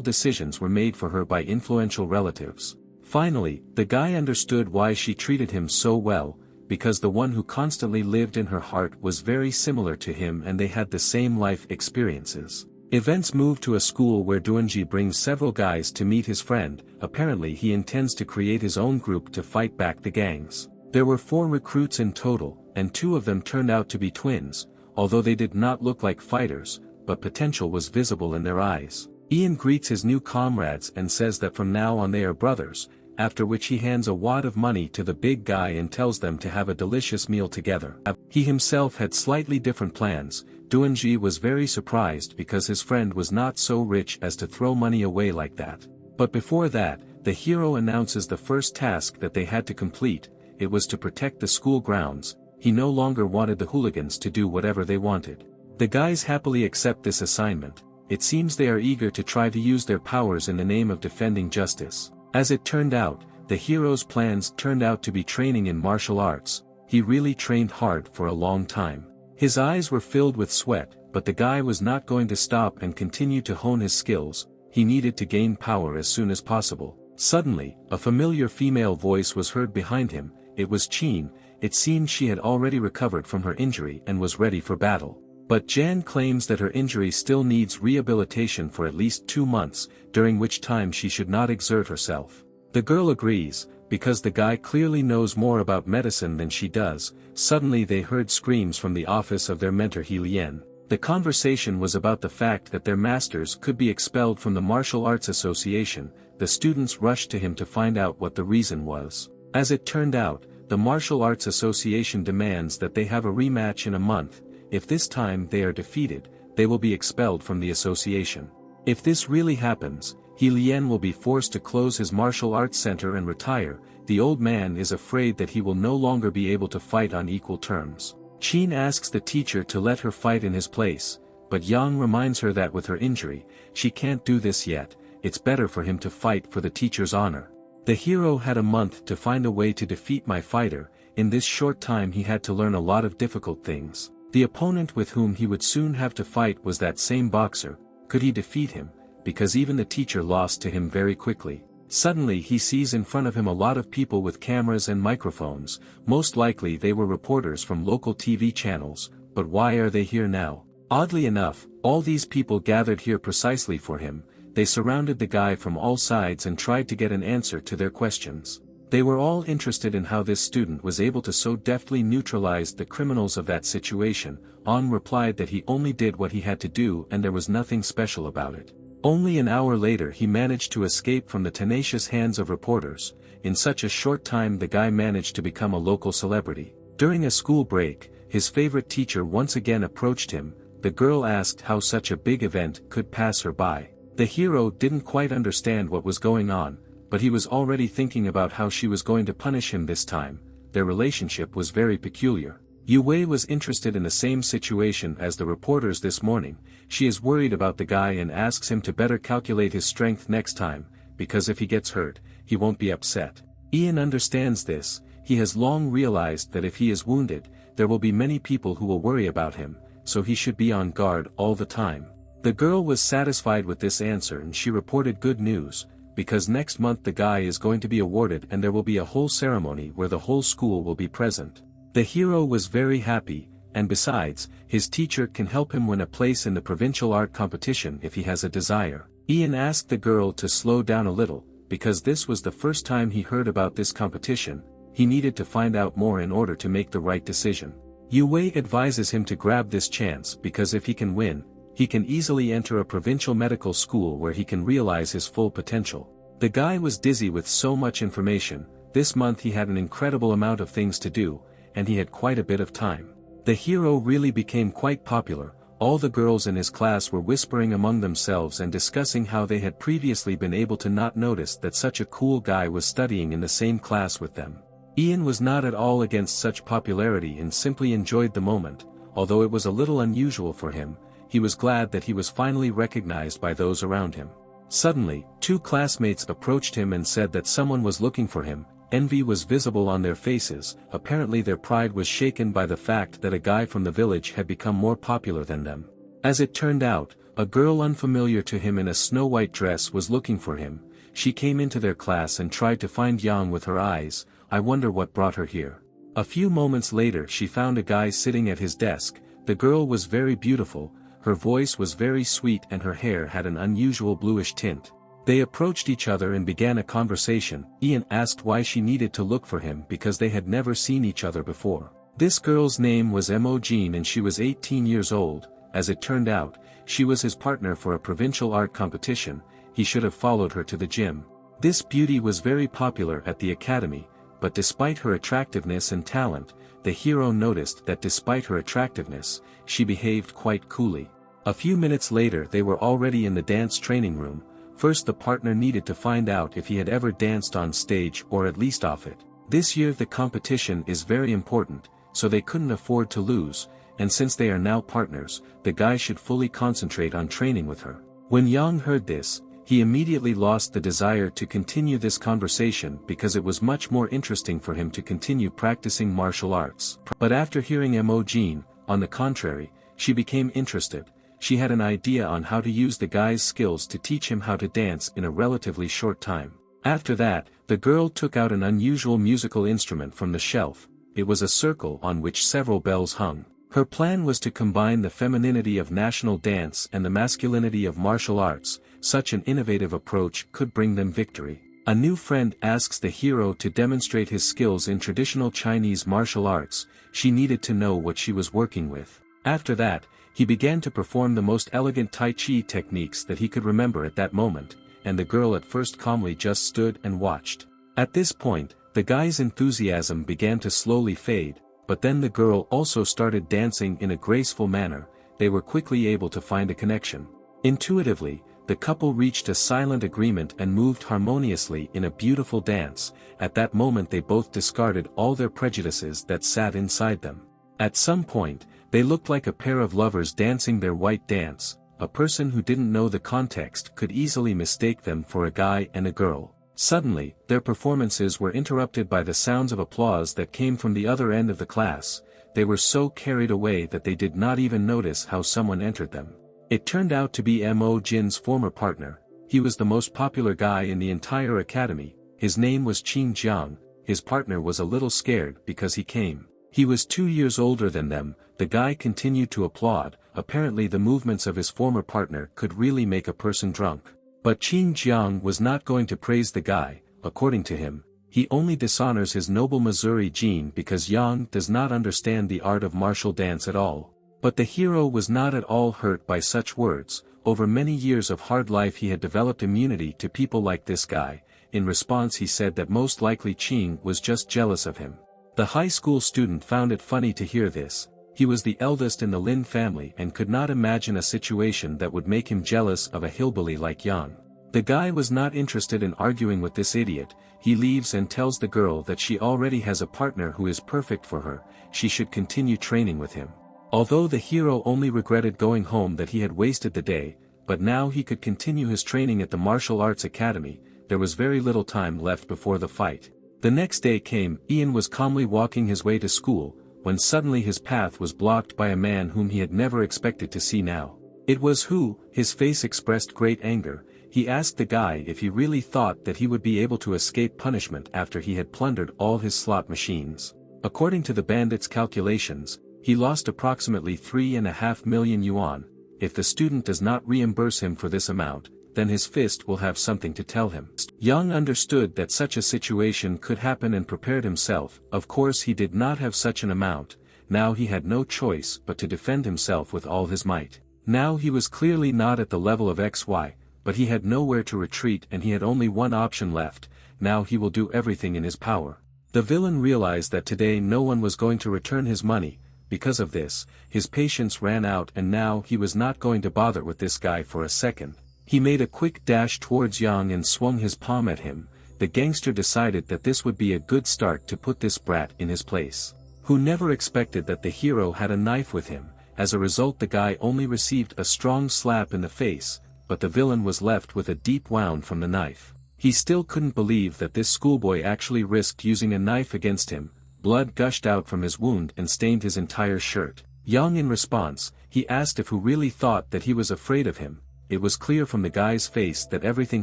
decisions were made for her by influential relatives. Finally, the guy understood why she treated him so well, because the one who constantly lived in her heart was very similar to him and they had the same life experiences. Events move to a school where Doonji brings several guys to meet his friend. Apparently he intends to create his own group to fight back the gangs. There were 4 recruits in total, and 2 of them turned out to be twins, although they did not look like fighters, but potential was visible in their eyes. Ian greets his new comrades and says that from now on they are brothers, after which he hands a wad of money to the big guy and tells them to have a delicious meal together. He himself had slightly different plans. Doonji was very surprised because his friend was not so rich as to throw money away like that. But before that, the hero announces the first task that they had to complete. It was to protect the school grounds. He no longer wanted the hooligans to do whatever they wanted. The guys happily accept this assignment. It seems they are eager to try to use their powers in the name of defending justice. As it turned out, the hero's plans turned out to be training in martial arts. He really trained hard for a long time. His eyes were filled with sweat, but the guy was not going to stop and continue to hone his skills. He needed to gain power as soon as possible. Suddenly, a familiar female voice was heard behind him. It was Chin. It seemed she had already recovered from her injury and was ready for battle. But Jan claims that her injury still needs rehabilitation for at least 2 months, during which time she should not exert herself. The girl agrees, because the guy clearly knows more about medicine than she does. Suddenly they heard screams from the office of their mentor He Lien. The conversation was about the fact that their masters could be expelled from the Martial Arts Association. The students rushed to him to find out what the reason was. As it turned out, the Martial Arts Association demands that they have a rematch in a month. If this time they are defeated, they will be expelled from the association. If this really happens, He Lien will be forced to close his martial arts center and retire. The old man is afraid that he will no longer be able to fight on equal terms. Chin asks the teacher to let her fight in his place, but Yang reminds her that with her injury, she can't do this yet. It's better for him to fight for the teacher's honor. The hero had a month to find a way to defeat my fighter. In this short time he had to learn a lot of difficult things. The opponent with whom he would soon have to fight was that same boxer. Could he defeat him? Because even the teacher lost to him very quickly. Suddenly he sees in front of him a lot of people with cameras and microphones. Most likely they were reporters from local TV channels, but why are they here now? Oddly enough, all these people gathered here precisely for him. They surrounded the guy from all sides and tried to get an answer to their questions. They were all interested in how this student was able to so deftly neutralize the criminals of that situation. An replied that he only did what he had to do and there was nothing special about it. Only an hour later he managed to escape from the tenacious hands of reporters. In such a short time the guy managed to become a local celebrity. During a school break, his favorite teacher once again approached him. The girl asked how such a big event could pass her by. The hero didn't quite understand what was going on, but he was already thinking about how she was going to punish him this time. Their relationship was very peculiar. Yue Wei was interested in the same situation as the reporters this morning. She is worried about the guy and asks him to better calculate his strength next time, because if he gets hurt, he won't be upset. Ian understands this. He has long realized that if he is wounded, there will be many people who will worry about him, so he should be on guard all the time. The girl was satisfied with this answer and she reported good news, because next month the guy is going to be awarded and there will be a whole ceremony where the whole school will be present. The hero was very happy, and besides, his teacher can help him win a place in the provincial art competition if he has a desire. Ian asked the girl to slow down a little, because this was the first time he heard about this competition. He needed to find out more in order to make the right decision. Yue advises him to grab this chance because if he can win, he can easily enter a provincial medical school where he can realize his full potential. The guy was dizzy with so much information. This month he had an incredible amount of things to do, and he had quite a bit of time. The hero really became quite popular. All the girls in his class were whispering among themselves and discussing how they had previously been able to not notice that such a cool guy was studying in the same class with them. Ian was not at all against such popularity and simply enjoyed the moment. Although it was a little unusual for him, he was glad that he was finally recognized by those around him. Suddenly, two classmates approached him and said that someone was looking for him. Envy was visible on their faces. Apparently their pride was shaken by the fact that a guy from the village had become more popular than them. As it turned out, a girl unfamiliar to him in a snow-white dress was looking for him. She came into their class and tried to find Yang with her eyes. I wonder what brought her here. A few moments later she found a guy sitting at his desk. The girl was very beautiful, her voice was very sweet and her hair had an unusual bluish tint. They approached each other and began a conversation. Ian asked why she needed to look for him because they had never seen each other before. This girl's name was Jean and she was 18 years old. As it turned out, she was his partner for a provincial art competition. He should have followed her to the gym. This beauty was very popular at the academy, but despite her attractiveness and talent, the hero noticed that despite her attractiveness, she behaved quite coolly. A few minutes later they were already in the dance training room. First the partner needed to find out if he had ever danced on stage or at least off it. This year the competition is very important, so they couldn't afford to lose, and since they are now partners, the guy should fully concentrate on training with her. When Yang heard this, he immediately lost the desire to continue this conversation because it was much more interesting for him to continue practicing martial arts. But after hearing Jean, on the contrary, she became interested. She had an idea on how to use the guy's skills to teach him how to dance in a relatively short time. After that, the girl took out an unusual musical instrument from the shelf. It was a circle on which several bells hung. Her plan was to combine the femininity of national dance and the masculinity of martial arts. Such an innovative approach could bring them victory. A new friend asks the hero to demonstrate his skills in traditional Chinese martial arts. She needed to know what she was working with. After that, he began to perform the most elegant Tai Chi techniques that he could remember at that moment, and the girl at first calmly just stood and watched. At this point, the guy's enthusiasm began to slowly fade, but then the girl also started dancing in a graceful manner. They were quickly able to find a connection. Intuitively, the couple reached a silent agreement and moved harmoniously in a beautiful dance. At that moment they both discarded all their prejudices that sat inside them. At some point, they looked like a pair of lovers dancing their white dance. A person who didn't know the context could easily mistake them for a guy and a girl. Suddenly, their performances were interrupted by the sounds of applause that came from the other end of the class. They were so carried away that they did not even notice how someone entered them. It turned out to be Jin's former partner. He was the most popular guy in the entire academy. His name was Qing Jiang. His partner was a little scared because he came. He was 2 years older than them. The guy continued to applaud. Apparently the movements of his former partner could really make a person drunk. But Qing Jiang was not going to praise the guy. According to him, he only dishonors his noble Missouri gene because Yang does not understand the art of martial dance at all. But the hero was not at all hurt by such words. Over many years of hard life he had developed immunity to people like this guy. In response he said that most likely Qing was just jealous of him. The high school student found it funny to hear this. He was the eldest in the Lin family and could not imagine a situation that would make him jealous of a hillbilly like Yang. The guy was not interested in arguing with this idiot. He leaves and tells the girl that she already has a partner who is perfect for her. She should continue training with him. Although the hero only regretted going home that he had wasted the day, but now he could continue his training at the martial arts academy. There was very little time left before the fight. The next day came. Ian was calmly walking his way to school, when suddenly his path was blocked by a man whom he had never expected to see now. It was Hu. His face expressed great anger. He asked the guy if he really thought that he would be able to escape punishment after he had plundered all his slot machines. According to the bandits' calculations, he lost approximately 3.5 million yuan. If the student does not reimburse him for this amount, then his fist will have something to tell him. Yang understood that such a situation could happen and prepared himself. Of course he did not have such an amount, now he had no choice but to defend himself with all his might. Now he was clearly not at the level of XY, but he had nowhere to retreat and he had only one option left. Now he will do everything in his power. The villain realized that today no one was going to return his money. Because of this, his patience ran out and now he was not going to bother with this guy for a second. He made a quick dash towards Yang and swung his palm at him. The gangster decided that this would be a good start to put this brat in his place. Who never expected that the hero had a knife with him. As a result, the guy only received a strong slap in the face, but the villain was left with a deep wound from the knife. He still couldn't believe that this schoolboy actually risked using a knife against him. Blood gushed out from his wound and stained his entire shirt. Yang in response, he asked if who really thought that he was afraid of him. It was clear from the guy's face that everything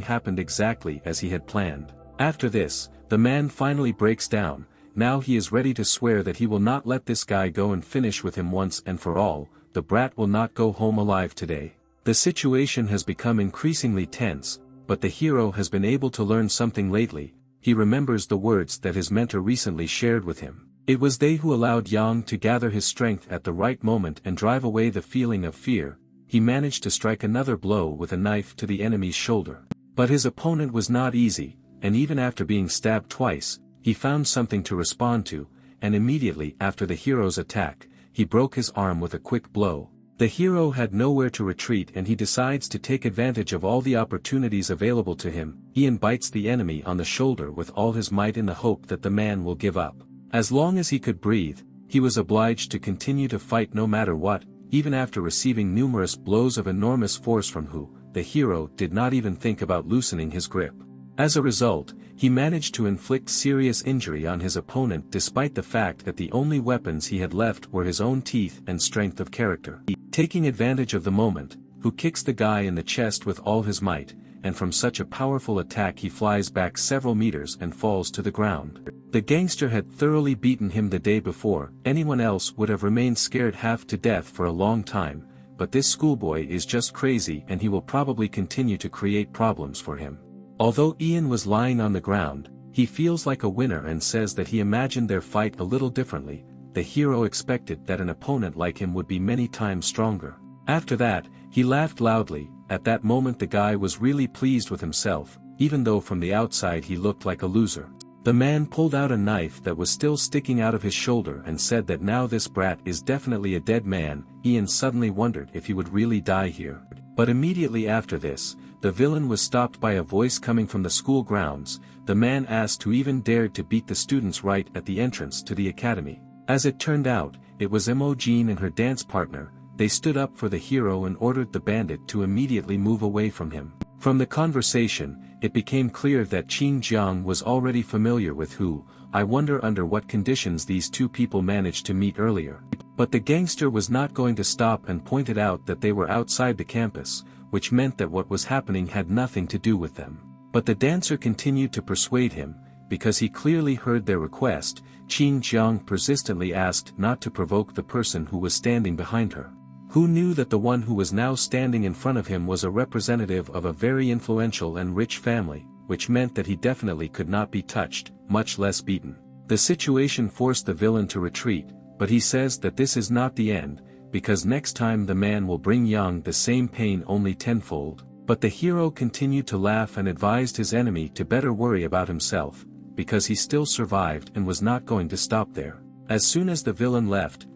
happened exactly as he had planned. After this, the man finally breaks down. Now he is ready to swear that he will not let this guy go and finish with him once and for all. The brat will not go home alive today. The situation has become increasingly tense, but the hero has been able to learn something lately. He remembers the words that his mentor recently shared with him. It was they who allowed Yang to gather his strength at the right moment and drive away the feeling of fear. He managed to strike another blow with a knife to the enemy's shoulder. But his opponent was not easy, and even after being stabbed twice, he found something to respond to, and immediately after the hero's attack, he broke his arm with a quick blow. The hero had nowhere to retreat and he decides to take advantage of all the opportunities available to him. Ian bites the enemy on the shoulder with all his might in the hope that the man will give up. As long as he could breathe, he was obliged to continue to fight no matter what, even after receiving numerous blows of enormous force from Hu. The hero did not even think about loosening his grip. As a result, he managed to inflict serious injury on his opponent despite the fact that the only weapons he had left were his own teeth and strength of character. Taking advantage of the moment, Hu kicks the guy in the chest with all his might, and from such a powerful attack he flies back several meters and falls to the ground. The gangster had thoroughly beaten him the day before. Anyone else would have remained scared half to death for a long time, but this schoolboy is just crazy and he will probably continue to create problems for him. Although Ian was lying on the ground, he feels like a winner and says that he imagined their fight a little differently. The hero expected that an opponent like him would be many times stronger. After that, he laughed loudly. At that moment the guy was really pleased with himself, even though from the outside he looked like a loser. The man pulled out a knife that was still sticking out of his shoulder and said that now this brat is definitely a dead man. Ian suddenly wondered if he would really die here. But immediately after this, the villain was stopped by a voice coming from the school grounds. The man asked who even dared to beat the students right at the entrance to the academy. As it turned out, it was Jean and her dance partner. They stood up for the hero and ordered the bandit to immediately move away from him. From the conversation, it became clear that Qin Jiang was already familiar with Hu. I wonder under what conditions these two people managed to meet earlier. But the gangster was not going to stop and pointed out that they were outside the campus, which meant that what was happening had nothing to do with them. But the dancer continued to persuade him, because he clearly heard their request. Qin Jiang persistently asked not to provoke the person who was standing behind her. Who knew that the one who was now standing in front of him was a representative of a very influential and rich family, which meant that he definitely could not be touched, much less beaten. The situation forced the villain to retreat, but he says that this is not the end, because next time the man will bring Yang the same pain only tenfold. But the hero continued to laugh and advised his enemy to better worry about himself, because he still survived and was not going to stop there. As soon as the villain left,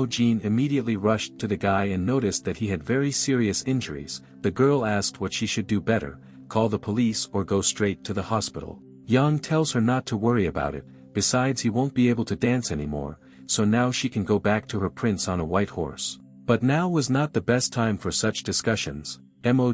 Jean immediately rushed to the guy and noticed that he had very serious injuries. The girl asked what she should do better, call the police or go straight to the hospital. Yang tells her not to worry about it, besides he won't be able to dance anymore, so now she can go back to her prince on a white horse. But now was not the best time for such discussions.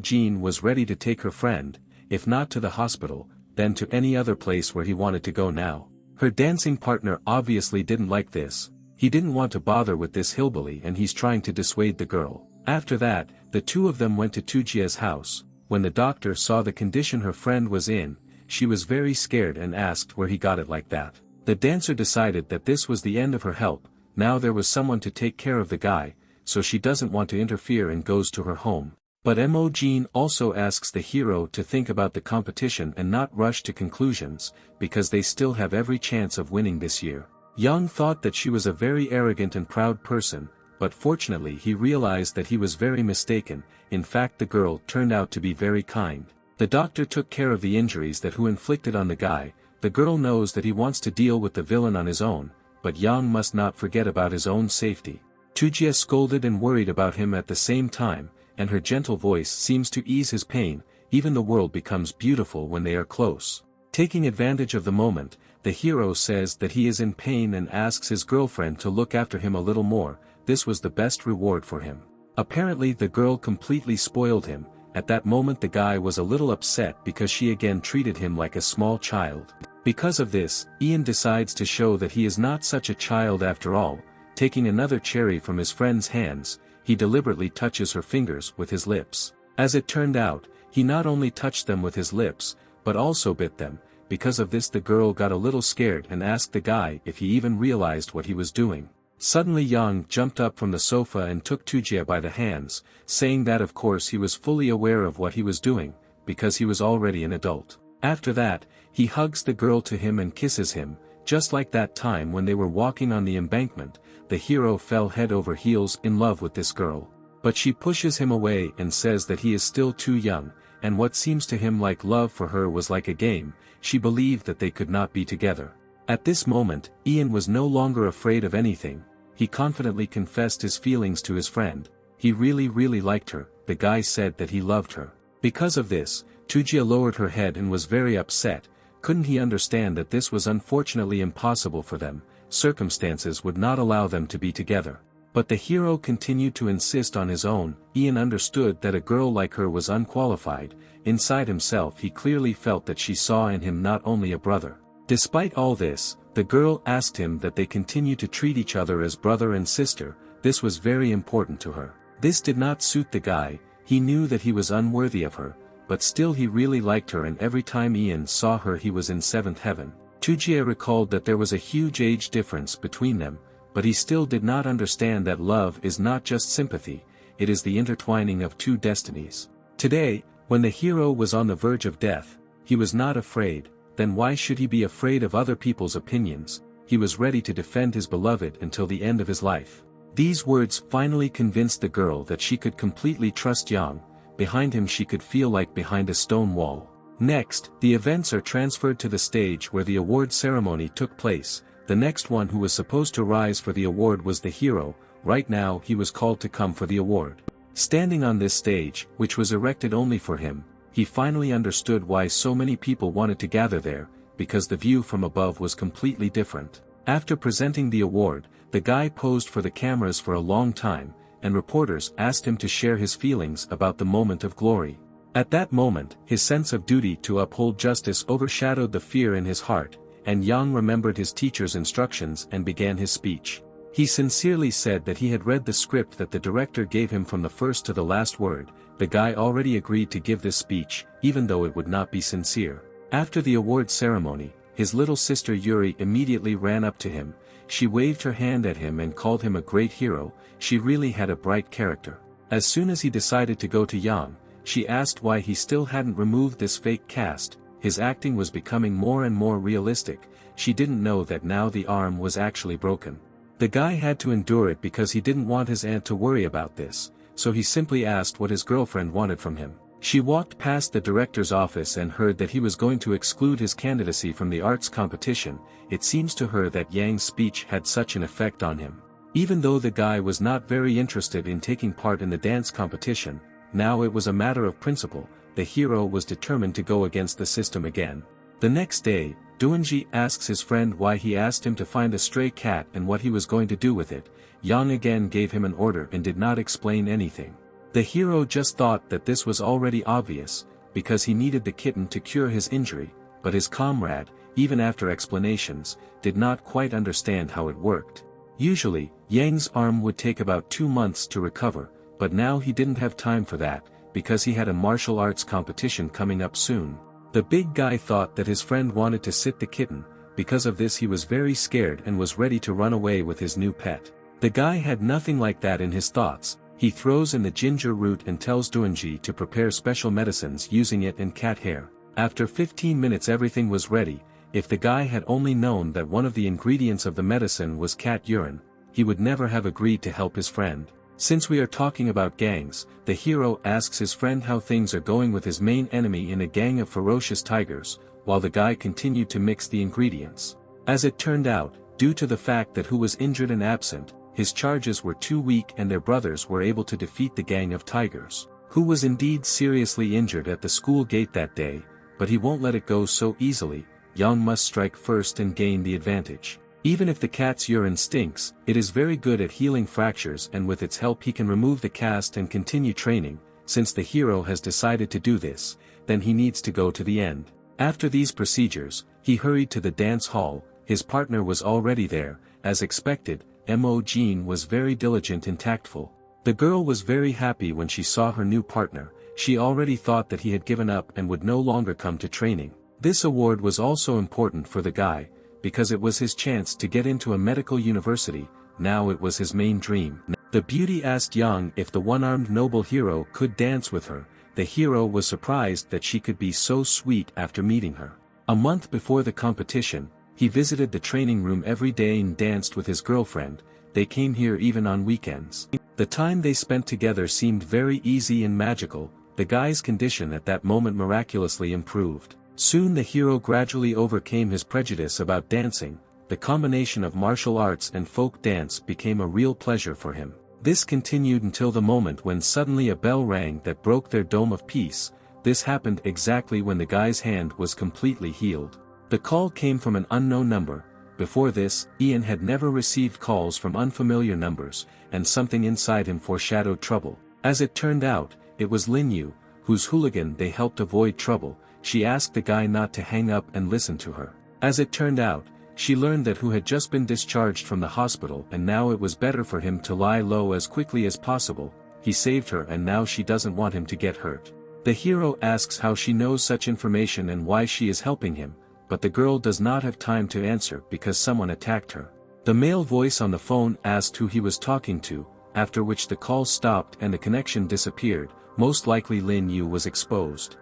Jean was ready to take her friend, if not to the hospital, then to any other place where he wanted to go now. Her dancing partner obviously didn't like this. He didn't want to bother with this hillbilly and he's trying to dissuade the girl. After that, the two of them went to Tujia's house. When the doctor saw the condition her friend was in, she was very scared and asked where he got it like that. The dancer decided that this was the end of her help. Now there was someone to take care of the guy, so she doesn't want to interfere and goes to her home. But Jean also asks the hero to think about the competition and not rush to conclusions, because they still have every chance of winning this year. Yang thought that she was a very arrogant and proud person, but fortunately he realized that he was very mistaken. In fact, the girl turned out to be very kind. The doctor took care of the injuries that who inflicted on the guy. The girl knows that he wants to deal with the villain on his own, but Yang must not forget about his own safety. Tujia scolded and worried about him at the same time, and her gentle voice seems to ease his pain. Even the world becomes beautiful when they are close. Taking advantage of the moment, the hero says that he is in pain and asks his girlfriend to look after him a little more. This was the best reward for him. Apparently the girl completely spoiled him. At that moment the guy was a little upset because she again treated him like a small child. Because of this, Ian decides to show that he is not such a child after all. Taking another cherry from his friend's hands, he deliberately touches her fingers with his lips. As it turned out, he not only touched them with his lips, but also bit them. Because of this the girl got a little scared and asked the guy if he even realized what he was doing. Suddenly Yang jumped up from the sofa and took Tujia by the hands, saying that of course he was fully aware of what he was doing, because he was already an adult. After that, he hugs the girl to him and kisses him. Just like that time when they were walking on the embankment, the hero fell head over heels in love with this girl. But she pushes him away and says that he is still too young, and what seems to him like love for her was like a game. She believed that they could not be together. At this moment, Ian was no longer afraid of anything. He confidently confessed his feelings to his friend. He really liked her. The guy said that he loved her. Because of this, Tujia lowered her head and was very upset. Couldn't he understand that this was unfortunately impossible for them? Circumstances would not allow them to be together. But the hero continued to insist on his own. Ian understood that a girl like her was unqualified. Inside himself he clearly felt that she saw in him not only a brother. Despite all this, the girl asked him that they continue to treat each other as brother and sister. This was very important to her. This did not suit the guy. He knew that he was unworthy of her, but still he really liked her, and every time Ian saw her he was in seventh heaven. Tujia recalled that there was a huge age difference between them, but he still did not understand that love is not just sympathy, it is the intertwining of two destinies. Today, when the hero was on the verge of death, he was not afraid. Then why should he be afraid of other people's opinions? He was ready to defend his beloved until the end of his life. These words finally convinced the girl that she could completely trust Yang. Behind him she could feel like behind a stone wall. Next, the events are transferred to the stage where the award ceremony took place. The next one who was supposed to rise for the award was the hero. Right now he was called to come for the award. Standing on this stage, which was erected only for him, he finally understood why so many people wanted to gather there, because the view from above was completely different. After presenting the award, the guy posed for the cameras for a long time, and reporters asked him to share his feelings about the moment of glory. At that moment, his sense of duty to uphold justice overshadowed the fear in his heart, and Yang remembered his teacher's instructions and began his speech. He sincerely said that he had read the script that the director gave him from the first to the last word. The guy already agreed to give this speech, even though it would not be sincere. After the award ceremony, his little sister Yuri immediately ran up to him. She waved her hand at him and called him a great hero. She really had a bright character. As soon as he decided to go to Yang, she asked why he still hadn't removed this fake cast. His acting was becoming more and more realistic. She didn't know that now the arm was actually broken. The guy had to endure it because he didn't want his aunt to worry about this, so he simply asked what his girlfriend wanted from him. She walked past the director's office and heard that he was going to exclude his candidacy from the arts competition. It seems to her that Yang's speech had such an effect on him. Even though the guy was not very interested in taking part in the dance competition, now it was a matter of principle. The hero was determined to go against the system again. The next day, Doonji asks his friend why he asked him to find a stray cat and what he was going to do with it. Yang again gave him an order and did not explain anything. The hero just thought that this was already obvious, because he needed the kitten to cure his injury, but his comrade, even after explanations, did not quite understand how it worked. Usually, Yang's arm would take about 2 months to recover, but now he didn't have time for that, because he had a martial arts competition coming up soon. The big guy thought that his friend wanted to sit the kitten. Because of this he was very scared and was ready to run away with his new pet. The guy had nothing like that in his thoughts. He throws in the ginger root and tells Doonji to prepare special medicines using it and cat hair. After 15 minutes everything was ready, if the guy had only known that one of the ingredients of the medicine was cat urine, he would never have agreed to help his friend. Since we are talking about gangs, the hero asks his friend how things are going with his main enemy in a gang of ferocious tigers, while the guy continued to mix the ingredients. As it turned out, due to the fact that who was injured and absent, his charges were too weak and their brothers were able to defeat the gang of tigers, who was indeed seriously injured at the school gate that day, but he won't let it go so easily. Yang must strike first and gain the advantage. Even if the cat's urine stinks, it is very good at healing fractures, and with its help he can remove the cast and continue training. Since the hero has decided to do this, then he needs to go to the end. After these procedures, he hurried to the dance hall. His partner was already there. As expected, Mo Jean was very diligent and tactful. The girl was very happy when she saw her new partner. She already thought that he had given up and would no longer come to training. This award was also important for the guy, because it was his chance to get into a medical university. Now it was his main dream. The beauty asked Yang if the one-armed noble hero could dance with her. The hero was surprised that she could be so sweet after meeting her. A month before the competition, he visited the training room every day and danced with his girlfriend. They came here even on weekends. The time they spent together seemed very easy and magical. The guy's condition at that moment miraculously improved. Soon the hero gradually overcame his prejudice about dancing. The combination of martial arts and folk dance became a real pleasure for him. This continued until the moment when suddenly a bell rang that broke their dome of peace. This happened exactly when the guy's hand was completely healed. The call came from an unknown number. Before this, Ian had never received calls from unfamiliar numbers, and something inside him foreshadowed trouble. As it turned out, it was Lin Yu, whose hooligan they helped avoid trouble. She asked the guy not to hang up and listen to her. As it turned out, she learned that Hu had just been discharged from the hospital and now it was better for him to lie low as quickly as possible. He saved her and now she doesn't want him to get hurt. The hero asks how she knows such information and why she is helping him, but the girl does not have time to answer because someone attacked her. The male voice on the phone asked who he was talking to, after which the call stopped and the connection disappeared. Most likely Lin Yu was exposed.